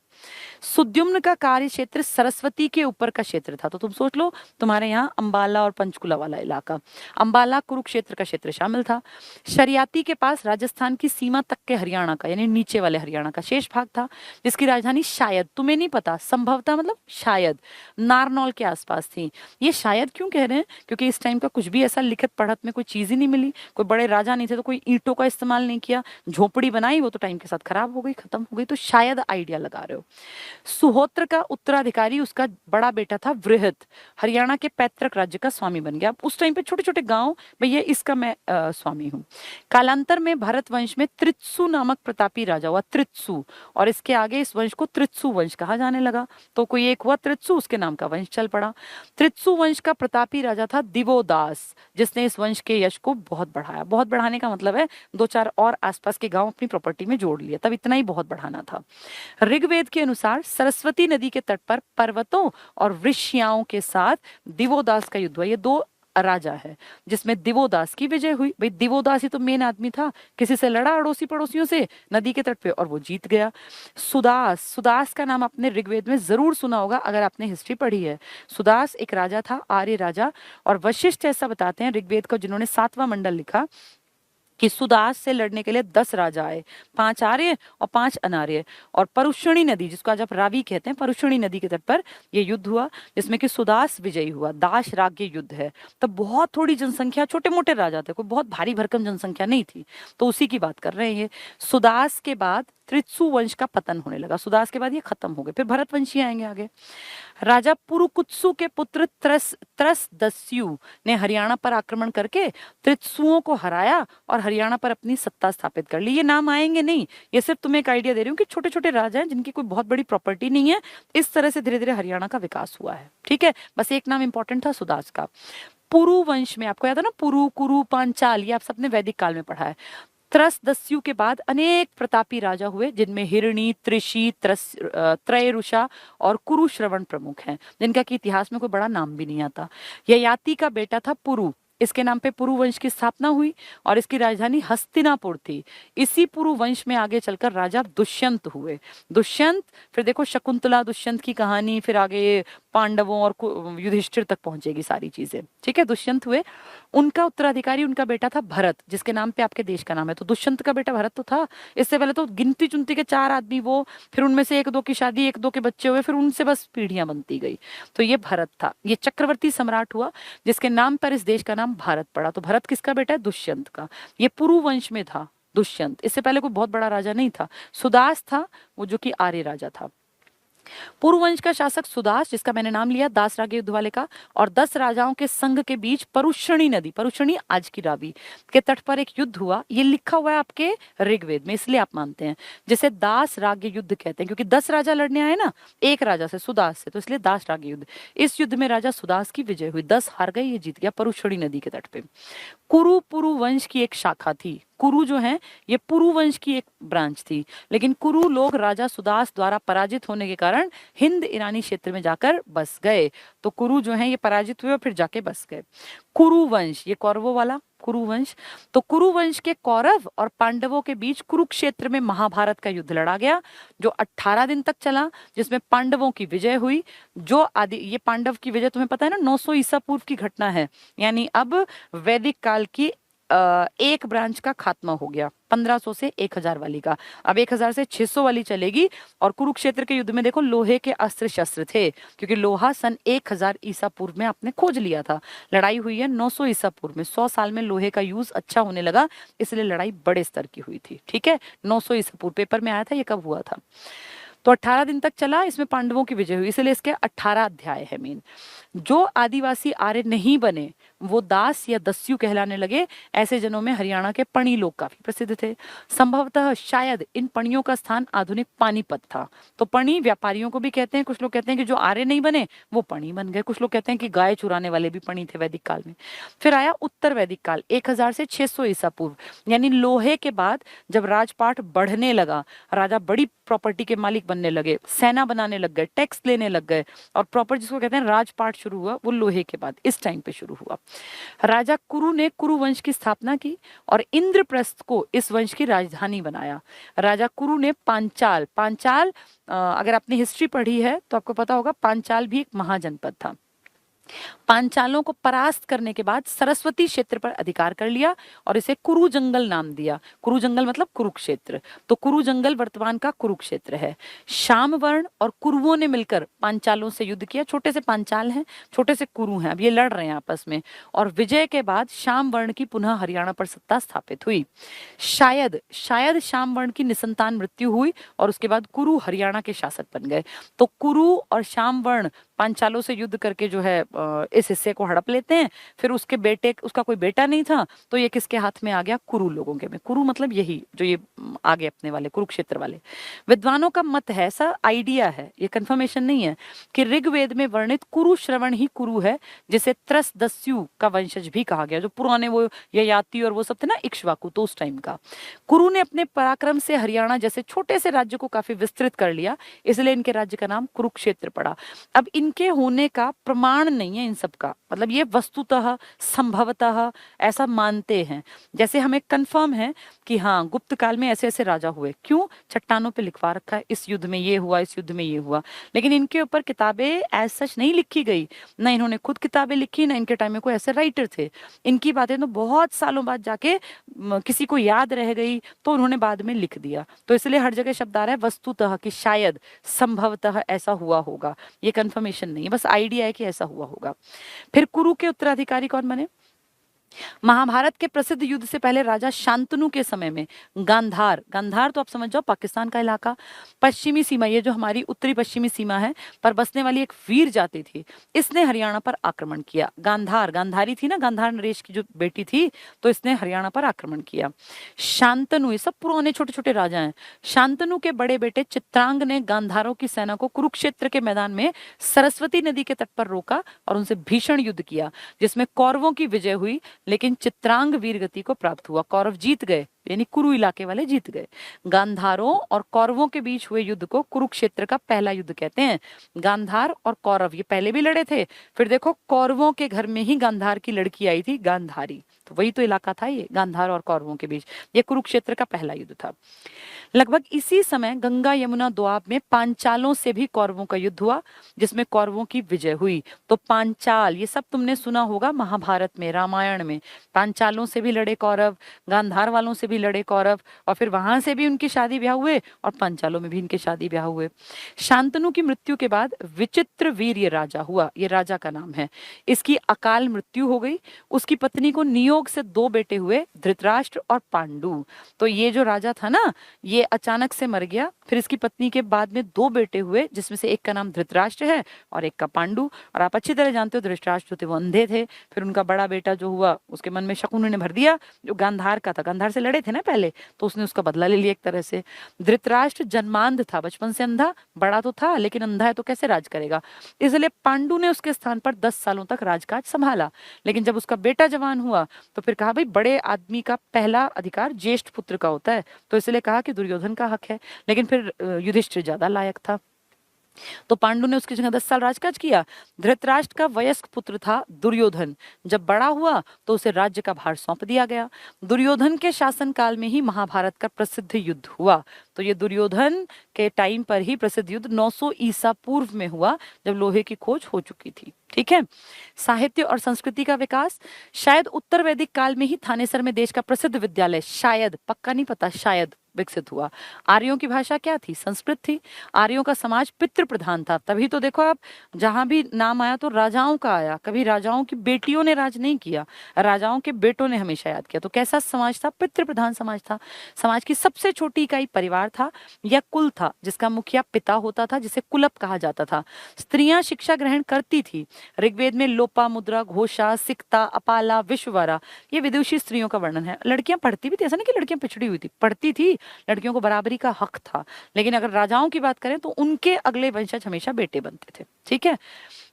सुद्युम्न का कार्य क्षेत्र सरस्वती के ऊपर का क्षेत्र था। तो तुम सोच लो, तुम्हारे यहाँ अंबाला और पंचकुला वाला इलाका, अंबाला कुरुक्षेत्र का क्षेत्र शामिल था। शरियाती के पास राजस्थान की सीमा तक के हरियाणा का, यानी नीचे वाले हरियाणा का शेष भाग था, जिसकी राजधानी शायद, तुम्हें नहीं पता, संभवतः मतलब शायद नारनौल के आसपास थी। ये शायद क्यों कह रहे हैं, क्योंकि इस टाइम का कुछ भी ऐसा लिखित पढ़त में कोई चीज ही नहीं मिली, कोई बड़े राजा नहीं थे, तो कोई ईंटों का इस्तेमाल नहीं किया, झोपड़ी बनाई, वो तो टाइम के साथ खराब हो गई, खत्म हो गई। तो शायद आइडिया लगा रहे हो। सुहोत्र का उत्तराधिकारी उसका बड़ा बेटा था वृहत, हरियाणा के पैतृक राज्य का स्वामी बन गया। उस टाइम पे छोटे छोटे गांव, भैया इसका मैं स्वामी हूँ। कालांतर में भरत वंश में त्रित्सु नामक प्रतापी राजा हुआ, त्रित्सु, और इसके आगे इस वंश को त्रित्सु वंश कहा जाने लगा। तो कोई एक हुआ त्रित्सु, उसके नाम का वंश चल पड़ा। त्रित्सु वंश का प्रतापी राजा था दिवोदास, जिसने इस वंश के यश को बहुत बढ़ाया। बहुत बढ़ाने का मतलब है 2-4 और आसपास के गांव अपनी प्रॉपर्टी में जोड़ लिया, तब इतना ही बहुत बढ़ाना था। ऋग्वेद के अनुसार सरस्वती नदी के तट पर पर्वतों और वृक्षियाओं के साथ दिवोदास का युद्ध हुआ। ये 2 राजा है जिसमें दिवोदास की विजय हुई। भाई दिवोदास ही तो मेन आदमी था, किसी से लड़ा अड़ोसी पड़ोसियों से नदी के तट पे और वो जीत गया। सुदास, सुदास का नाम आपने ऋग्वेद में जरूर सुना होगा अगर आपने हिस्ट्री पढ़ी है। सुदास एक राजा था, आर्य राजा, और वशिष्ठ ऐसा बताते हैं ऋग्वेद को, जिन्होंने 7वां मंडल लिखा, कि सुदास से लड़ने के लिए 10 राजा आए, 5 आर्य और 5 अनार्य, और परुषणी नदी, जिसको आज आप रावी कहते हैं, परुषणी नदी के तट पर यह युद्ध हुआ, जिसमें कि सुदास विजयी हुआ। दास राज्य युद्ध है। तब बहुत थोड़ी जनसंख्या, छोटे मोटे राजा थे, कोई बहुत भारी भरकम जनसंख्या नहीं थी, तो उसी की बात कर रहे हैं ये। सुदास के बाद त्रित्सु वंश का पतन होने लगा, सुदास के बाद ये खत्म हो गए, फिर भरत वंशी आएंगे आगे। राजा पुरुकुत्सु के पुत्र त्रसदस्यु ने हरियाणा पर आक्रमण करके त्रित्सुओं को हराया और हरियाणा पर अपनी सत्ता स्थापित कर ली। ये नाम आएंगे नहीं, ये सिर्फ तुम्हें एक आइडिया दे रही हूँ कि छोटे छोटे राजा हैं जिनकी कोई बहुत बड़ी प्रॉपर्टी नहीं है। इस तरह से धीरे धीरे हरियाणा का विकास हुआ है, ठीक है। बस एक नाम इंपॉर्टेंट था सुदास का। पुरु वंश में आपको याद है ना, पुरु, कुरु, पांचाल, ये आप सबने वैदिक काल में पढ़ा है। त्रसदस्यु के बाद अनेक प्रतापी राजा हुए, जिनमें हिरणी, त्रिशी, त्रयरुषा और कुरुश्रवण प्रमुख हैं, जिनका कि इतिहास में कोई बड़ा नाम भी नहीं आता। ययाति का बेटा था पुरु, इसके नाम पे पुरु वंश की स्थापना हुई और इसकी राजधानी हस्तिनापुर थी। इसी पुरु वंश में आगे चलकर राजा दुष्यंत हुए। दुष्यंत, फिर देखो शकुंतला दुष्यंत की कहानी, फिर आगे पांडवों और युधिष्ठिर तक पहुंचेगी सारी चीजें, ठीक है। दुष्यंत हुए, उनका उत्तराधिकारी उनका बेटा था भरत, जिसके नाम पे आपके देश का नाम है। तो दुष्यंत का बेटा भरत तो था। इससे पहले तो गिनती चुनती के 4 आदमी, वो फिर उनमें से 1-2 की शादी, 1-2 के बच्चे हुए, फिर उनसे बस पीढ़ियां बनती गई। तो ये भरत था, ये चक्रवर्ती सम्राट हुआ जिसके नाम पर इस देश का नाम भारत पड़ा। तो भरत किसका बेटा है? दुष्यंत का। ये पुरु वंश में था दुष्यंत, इससे पहले कोई बहुत बड़ा राजा नहीं था। सुदास था वो, जो कि आर्य राजा था। पुरुवंश का शासक सुदास, जिसका मैंने नाम लिया दास रागे युद्ध वाले का, और 10 राजाओं के संघ के बीच परुषणी नदी, परुषणी आज की रावी, के तट पर एक युद्ध हुआ। ये लिखा हुआ है आपके ऋग्वेद में, इसलिए आप मानते हैं, जिसे दास राग्य युद्ध कहते हैं, क्योंकि 10 राजा लड़ने आए ना, एक राजा से, सुदास से, तो इसलिए दास राग्य युद्ध। इस युद्ध में राजा सुदास की विजय हुई, 10 हार गए, ये जीत गया परुषणी नदी के तट पे। कुरु पुरु वंश की एक शाखा थी। कुरु जो है ये पुरु वंश की एक ब्रांच थी, लेकिन कुरु लोग राजा सुदास द्वारा पराजित होने के कारण हिंद ईरानी क्षेत्र में जाकर बस गए। तो कुरु जो है ये पराजित हुए और फिर जाके बस गए। कुरु वंश, ये कौरवों वाला कुरु वंश। तो कुरु वंश के कौरव और पांडवों के बीच कुरुक्षेत्र में महाभारत का युद्ध लड़ा गया, जो 18 दिन तक चला, जिसमें पांडवों की विजय हुई। जो आदि, ये पांडव की विजय तुम्हें पता है ना, 900 ईसा पूर्व की घटना है, यानी अब वैदिक काल की एक ब्रांच का खात्मा हो गया, 1500 से 1000 वाली का। अब 1000 से 600 वाली चलेगी। और कुरुक्षेत्र के युद्ध में देखो लोहे के अस्त्र शस्त्र थे, क्योंकि लोहा सन 1000 ईसा पूर्व में आपने खोज लिया था। लड़ाई हुई है 900 ईसा पूर्व में, 100 साल में लोहे का यूज अच्छा होने लगा, इसलिए लड़ाई बड़े स्तर की हुई थी, ठीक है। 900 ईसा पूर्व पेपर में आया था, ये कब हुआ था। तो 18 दिन तक चला, इसमें पांडवों की विजय हुई, इसलिए इसके 18 अध्याय है मेन। जो आदिवासी आर्य नहीं बने वो दास या दस्यु कहलाने लगे। ऐसे जनों में हरियाणा के पणी लोग काफी प्रसिद्ध थे। संभवतः शायद इन पणियों का स्थान आधुनिक पानीपत था। तो पणी व्यापारियों को भी कहते हैं, कुछ लोग कहते हैं कि जो आर्य नहीं बने वो पणी बन गए, कुछ लोग कहते हैं कि गाय चुराने वाले भी पणी थे वैदिक काल में। फिर आया उत्तर वैदिक काल 1000 से 600 ईसा पूर्व, यानी लोहे के बाद जब राजपाट बढ़ने लगा, राजा बड़ी प्रॉपर्टी के मालिक बनने लगे, सेना बनाने लग गए, टैक्स लेने लग गए, और प्रॉपर जिसको कहते हैं राजपाट शुरू हुआ वो लोहे के बाद इस टाइम पे शुरू हुआ। राजा कुरु ने कुरु वंश की स्थापना की और इंद्रप्रस्थ को इस वंश की राजधानी बनाया। राजा कुरु ने पांचाल पांचाल अगर आपने हिस्ट्री पढ़ी है तो आपको पता होगा पांचाल भी एक महाजनपद था। पांचालों को परास्त करने के बाद सरस्वती क्षेत्र पर अधिकार कर लिया और इसे कुरु जंगल नाम दिया। कुरु जंगल मतलब कुरुक्षेत्र, तो कुरु जंगल वर्तमान का कुरुक्षेत्र है। शामवर्ण और कुरुओं ने मिलकर पांचालों से युद्ध किया। छोटे से पांचाल हैं, छोटे से कुरु हैं, अब ये लड़ रहे हैं आपस में, और विजय के बाद शामवर्ण की पुनः हरियाणा पर सत्ता स्थापित हुई। शायद शायद शामवर्ण की निसंतान मृत्यु हुई और उसके बाद कुरु हरियाणा के शासक बन गए। तो कुरु और शामवर्ण पांचालों से युद्ध करके जो है इस हिस्से को हड़प लेते हैं। फिर उसके बेटे, उसका कोई बेटा नहीं था तो ये किसके हाथ में आ गया? कुरु लोगों के में। कुरु मतलब यही जो ये आगे अपने वाले कुरुक्षेत्र वाले। विद्वानों का मत है, ऐसा आइडिया है, ये कंफर्मेशन नहीं है, कि ऋग्वेद में वर्णित कुरु श्रवण ही कुरु है, जिसे त्रसदस्यु का वंशज भी कहा गया। जो पुराने वो ययाति और वो सब थे ना, इक्ष्वाकु, तो उस टाइम का। कुरु ने अपने पराक्रम से हरियाणा जैसे छोटे से राज्य को काफी विस्तृत कर लिया, इसलिए इनके राज्य का नाम कुरुक्षेत्र पड़ा। अब इनके होने का प्रमाण नहीं है इन सब का, मतलब ये वस्तुतः संभवतः ऐसा मानते हैं। जैसे हमें कंफर्म है कि हाँ गुप्त काल में ऐसे ऐसे राजा हुए, क्यों? चट्टानों पे लिखवा रखा है, इस युद्ध में ये हुआ, इस युद्ध में ये हुआ, लेकिन इनके ऊपर किताबें एज सच नहीं लिखी गई, ना इन्होंने खुद किताबें लिखी, ना इनके टाइम में कोई ऐसे राइटर थे। इनकी बातें तो बहुत सालों बाद जाके किसी को याद रह गई तो उन्होंने बाद में लिख दिया। तो इसलिए हर जगह शब्द आ रहा है वस्तुतः, कि शायद संभवतः ऐसा हुआ होगा, ये कंफर्मेशन नहीं है, बस आइडिया है कि ऐसा हुआ होगा। फिर कुरु के उत्तराधिकारी कौन बने? महाभारत के प्रसिद्ध युद्ध से पहले राजा शांतनु के समय में गांधार, गांधार तो आप समझ जाओ पाकिस्तान का इलाका, पश्चिमी सीमा, ये जो हमारी उत्तरी पश्चिमी सीमा है पर बसने वाली एक वीर जाति थी, इसने हरियाणा पर आक्रमण किया। गांधार, गांधारी थी ना, गांधार नरेश की जो बेटी थी, तो इसने हरियाणा पर आक्रमण किया। शांतनु, ये सब पुराने छोटे छोटे राजा हैं। शांतनु के बड़े बेटे चित्रांग ने गांधारों की सेना को कुरुक्षेत्र के मैदान में सरस्वती नदी के तट पर रोका और उनसे भीषण युद्ध किया, जिसमें कौरवों की विजय हुई, लेकिन चित्रांग वीरगति को प्राप्त हुआ। कौरव जीत गए, यानी कुरु इलाके वाले जीत गए। गांधारों और कौरवों के बीच हुए युद्ध को कुरुक्षेत्र का पहला युद्ध कहते हैं। गांधार और कौरव ये पहले भी लड़े थे, फिर देखो कौरवों के घर में ही गांधार की लड़की आई थी, गांधारी, तो वही तो इलाका था ये, गांधार और कौरवों के बीच। ये कुरुक्षेत्र का पहला युद्ध था। लगभग इसी समय गंगा यमुना दोआब में पांचालों से भी कौरवों का युद्ध हुआ, जिसमें कौरवों की विजय हुई। तो पांचाल, ये सब तुमने सुना होगा महाभारत में, रामायण में, पांचालों से भी लड़े कौरव, गांधार वालों से भी लड़े कौरव, और फिर वहां से भी उनकी शादी ब्याह हुए और पांचालों में भी इनके शादी ब्याह हुए। शांतनु की मृत्यु के बाद विचित्र वीर ये राजा हुआ, ये राजा का नाम है। इसकी अकाल मृत्यु हो गई। उसकी पत्नी को नियोग से 2 बेटे हुए, धृतराष्ट्र और पांडु। तो ये जो राजा था ना, ये अचानक से मर गया। फिर इसकी पत्नी के बाद में 2 बेटे हुए, जिसमें से एक का नाम धृतराष्ट्र है और एक का पांडु। और आप अच्छी तरह जानते हो धृतराष्ट्र जो थे वो अंधे थे। फिर उनका बड़ा बेटा जो हुआ, उसके मन में शकुनी ने भर दिया, जो गांधार का था, गांधार से लड़े थे ना पहले, तो उसने उसका बदला ले लिया एक तरह से। धृतराष्ट्र जन्मांध था, बचपन से अंधा, बड़ा तो था लेकिन अंधा है तो कैसे राज करेगा, इसलिए पांडु ने उसके स्थान पर 10 सालों तक राजकाज संभाला। लेकिन जब उसका बेटा जवान हुआ तो फिर कहा भाई बड़े आदमी का पहला अधिकार ज्येष्ठ पुत्र का होता है, तो इसलिए कहा कि दुर्योधन का हक है। लेकिन फिर युधिष्ठिर ज्यादा लायक था, तो पांडु ने उसकी जगह 10 साल राजकाज किया। धृतराष्ट्र का वयस्क पुत्र था दुर्योधन, जब बड़ा हुआ तो उसे राज्य का भार सौंप दिया गया। दुर्योधन के शासन काल में ही महाभारत का प्रसिद्ध युद्ध हुआ। तो ये दुर्योधन के टाइम पर ही प्रसिद्ध युद्ध 900 ईसा पूर्व में हुआ, जब लोहे की खोज हो चुकी थी। ठीक है। साहित्य और संस्कृति का विकास, शायद उत्तर वैदिक काल में ही थानेसर में देश का प्रसिद्ध विद्यालय, शायद, पक्का नहीं पता, शायद विकसित हुआ। आर्यों की भाषा क्या थी? संस्कृत थी। आर्यों का समाज पितृ प्रधान था, तभी तो देखो आप जहां भी नाम आया तो राजाओं का आया, कभी राजाओं की बेटियों ने राज नहीं किया, राजाओं के बेटों ने हमेशा याद किया। तो कैसा समाज था? पितृ प्रधान समाज था। समाज की सबसे छोटी इकाई परिवार था या कुल था, जिसका मुखिया पिता होता था, जिसे कुलप कहा जाता था। स्त्रियां शिक्षा ग्रहण करती थी। ऋग्वेद में लोपा मुद्रा, घोषा, सिक्ता, अपाला, विश्ववारा, ये विदुषी स्त्रियों का वर्णन है। लड़कियां पढ़ती भी थी, ऐसा नहीं कि लड़कियां पिछड़ी हुई थी, पढ़ती थी, लड़कियों को बराबरी का हक था। लेकिन अगर राजाओं की बात करें तो उनके अगले वंशज हमेशा बेटे बनते थे। ठीक है।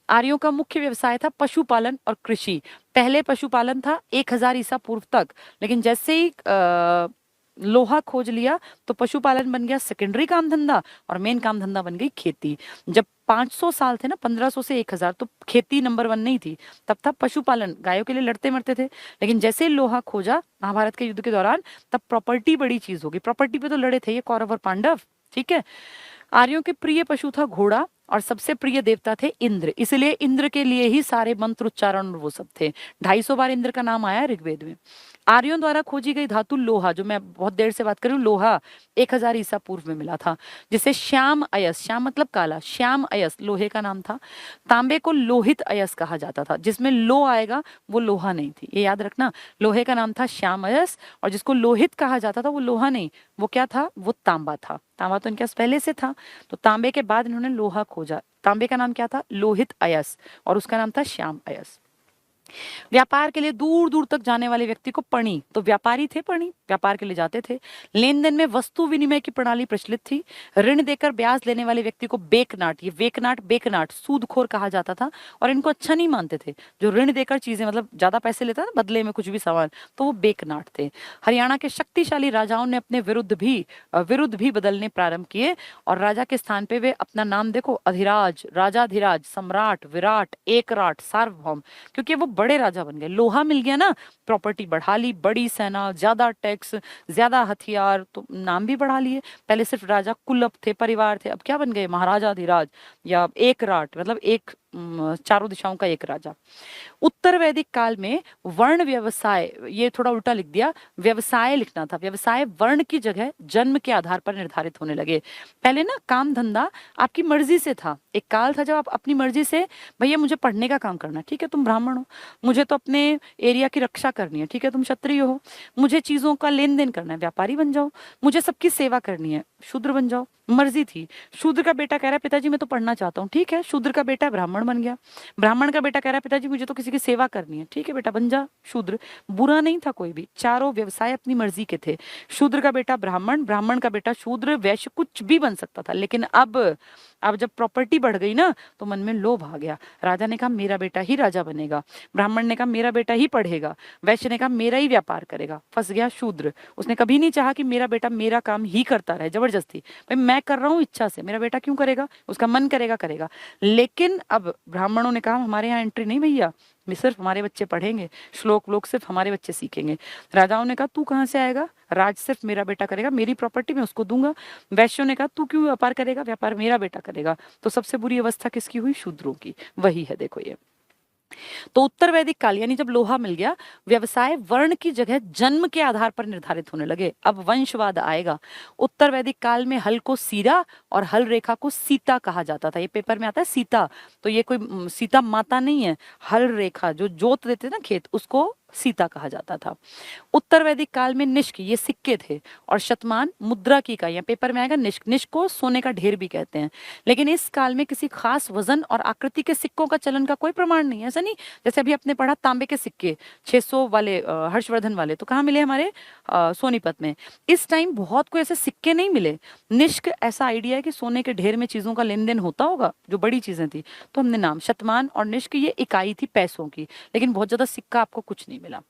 आर्यों का मुख्य व्यवसाय था पशुपालन और कृषि। पहले पशुपालन था 1000 ईसा पूर्व तक, लेकिन जैसे ही लोहा खोज लिया तो पशुपालन बन गया सेकेंडरी काम धंधा और मेन काम धंधा बन गई खेती। जब 500 साल थे ना, 1500 से 1000, तो खेती नंबर 1 नहीं थी, तब था पशुपालन, गायों के लिए लड़ते मरते थे। लेकिन जैसे ही लोहा खोजा महाभारत के युद्ध के दौरान, तब प्रॉपर्टी बड़ी चीज होगी। प्रॉपर्टी पे तो लड़े थे ये कौरव और पांडव। ठीक है। आर्यों के प्रिय पशु था घोड़ा और सबसे प्रिय देवता थे इंद्र, इसलिए इंद्र के लिए ही सारे मंत्र उच्चारण वो सब थे। 250 बार इंद्र का नाम आया ऋग्वेद में। आर्यों द्वारा खोजी गई धातु लोहा, जो मैं बहुत देर से बात कर रही हूँ, लोहा 1000 ईसा पूर्व में मिला था, जिसे श्याम अयस, श्याम मतलब काला, श्याम अयस लोहे का नाम था। तांबे को लोहित अयस कहा जाता था, जिसमें लो आएगा वो लोहा नहीं थी, ये याद रखना। लोहे का नाम था श्याम अयस, और जिसको लोहित कहा जाता था वो लोहा नहीं, वो क्या था? वो तांबा था। तांबा तो इनके पास पहले से था, तो तांबे के बाद इन्होंने लोहा खोजा। तांबे का नाम क्या था? लोहित अयस, और उसका नाम था श्याम अयस। व्यापार के लिए दूर दूर तक जाने वाले व्यक्ति को पणी, तो व्यापारी थे, पणी व्यापार के लिए जाते थे। लेन देन में वस्तु विनिमय की प्रणाली प्रचलित थी। ऋण देकर ब्याज लेने वाले व्यक्ति को बेकनाट, ये वेकनाट बेकनाट सूदखोर कहा जाता था, और इनको अच्छा नहीं मानते थे। जो ऋण देकर चीजें, मतलब ज्यादा पैसे लेता था बदले में कुछ भी सामान, तो वो बेकनाट थे। हरियाणा के शक्तिशाली राजाओं ने अपने विरुद्ध भी बदलने प्रारंभ किए, और राजा के स्थान पे वे अपना नाम देखो, अधिराज, राजाधिराज, सम्राट, विराट, एकराट, सार्वभौम, क्योंकि वो बड़े राजा बन गए। लोहा मिल गया ना, प्रॉपर्टी बढ़ा ली, बड़ी सेना, ज्यादा टैक्स, ज्यादा हथियार, तो नाम भी बढ़ा लिए। पहले सिर्फ राजा कुलप थे, परिवार थे, अब क्या बन गए? महाराजाधिराज या एकराट, मतलब एक चारों दिशाओं का एक राजा। उत्तर वैदिक काल में वर्ण व्यवसाय, ये थोड़ा उल्टा लिख दिया, व्यवसाय लिखना था। व्यवसाय वर्ण की जगह जन्म के आधार पर निर्धारित होने लगे। पहले ना काम धंधा आपकी मर्जी से था। एक काल था जब आप अपनी मर्जी से, भैया मुझे पढ़ने का काम करना है, ठीक है तुम ब्राह्मण हो, मुझे तो अपने एरिया की रक्षा करनी है, ठीक है तुम क्षत्रिय हो, मुझे चीजों का लेन देन करना है, व्यापारी बन जाओ, मुझे सबकी सेवा करनी है, शूद्र बन जाओ। मर्जी थी। शूद्र का बेटा कह रहा है पिताजी मैं तो पढ़ना चाहता हूँ, ठीक है, शूद्र का बेटा ब्राह्मण बन गया। ब्राह्मण का बेटा कह रहा है पिताजी मुझे तो किसी की सेवा करनी है, ठीक है बेटा बन जा शूद्र। बुरा नहीं था कोई भी, चारों व्यवसाय अपनी मर्जी के थे। शूद्र का बेटा ब्राह्मण, ब्राह्मण का बेटा शूद्र, वैश्य, कुछ भी बन सकता था। लेकिन अब जब प्रॉपर्टी बढ़ गई ना, तो मन में लोभ आ गया। राजा ने कहा मेरा बेटा ही राजा बनेगा, ब्राह्मण ने कहा मेरा बेटा ही पढ़ेगा, वैश्य ने कहा मेरा ही व्यापार करेगा। फंस गया शूद्र। उसने कभी नहीं चाहा कि मेरा बेटा मेरा काम ही करता रहे जबरदस्ती। भाई मैं कर रहा हूँ इच्छा से, मेरा बेटा क्यों करेगा? उसका मन करेगा करेगा। लेकिन अब ब्राह्मणों ने कहा हमारे यहाँ एंट्री नहीं भैया, सिर्फ हमारे बच्चे पढ़ेंगे, श्लोक लोक सिर्फ हमारे बच्चे सीखेंगे। राजाओं ने कहा तू कहाँ से आएगा? राज सिर्फ मेरा बेटा करेगा, मेरी प्रॉपर्टी मैं उसको दूंगा। वैश्यों ने कहा तू क्यों व्यापार करेगा? व्यापार मेरा बेटा करेगा। तो सबसे बुरी अवस्था किसकी हुई? शूद्रों की। वही है देखो ये। तो उत्तर वैदिक काल यानी जब लोहा मिल गया, व्यवसाय वर्ण की जगह जन्म के आधार पर निर्धारित होने लगे। अब वंशवाद आएगा। उत्तर वैदिक काल में हल को सीरा और हल रेखा को सीता कहा जाता था। ये पेपर में आता है सीता, तो ये कोई सीता माता नहीं है। हल रेखा जो जोत देते ना खेत, उसको सीता कहा जाता था। उत्तर वैदिक काल में निष्क, ये सिक्के थे, और शतमान मुद्रा की इकाई, पेपर में आएगा निष्क। निष्क को सोने का ढेर भी कहते हैं। लेकिन इस काल में किसी खास वजन और आकृति के सिक्कों का चलन का कोई प्रमाण नहीं है। ऐसा नहीं जैसे अभी आपने पढ़ा तांबे के सिक्के 600 वाले हर्षवर्धन वाले, तो कहाँ मिले? हमारे सोनीपत में। इस टाइम बहुत कोई ऐसे सिक्के नहीं मिले। निष्क ऐसा आइडिया है कि सोने के ढेर में चीजों का लेन देन होता होगा, जो बड़ी चीजें थी, तो हमने नाम शतमान और निष्क, ये इकाई थी पैसों की। लेकिन बहुत ज्यादा सिक्का आपको कुछ नहीं मिला।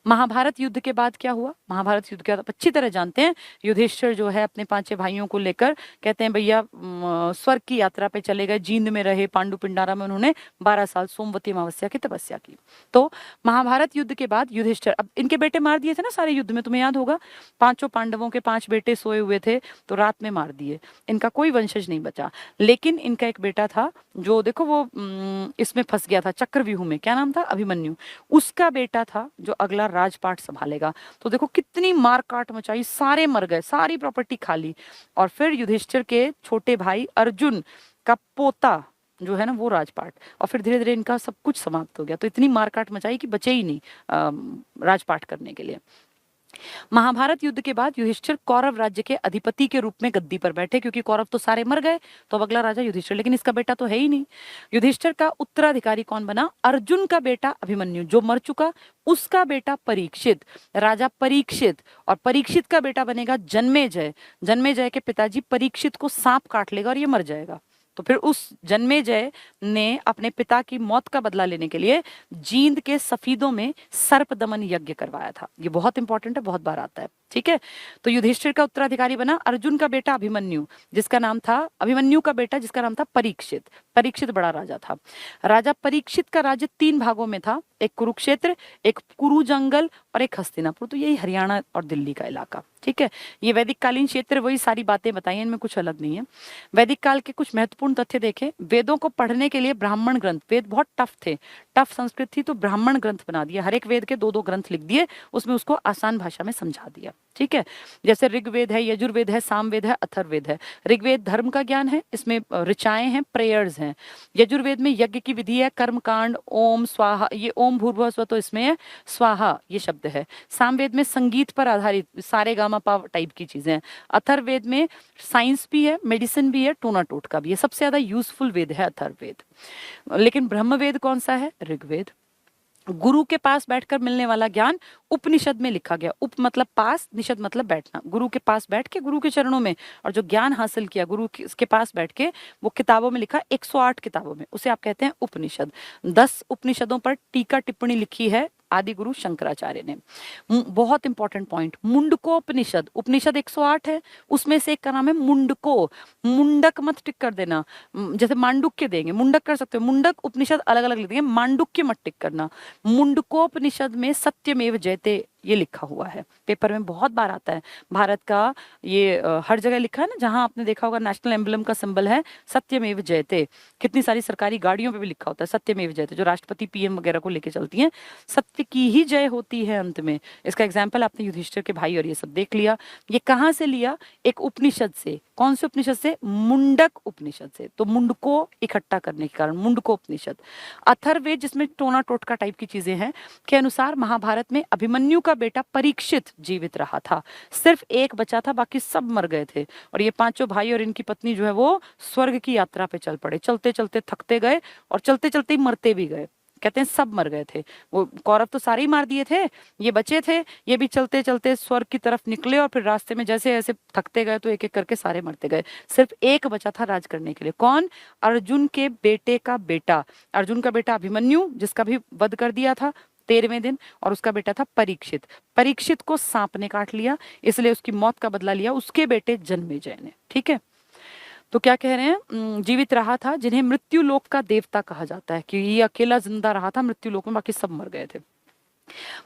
महाभारत युद्ध के बाद क्या हुआ? महाभारत युद्ध के बाद आप अच्छी तरह जानते हैं, युधिष्ठिर जो है अपने 5 भाइयों को लेकर कहते हैं भैया स्वर्ग की यात्रा पे चले गए, जींद में रहे, पांडु पिंडारा में उन्होंने 12 साल सोमवती अमावस्या की तपस्या की। तो महाभारत युद्ध के बाद युधिष्ठिर, अब इनके बेटे मार दिए थे ना सारे युद्ध में, तुम्हें याद होगा, 5 पांडवों के 5 बेटे सोए हुए थे, तो रात में मार दिए, इनका कोई वंशज नहीं बचा। लेकिन इनका एक बेटा था जो देखो वो इसमें फंस गया था चक्रव्यूह में, क्या नाम था? अभिमन्यु। उसका बेटा था जो अगला राजपाट संभालेगा। तो देखो कितनी मार काट मचाई, सारे मर गए, सारी प्रॉपर्टी खाली। और फिर युधिष्ठिर के छोटे भाई अर्जुन का पोता जो है ना वो राजपाट, और फिर धीरे धीरे इनका सब कुछ समाप्त हो गया। तो इतनी मारकाट मचाई कि बचे ही नहीं राजपाट करने के लिए। महाभारत युद्ध के बाद युधिष्ठिर कौरव राज्य के अधिपति के रूप में गद्दी पर बैठे, क्योंकि कौरव तो सारे मर गए, तो अब अगला राजा युधिष्ठिर, लेकिन इसका बेटा तो है ही नहीं। युधिष्ठिर का उत्तराधिकारी कौन बना? अर्जुन का बेटा अभिमन्यु जो मर चुका, उसका बेटा परीक्षित, राजा परीक्षित। और परीक्षित का बेटा बनेगा जन्मेजय। जन्मेजय के पिताजी परीक्षित को सांप काट लेगा और ये मर जाएगा। तो फिर उस जन्मेजय ने अपने पिता की मौत का बदला लेने के लिए जींद के सफीदों में सर्प दमन यज्ञ करवाया था। ये बहुत इंपॉर्टेंट है, बहुत बार आता है, ठीक है। तो युधिष्ठिर का उत्तराधिकारी बना अर्जुन का बेटा अभिमन्यु, जिसका नाम था अभिमन्यु का बेटा जिसका नाम था परीक्षित। परीक्षित बड़ा राजा था। राजा परीक्षित का राज्य 3 भागों में था, एक कुरुक्षेत्र, एक कुरु जंगल और एक हस्तिनापुर। तो यही हरियाणा और दिल्ली का इलाका, ठीक है। ये वैदिक कालीन क्षेत्र, वही सारी बातें बताई, इनमें कुछ अलग नहीं है। वैदिक काल के कुछ महत्वपूर्ण तथ्य देखें। वेदों को पढ़ने के लिए ब्राह्मण ग्रंथ, वेद बहुत टफ थे, टफ संस्कृत थी, तो ब्राह्मण ग्रंथ बना दिया, हर एक वेद के 2-2 ग्रंथ लिख दिए, उसमें उसको आसान भाषा में समझा दिया, ठीक है। जैसे ऋग्वेद है, यजुर्वेद है, सामवेद है, अथर्ववेद है। ऋग्वेद धर्म का ज्ञान है, इसमें ऋचाएं हैं, प्रेयर्स हैं। यजुर्वेद में यज्ञ की विधि है, कर्मकांड, ओम स्वाहा, ये ओम भूर्भुवः स्वः तो इसमें है, स्वाहा ये शब्द है। सामवेद में संगीत पर आधारित सारे गामा पा टाइप की चीजें हैं। अथर्ववेद में साइंस भी है, मेडिसिन भी है, टोना टोटका भी है। सबसे ज्यादा यूजफुल वेद है अथर्ववेद। लेकिन ब्रह्मवेद कौन सा है? ऋग्वेद। गुरु के पास बैठकर मिलने वाला ज्ञान उपनिषद में लिखा गया। उप मतलब पास, निषद मतलब बैठना। गुरु के पास बैठ के गुरु के चरणों में, और जो ज्ञान हासिल किया गुरु के पास बैठ के, वो किताबों में लिखा, 108 किताबों में, उसे आप कहते हैं उपनिषद। 10 उपनिषदों पर टीका टिप्पणी लिखी है आदि गुरु शंकराचार्य ने। बहुत इंपॉर्टेंट पॉइंट, मुंडकोपनिषद, उपनिषद 108 है, उसमें से एक का नाम है मुंडको। मुंडक मत टिक कर देना, जैसे मांडुक्य देंगे, मुंडक कर सकते हो, मुंडक उपनिषद अलग अलग लिख देंगे, मांडुक्य मत टिक करना। मुंडकोपनिषद में सत्यमेव जयते ये लिखा हुआ है, पेपर में बहुत बार आता है। भारत का ये हर जगह लिखा है ना, जहां आपने देखा होगा नेशनल एम्बलम का सिंबल है सत्यमेव जयते। कितनी सारी सरकारी गाड़ियों पे भी लिखा होता है सत्यमेव जयते, जो राष्ट्रपति पीएम वगैरह को लेके चलती हैं, सत्य की ही जय होती है अंत में। इसका एग्जाम्पल आपने युधिष्ठिर के भाई और ये सब देख लिया। ये कहाँ से लिया? एक उपनिषद से। कौन से उपनिषद से? मुंडक उपनिषद से। तो मुंड को इकट्ठा करने के कारण मुंडको उपनिषद। अथर्ववेद जिसमें टोना टोटका टाइप की चीजें हैं, के अनुसार महाभारत में अभिमन्यु का बेटा परीक्षित जीवित रहा था, सिर्फ एक बचा था, बाकी सब मर गए थे। और ये 5 भाई और इनकी पत्नी जो है वो स्वर्ग की यात्रा पे चल पड़े, चलते चलते थकते गए और चलते चलते ही मरते भी गए। कहते हैं सब मर गए थे, वो कौरव तो सारे ही मार दिए थे, ये बचे थे, ये भी चलते चलते स्वर्ग की तरफ निकले, और फिर रास्ते में जैसे जैसे थकते गए तो एक एक करके सारे मरते गए। सिर्फ एक बचा था राज करने के लिए। कौन? अर्जुन के बेटे का बेटा, अर्जुन का बेटा अभिमन्यु, जिसका भी वध कर दिया था 13वें दिन, और उसका बेटा था परीक्षित। परीक्षित को सांप ने काट लिया, इसलिए उसकी मौत का बदला लिया उसके बेटे जन्मेजय ने, ठीक है। तो क्या कह रहे हैं? जीवित रहा था, जिन्हें मृत्यु लोक का देवता कहा जाता है, कि ये अकेला जिंदा रहा था मृत्यु लोक में, बाकी सब मर गए थे।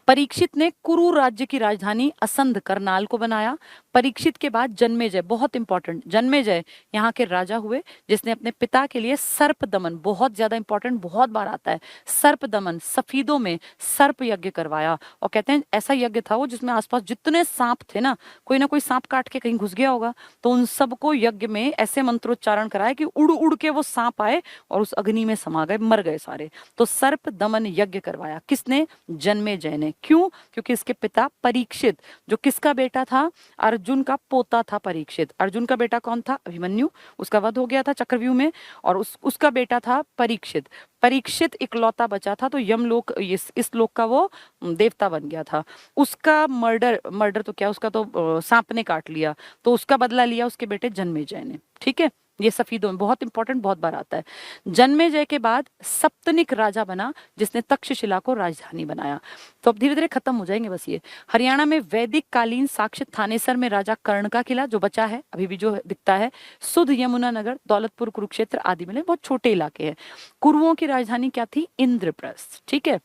परीक्षित ने कुरु राज्य की राजधानी असंध करनाल को बनाया। परीक्षित के बाद जन्मेजय, बहुत इंपॉर्टेंट, जन्मेजय यहाँ के राजा हुए, जिसने अपने पिता के लिए सर्प दमन, बहुत ज्यादा इंपॉर्टेंट, बहुत बार आता है, सर्प दमन, सफीदों में सर्प यज्ञ करवाया। और कहते हैं ऐसा यज्ञ था वो जिसमें आसपास जितने सांप थे ना कोई सांप काट के कहीं घुस गया होगा, तो उन सबको यज्ञ में ऐसे मंत्रोच्चारण कराया कि उड़ उड़ के वो सांप आए और उस अग्नि में समा गए, मर गए सारे। तो सर्प दमन यज्ञ करवाया किसने? जन्मेजय ने। क्यों? क्योंकि इसके पिता परीक्षित, जो किसका बेटा था? अर्जुन का पोता था परीक्षित। अर्जुन का बेटा कौन था? अभिमन्यु, उसका वध हो गया था चक्रव्यूह में, और उसका बेटा था परीक्षित। परीक्षित इकलौता बचा था, तो यमलोक, इस लोक का वो देवता बन गया था। उसका मर्डर तो क्या, उसका तो सांप ने काट लिया, तो उसका बदला लिया उसके बेटे जन्मेजय ने, ठीक है। ये सफीदों में बहुत इंपॉर्टेंट, बहुत बार आता है। जन्मेजय के बाद सप्तनिक राजा बना जिसने तक्षशिला को राजधानी बनाया। तो अब धीरे धीरे खत्म हो जाएंगे बस ये। हरियाणा में वैदिक कालीन शासित थानेसर में राजा कर्ण का किला जो बचा है अभी भी जो दिखता है, सुध यमुनानगर, दौलतपुर, कुरुक्षेत्र आदि मिले, बहुत छोटे इलाके हैं। कुरुओं की राजधानी क्या थी? इंद्रप्रस्थ। ठीक है,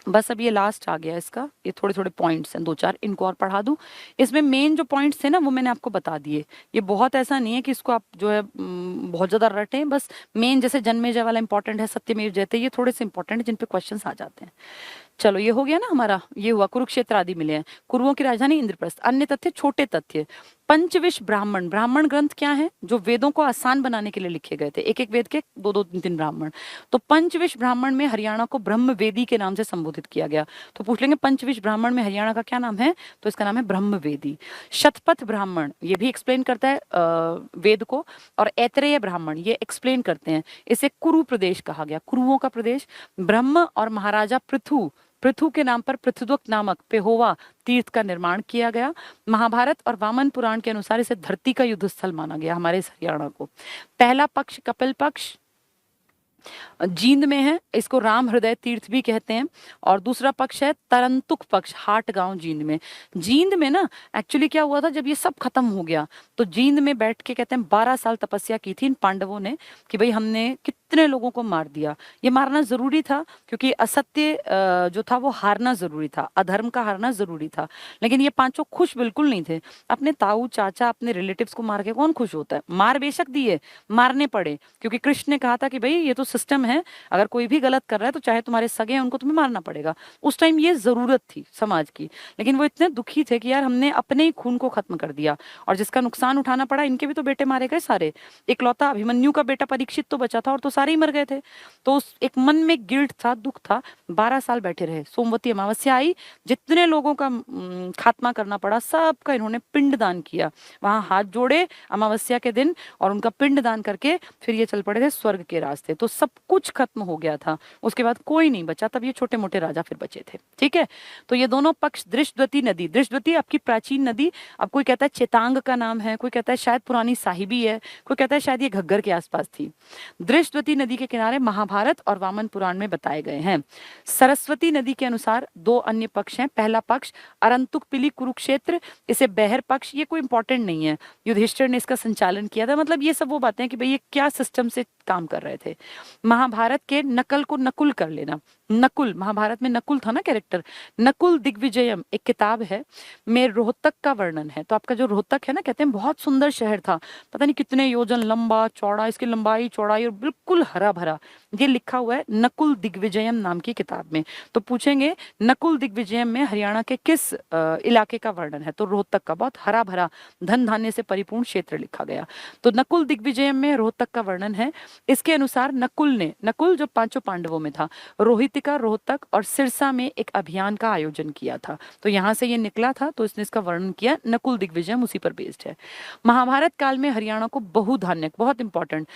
बस अब ये लास्ट आ गया इसका, ये थोड़े थोड़े पॉइंट्स हैं, 2-4 इनको और पढ़ा दूं। इसमें मेन जो पॉइंट्स थे ना वो मैंने आपको बता दिए। ये बहुत ऐसा नहीं है कि इसको आप जो है बहुत ज्यादा रटें, बस मेन जैसे जन्मेजय वाला इंपॉर्टेंट है, सत्यमेव जयते, ये थोड़े से इंपॉर्टेंट है जिन पे क्वेश्चंस आ जाते हैं। चलो ये हो गया ना हमारा, ये हुआ कुरुक्षेत्र आदि मिले हैं, कुरुओं की राजधानी इंद्रप्रस्थ। अन्य तथ्य, छोटे तथ्य, पंचविश ब्राह्मण, ब्राह्मण ग्रंथ क्या है? जो वेदों को आसान बनाने के लिए लिखे गए थे, एक एक वेद के 2-2-3-3 ब्राह्मण। तो पंचविश ब्राह्मण में हरियाणा को ब्रह्मवेदी के नाम से संबोधित किया गया। तो पूछ लेंगे पंचविश ब्राह्मण में हरियाणा का क्या नाम है, तो इसका नाम है ब्रह्मवेदी। शतपथ ब्राह्मण ये भी एक्सप्लेन करता है वेद को, और ऐतरेय ब्राह्मण ये एक्सप्लेन करते हैं। इसे कुरु प्रदेश कहा गया, कुरुओं का प्रदेश। ब्रह्म और महाराजा पृथु, पृथु के नाम पर पृथुदत्त नामक पेहोवा तीर्थ का निर्माण किया गया। महाभारत और वामन पुराण के अनुसार इसे धरती का युद्ध स्थल माना गया हमारे इस हरियाणा को। पहला पक्ष कपिल पक्ष जींद में है, इसको राम हृदय तीर्थ भी कहते हैं। और दूसरा पक्ष है तरंतुक पक्ष, हाट गांव जींद में। जींद में ना एक्चुअली क्या हुआ था, जब ये सब खत्म हो गया तो जींद में बैठ के कहते हैं 12 साल तपस्या की थी इन पांडवों ने कि भाई हमने कितने लोगों को मार दिया। ये मारना जरूरी था क्योंकि असत्य जो था वो हारना जरूरी था, अधर्म का हारना जरूरी था। लेकिन ये पांचों खुश बिल्कुल नहीं थे। अपने ताऊ चाचा अपने रिलेटिव्स को मार के कौन खुश होता है? मार बेशक दिए, मारने पड़े, क्योंकि कृष्ण ने कहा था कि भाई ये तो सिस्टम है, अगर कोई भी गलत कर रहा है तो चाहे तुम्हारे सगे हैं उनको तुम्हें मारना पड़ेगा। उस टाइम ये जरूरत थी समाज की। लेकिन वो इतने दुखी थे कि यार हमने अपने ही खून को खत्म कर दिया, और जिसका नुकसान उठाना पड़ा, इनके भी तो बेटे मारे गए सारे। इकलौता अभिमन्यु का बेटा परीक्षित तो बचा था और तो सारे ही मर गए थे। तो उस एक मन में गिल्ट था, दुख था। 12 साल बैठे रहे। सोमवती अमावस्या आई, जितने लोगों का खात्मा करना पड़ा सबका इन्होंने पिंड दान किया, वहां हाथ जोड़े अमावस्या के दिन और उनका पिंड दान करके फिर ये चल पड़े थे स्वर्ग के रास्ते। तो सब कुछ खत्म हो गया था, उसके बाद कोई नहीं बचा, तब ये छोटे मोटे राजा फिर बचे थे। ठीक है, तो ये दोनों पक्ष। दृष्टवती नदी, दृष्टवती आपकी प्राचीन नदी, अब कोई कहता है चेतांग का नाम है, कोई कहता है शायद पुरानी साहिबी है, कोई कहता है शायद ये घग्गर के आसपास थी। दृष्टवती नदी के किनारे महाभारत और वामन पुराण में बताए गए हैं। सरस्वती नदी के अनुसार 2 अन्य पक्ष हैं। पहला पक्ष अरंतुकपिली कुरुक्षेत्र, इसे बहर पक्ष, ये कोई इंपॉर्टेंट नहीं है, युधिष्ठिर ने इसका संचालन किया था। मतलब ये सब वो बातें हैं कि भाई ये क्या सिस्टम से काम कर रहे थे। महाभारत के नकल को नकुल कर लेना, नकुल, महाभारत में नकुल था ना कैरेक्टर, नकुल दिग्विजयम एक किताब है में रोहतक का वर्णन है। तो आपका जो रोहतक है ना, कहते हैं बहुत सुंदर शहर था, पता नहीं कितने योजन लंबा चौड़ा, इसकी लंबाई चौड़ाई और बिल्कुल हरा भरा, ये लिखा हुआ है नकुल दिग्विजयम नाम की किताब में। तो पूछेंगे नकुल दिग्विजयम में हरियाणा के किस इलाके का वर्णन है, तो रोहतक का, बहुत हरा भरा धन धान्य से परिपूर्ण क्षेत्र लिखा गया। तो नकुल दिग्विजयम में रोहतक का वर्णन है। इसके अनुसार नकुल ने, नकुल जो 5 पांडवों में था, रोहितिका, रोहतक और सिरसा में एक अभियान का आयोजन किया था। तो यहां से ये निकला था, तो इसने इसका वर्णन किया, नकुल दिग्विजयम उसी पर बेस्ड है। महाभारत काल में हरियाणा को बहुधान्यक, बहुत इंपॉर्टेंट,